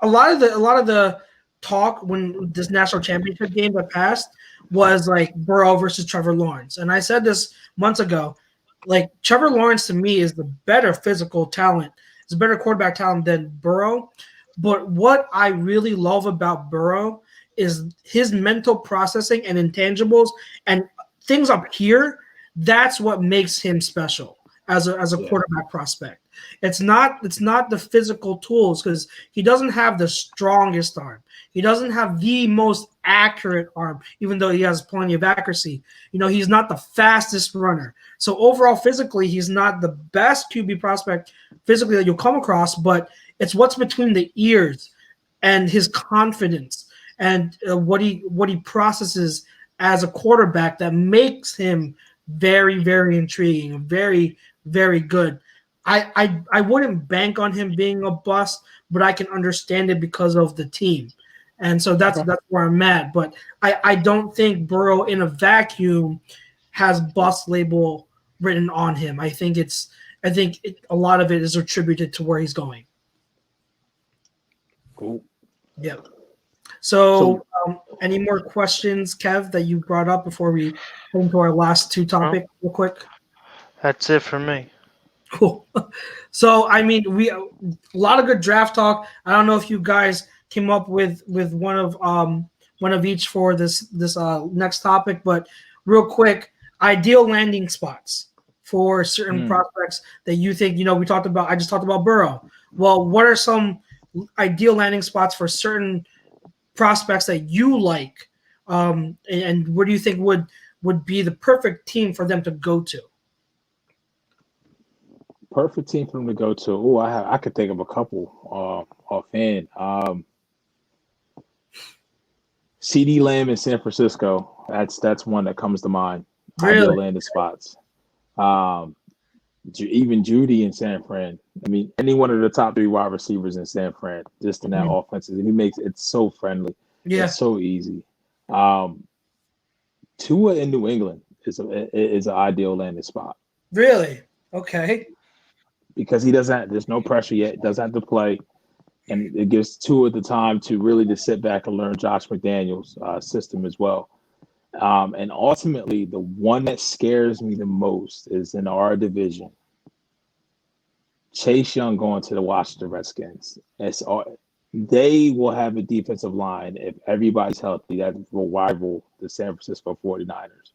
a lot of the talk when this national championship game that passed was like Burrow versus Trevor Lawrence. And I said this months ago, like, Trevor Lawrence to me is the better physical talent. It's a better quarterback talent than Burrow. But what I really love about Burrow is his mental processing and intangibles and things up here. That's what makes him special as a quarterback prospect. It's not the physical tools, because he doesn't have the strongest arm. He doesn't have the most accurate arm, even though he has plenty of accuracy. He's not the fastest runner. So overall, physically, he's not the best QB prospect physically that you'll come across, but it's what's between the ears and his confidence and what he processes as a quarterback that makes him very, very intriguing, very, very good. I wouldn't bank on him being a bust, but I can understand it because of the team. And so that's where I'm at. But I don't think Burrow in a vacuum has bust label written on him. I think a lot of it is attributed to where he's going. Cool. Yeah. So any more questions, Kev, that you brought up before we go into our last two topics real quick? That's it for me. Cool. So, I mean, a lot of good draft talk. I don't know if you guys came up with one of each for this next topic, but real quick, ideal landing spots for certain prospects that you think, we talked about. I just talked about Burrow. Well, what are some ideal landing spots for certain prospects that you like, and where do you think would be the perfect team for them to go to? Perfect team for them to go to. Oh, I could think of a couple offhand. CD Lamb in San Francisco. That's one that comes to mind. Really? Ideal landing spots. Even Judy in San Fran. I mean, any one of the top 3 wide receivers in San Fran, just in that offense, and he makes it so friendly. Yeah, it's so easy. Tua in New England is an ideal landing spot. Really? Okay. Because there's no pressure yet. Doesn't have to play. and it gives Tua the time to really just sit back and learn Josh McDaniels' system as well. And ultimately, the one that scares me the most is in our division. Chase Young going to the Washington Redskins. They will have a defensive line, if everybody's healthy, that will rival the San Francisco 49ers.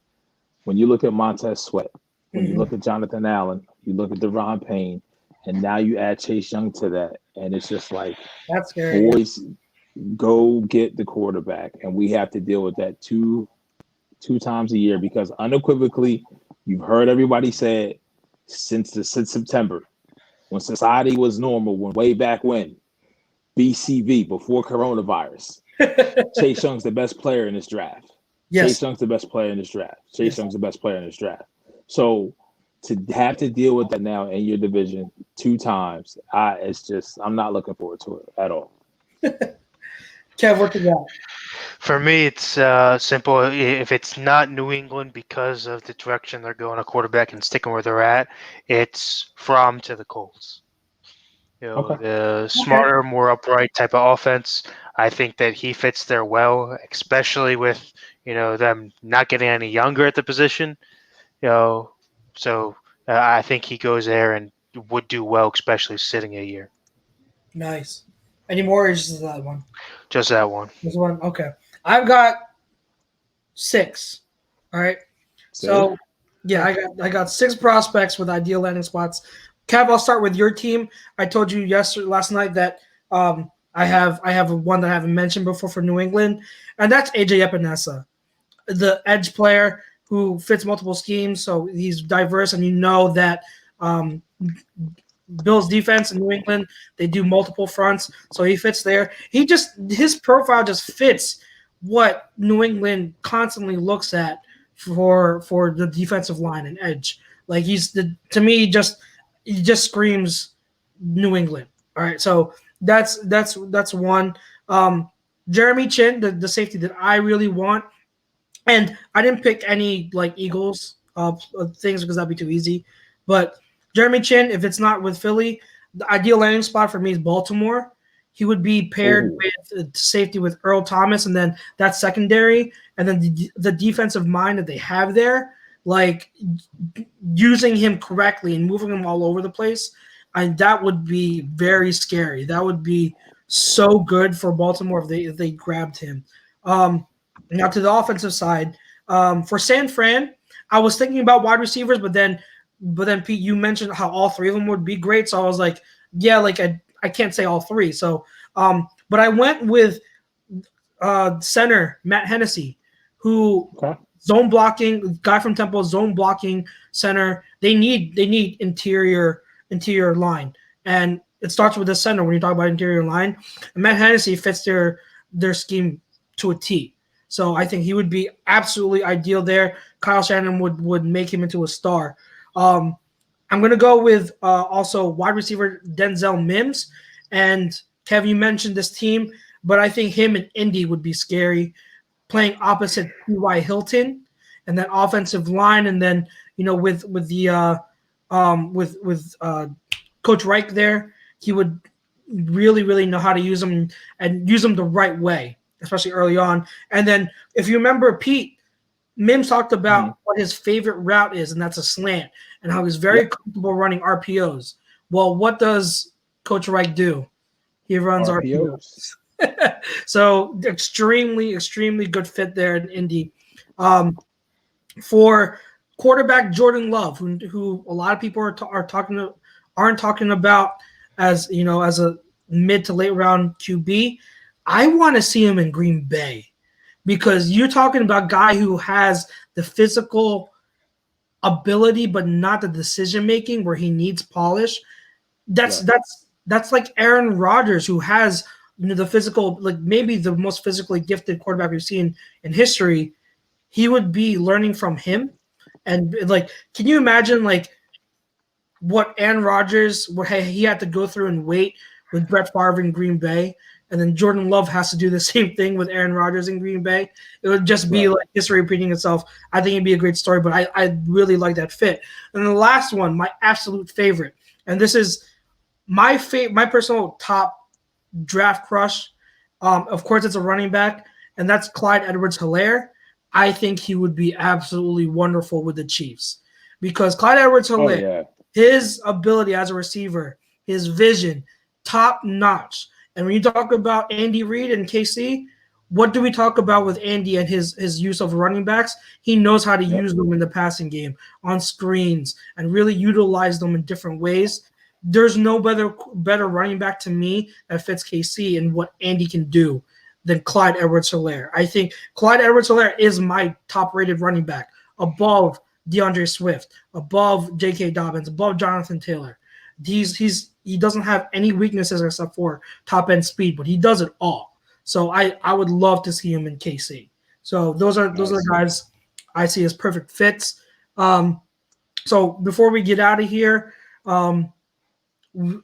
When you look at Montez Sweat, when you look at Jonathan Allen, you look at Deron Payne, and now you add Chase Young to that, and it's just like, that's scary. Boys, go get the quarterback, and we have to deal with that two times a year, because unequivocally, you've heard everybody say it since September, when society was normal, way back when, BCV, before coronavirus. Chase Young's the best player in this draft. Yes. Chase Young's the best player in this draft. Chase Young's the best player in this draft. So to have to deal with that now in your division 2 times, I'm not looking forward to it at all. Kev, what you got? For me, it's simple. If it's not New England because of the direction they're going, a quarterback and sticking where they're at, it's Fromm to the Colts. The smarter, more upright type of offense. I think that he fits there well, especially with them not getting any younger at the position. So I think he goes there and would do well, especially sitting a year. Nice. Any more, or just that one? Just that one. Just one. Okay. I've got 6. All right. So yeah, I got 6 prospects with ideal landing spots. Kev, I'll start with your team. I told you last night that I have one that I haven't mentioned before for New England, and that's AJ Epinesa, the edge player who fits multiple schemes. So he's diverse, and you know that Bill's defense in New England, they do multiple fronts, so he fits there. His profile just fits what New England constantly looks at for the defensive line and edge. Like to me, he just screams New England. All right, so that's one. Jeremy Chin, the safety that I really want, and I didn't pick any like Eagles things because that'd be too easy. But Jeremy Chin, if it's not with Philly, the ideal landing spot for me is Baltimore. He would be paired with safety with Earl Thomas, and then that secondary, and then the defensive mind that they have there, like using him correctly and moving him all over the place. And that would be very scary. That would be so good for Baltimore if they grabbed him. Now to the offensive side, for San Fran, I was thinking about wide receivers, but then Pete, you mentioned how all 3 of them would be great. So I was like, yeah, like I can't say all 3. So, but I went with center Matt Hennessy, who zone blocking, guy from Temple, zone blocking center. They need interior line, and it starts with the center when you talk about interior line. And Matt Hennessy fits their scheme to a T. So I think he would be absolutely ideal there. Kyle Shanahan would make him into a star. I'm going to go with also wide receiver Denzel Mims. And Kev, you mentioned this team, but I think him and Indy would be scary, playing opposite T.Y. Hilton, and then offensive line, and then with Coach Reich there, he would really, really know how to use them and use them the right way, especially early on. And then if you remember, Pete, Mims talked about what his favorite route is, and that's a slant, and how he's very comfortable running RPOs. Well, what does Coach Reich do? He runs RPOs. So extremely, extremely good fit there in Indy. For quarterback Jordan Love, who a lot of people aren't talking about as as a mid to late round QB, I want to see him in Green Bay, because you're talking about a guy who has the physical ability but not the decision making where he needs polish. That's like Aaron Rodgers, who has the physical, like maybe the most physically gifted quarterback we've seen in history. He would be learning from him. And like, can you imagine like what Aaron Rodgers, what he had to go through and wait with Brett Favre in Green Bay, and then Jordan Love has to do the same thing with Aaron Rodgers in Green Bay? It would just be like history repeating itself. I think it'd be a great story, but I really like that fit. And the last one, my absolute favorite, and this is my personal top draft crush. Of course, it's a running back, and that's Clyde Edwards-Helaire. I think he would be absolutely wonderful with the Chiefs because Clyde Edwards-Helaire, his ability as a receiver, his vision, top notch. And when you talk about Andy Reid and KC, what do we talk about with Andy and his use of running backs? He knows how to use them in the passing game, on screens, and really utilize them in different ways. There's no better running back to me that fits KC and what Andy can do than Clyde Edwards-Helaire. I think Clyde Edwards-Helaire is my top-rated running back, above DeAndre Swift, above J.K. Dobbins, above Jonathan Taylor. He doesn't have any weaknesses except for top-end speed, but he does it all. So I would love to see him in KC. So those are the guys I see as perfect fits. So before we get out of here, you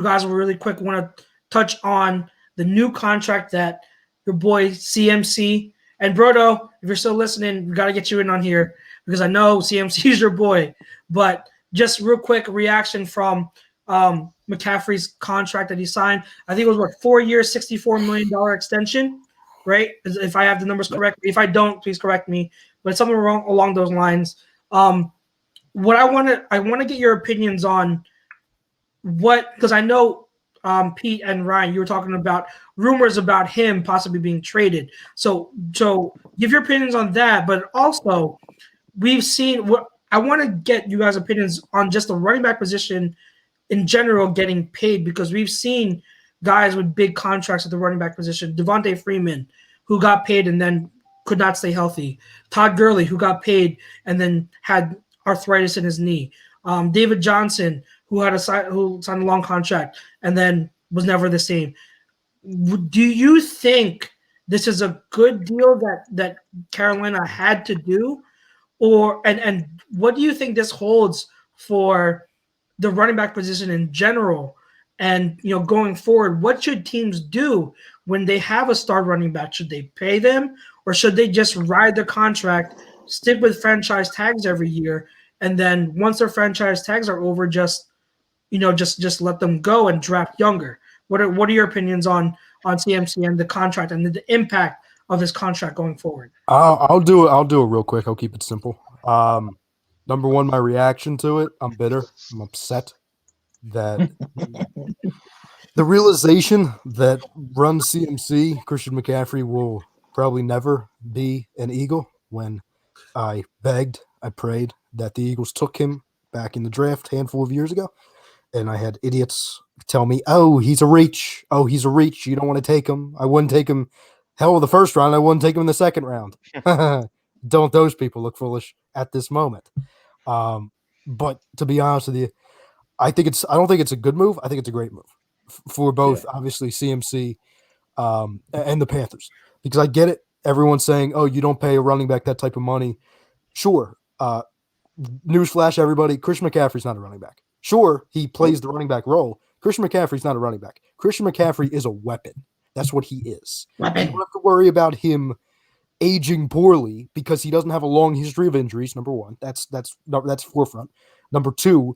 guys really quick want to touch on the new contract that your boy CMC and Brodo, if you're still listening, we got to get you in on here because I know CMC is your boy. But just real quick reaction from McCaffrey's contract that he signed. I think it was 4 years, $64 million extension, right? If I have the numbers correct. If I don't, please correct me. But something wrong along those lines. What I want to get your opinions on because I know Pete and Ryan, you were talking about rumors about him possibly being traded. So give your opinions on that. But also, we've seen I want to get you guys' opinions on just the running back position in general getting paid because we've seen guys with big contracts at the running back position. Devontae Freeman, who got paid and then could not stay healthy. Todd Gurley, who got paid and then had arthritis in his knee. David Johnson, who signed a long contract and then was never the same. Do you think this is a good deal that Carolina had to do? And what do you think this holds for the running back position in general? And going forward, what should teams do when they have a star running back? Should they pay them, or should they just ride their contract, stick with franchise tags every year, and then once their franchise tags are over, just let them go and draft younger? What are your opinions on CMC and the contract and the impact of his contract going forward? I'll do it real quick. I'll keep it simple. Number one, my reaction to it, I'm bitter. I'm upset that the realization that run CMC, Christian McCaffrey, will probably never be an Eagle when I begged, I prayed that the Eagles took him back in the draft a handful of years ago. And I had idiots tell me, oh, he's a reach. Oh, he's a reach. You don't want to take him. I wouldn't take him. Hell, the first round, I wouldn't take him in the second round. Don't those people look foolish at this moment? But to be honest with you, I don't think it's a good move. I think it's a great move for both, obviously, CMC and the Panthers. Because I get it. Everyone's saying, oh, you don't pay a running back that type of money. Sure. Newsflash, everybody, Christian McCaffrey's not a running back. Sure, he plays the running back role. Christian McCaffrey's not a running back. Christian McCaffrey is a weapon. That's what he is. Weapon. You don't have to worry about him aging poorly because he doesn't have a long history of injuries, number one. That's forefront. Number two,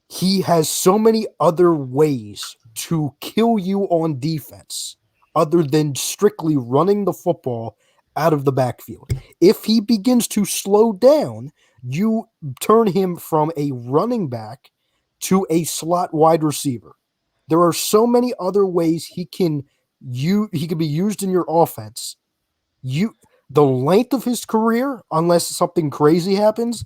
he has so many other ways to kill you on defense other than strictly running the football out of the backfield. If he begins to slow down, you turn him from a running back to a slot wide receiver. There are so many other ways he can be used in your offense. The length of his career, unless something crazy happens,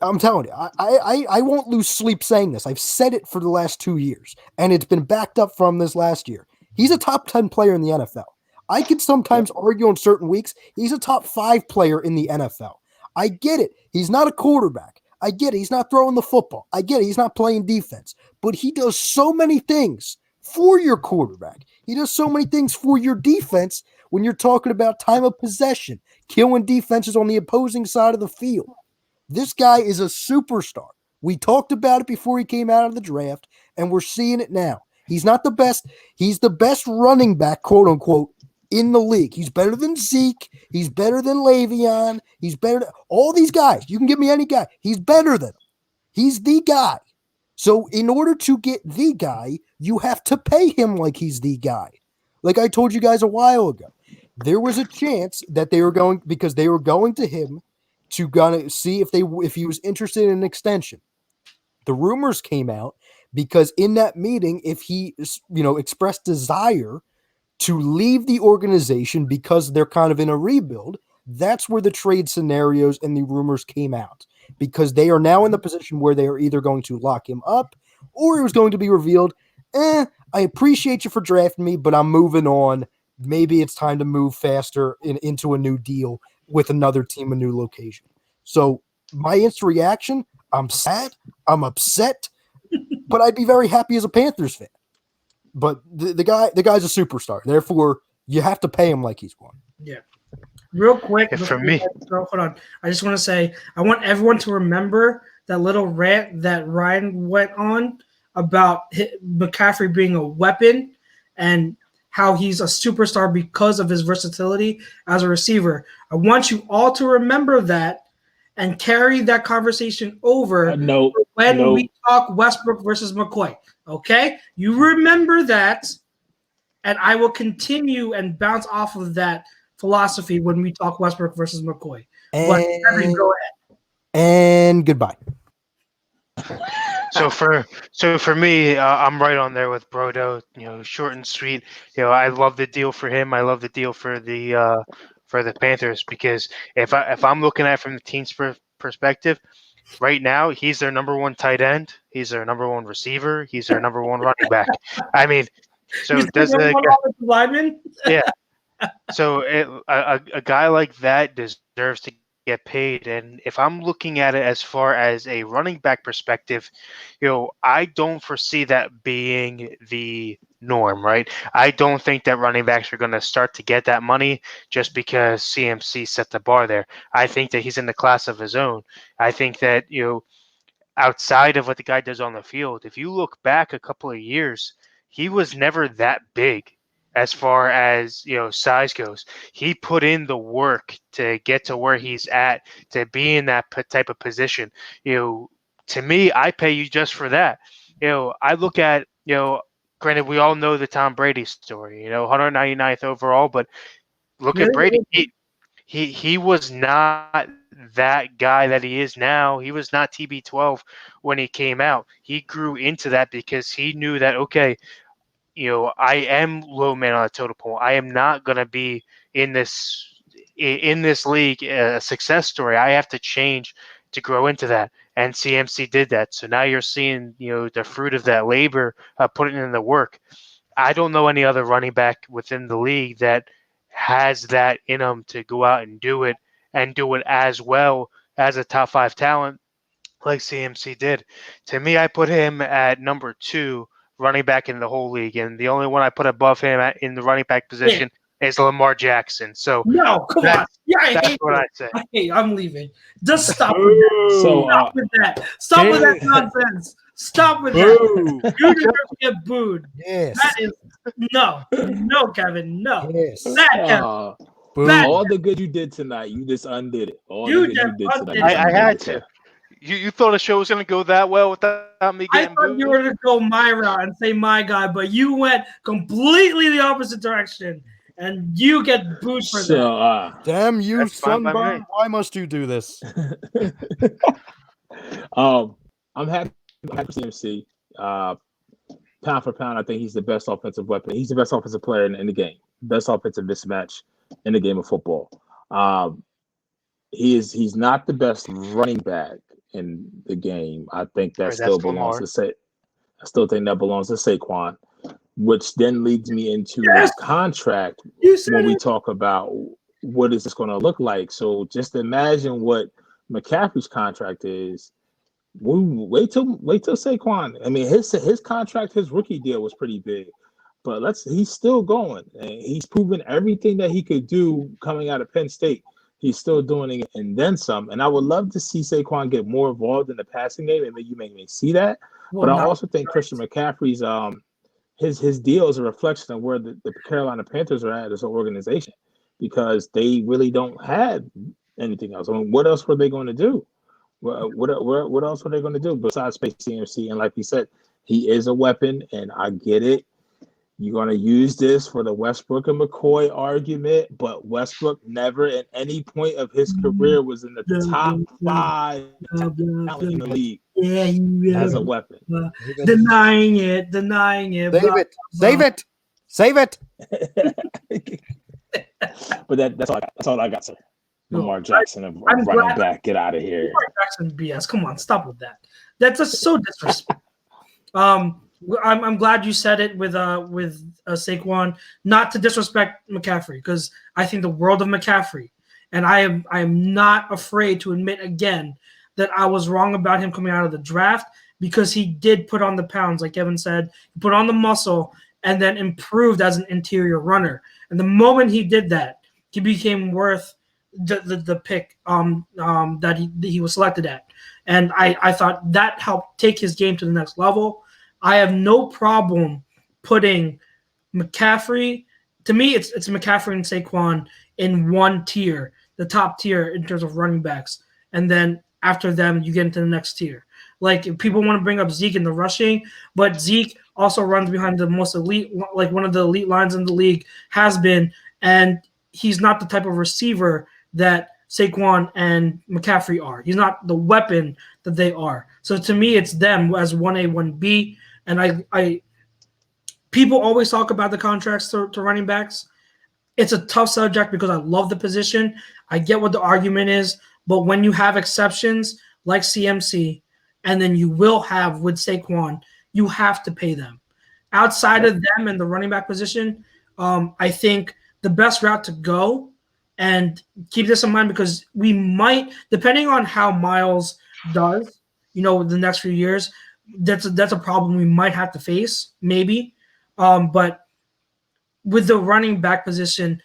I'm telling you, I won't lose sleep saying this. I've said it for the last 2 years, and it's been backed up from this last year. He's a top 10 player in the NFL. I could sometimes argue on certain weeks he's a top 5 player in the NFL. I get it. He's not a quarterback. I get it. He's not throwing the football. I get it. He's not playing defense. But he does so many things for your quarterback. He does so many things for your defense when you're talking about time of possession, killing defenses on the opposing side of the field. This guy is a superstar. We talked about it before he came out of the draft, and we're seeing it now. He's not the best. He's the best running back, quote unquote, in the league. He's better than Zeke. He's better than Le'Veon. He's better than all these guys. You can give me any guy. He's better than him. He's the guy. So in order to get the guy, you have to pay him like he's the guy. Like I told you guys a while ago, there was a chance that they were going to him to gonna see if he was interested in an extension. The rumors came out because in that meeting, if he expressed desire to leave the organization because they're kind of in a rebuild, that's where the trade scenarios and the rumors came out, because they are now in the position where they are either going to lock him up or it was going to be revealed, I appreciate you for drafting me, but I'm moving on. Maybe it's time to move faster into a new deal with another team, a new location. So my instant reaction, I'm sad, I'm upset, but I'd be very happy as a Panthers fan. But the guy's a superstar. Therefore, you have to pay him like he's one. Yeah. Real quick, for me, hold on. I just want to say I want everyone to remember that little rant that Ryan went on about McCaffrey being a weapon and how he's a superstar because of his versatility as a receiver. I want you all to remember that and carry that conversation over when we talk Westbrook versus McCoy. Okay? You remember that, and I will continue and bounce off of that philosophy when we talk Westbrook versus McCoy. But go ahead. And goodbye. So for me, I'm right on there with Brodo. Short and sweet. I love the deal for him. I love the deal for the Panthers, because if I'm looking at it from the team's perspective, right now he's their number one tight end. He's their number one receiver. He's their number one running back. I mean, so he's does lineman? Yeah. So a guy like that deserves to get paid. And if I'm looking at it as far as a running back perspective, I don't foresee that being the norm, right? I don't think that running backs are going to start to get that money just because CMC set the bar there. I think that he's in the class of his own. I think that, outside of what the guy does on the field, if you look back a couple of years, he was never that big. As far as size goes, he put in the work to get to where he's at, to be in that type of position. To me, I pay you just for that. I look at granted, we all know the Tom Brady story. 199th overall, but look at Brady. He was not that guy that he is now. He was not TB12 when he came out. He grew into that because he knew that, okay, I am low man on a totem pole. I am not going to be in this league a success story. I have to change to grow into that. And CMC did that. So now you're seeing, the fruit of that labor, putting in the work. I don't know any other running back within the league that has that in them to go out and do it as well as a top 5 talent like CMC did. To me, I put him at number 2 running back in the whole league, and the only one I put above him in the running back position is Lamar Jackson. So no, come on. Yeah, that's what I say. I'm leaving. Just stop with that. Stop with that. Stop with that nonsense. Stop with that. You deserve to get booed. Yes. That is no, Kevin, no. Yes. Kevin. All the good you did tonight, you just undid it. I had to. You thought the show was going to go that well without me getting booed? I thought you were going to go my route and say my guy, but you went completely the opposite direction, and you get booed for that. Damn you, sunburn. Why must you do this? I'm happy for CMC. Pound for pound, I think he's the best offensive weapon. He's the best offensive player in the game. Best offensive mismatch in the game of football. He's not the best running back in the game. I think that still belongs to I still think that belongs to Saquon, which then leads me into his contract when we talk about what is this going to look like. So just imagine what McCaffrey's contract is. Wait till Saquon. I mean, his contract, his rookie deal was pretty big, but he's still going, and he's proven everything that he could do coming out of Penn State. He's still doing it and then some. And I would love to see Saquon get more involved in the passing game, and you may see that. But I also think Christian McCaffrey's his deal is a reflection of where the Carolina Panthers are at as an organization, because they really don't have anything else. I mean, what else were they going to do? What else are they going to do besides pay CMC? And like you said, he is a weapon, and I get it. You're going to use this for the Westbrook and McCoy argument, but Westbrook never at any point of his career was in the top 5 talent in the league as a weapon. Denying it. Save it. But that's all I got, sir. Lamar Jackson, I'm running back. Get out of here. Lamar Jackson BS. Come on, stop with that. That's just so disrespectful. I'm glad you said it with Saquon, not to disrespect McCaffrey, because I think the world of McCaffrey, and I am not afraid to admit again that I was wrong about him coming out of the draft, because he did put on the pounds, like Kevin said, he put on the muscle and then improved as an interior runner. And the moment he did that, he became worth the pick that he was selected at. And I thought that helped take his game to the next level. I have no problem putting McCaffrey. To me, it's McCaffrey and Saquon in one tier, the top tier in terms of running backs. And then after them, you get into the next tier. Like, if people want to bring up Zeke in the rushing, but Zeke also runs behind the most elite, like one of the elite lines in the league has been, and he's not the type of receiver that Saquon and McCaffrey are. He's not the weapon that they are. So to me, it's them as 1A, 1B. And I people always talk about the contracts to running backs. It's a tough subject because I love the position. I get what the argument is, but when you have exceptions like CMC, and then you will have with Saquon, you have to pay them. Outside of them and the running back position, I think the best route to go, and keep this in mind because we might, depending on how Miles does, the next few years, that's a problem we might have to face, maybe. But with the running back position,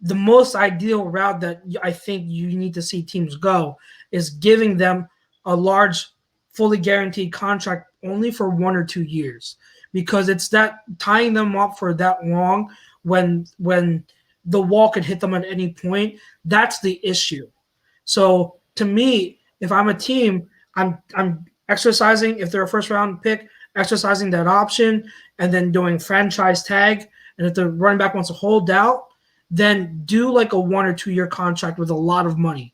the most ideal route that I think you need to see teams go is giving them a large, fully guaranteed contract only for 1 or 2 years, because it's that tying them up for that long when the wall could hit them at any point. That's the issue. So to me, if I'm a team, I'm exercising, if they're a first round pick, exercising that option and then doing franchise tag. And if the running back wants to hold out, then do like a 1 or 2 year contract with a lot of money,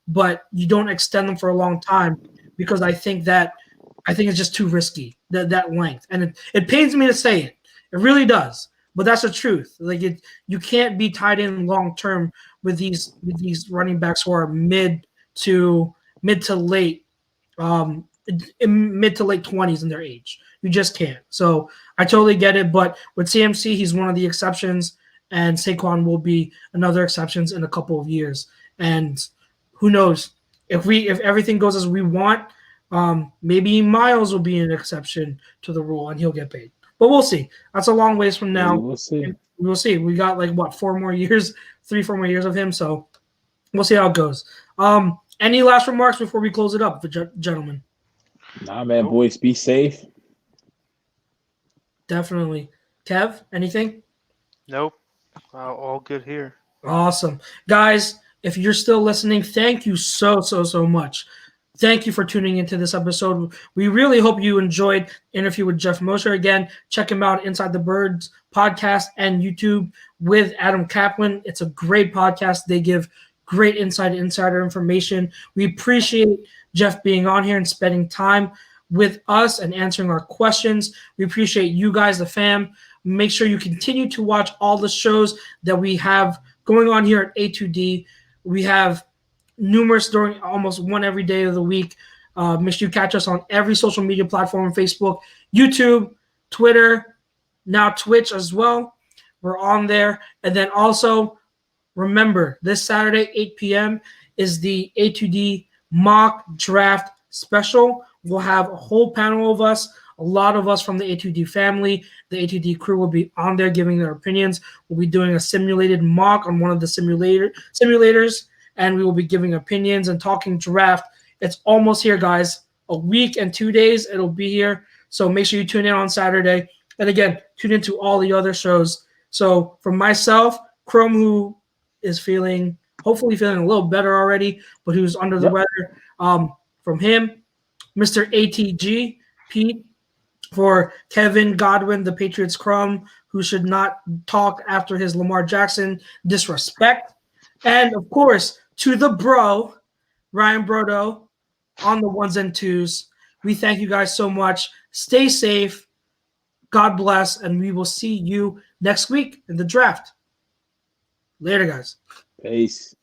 but you don't extend them for a long time, because I think it's just too risky, that length. And it pains me to say it. It really does. But that's the truth. Like, you can't be tied in long term with these running backs who are mid to late 20s in their age. You just can't. So I totally get it. But with CMC, he's one of the exceptions, and Saquon will be another exceptions in a couple of years. And who knows, if everything goes as we want, maybe Miles will be an exception to the rule and he'll get paid. But we'll see. That's a long ways from now. We'll see. We'll see. We got 4 more years, 3-4 more years of him. So we'll see how it goes. Any last remarks before we close it up, gentlemen? Nah, man, boys, be safe. Definitely. Kev, anything? Nope. All good here. Awesome. Guys, if you're still listening, thank you so much. Thank you for tuning into this episode. We really hope you enjoyed the interview with Jeff Mosher. Again, check him out, Inside the Birds podcast and YouTube with Adam Kaplan. It's a great podcast. They give great insider information. We appreciate Jeff being on here and spending time with us and answering our questions. We appreciate you guys, the fam. Make sure you continue to watch all the shows that we have going on here at A2D. We have numerous during almost one every day of the week. Make sure you catch us on every social media platform: Facebook, YouTube, Twitter, now Twitch as well. We're on there. And then also remember, this Saturday, 8 p.m. is the A2D mock draft special. We'll have a whole panel of us, a lot of us from the A2D family. The A2D crew will be on there giving their opinions. We'll be doing a simulated mock on one of the simulators, and we will be giving opinions and talking draft. It's almost here, guys. A week and 2 days, it'll be here. So make sure you tune in on Saturday. And again, tune into all the other shows. So for myself, Chrome, who is hopefully feeling a little better already, but who's under the weather, from him, Mr. ATG, Pete, for Kevin Godwin, the Patriots crumb, who should not talk after his Lamar Jackson disrespect. And, of course, to the bro, Ryan Brodo, on the ones and twos. We thank you guys so much. Stay safe. God bless. And we will see you next week in the draft. Later, guys. Peace.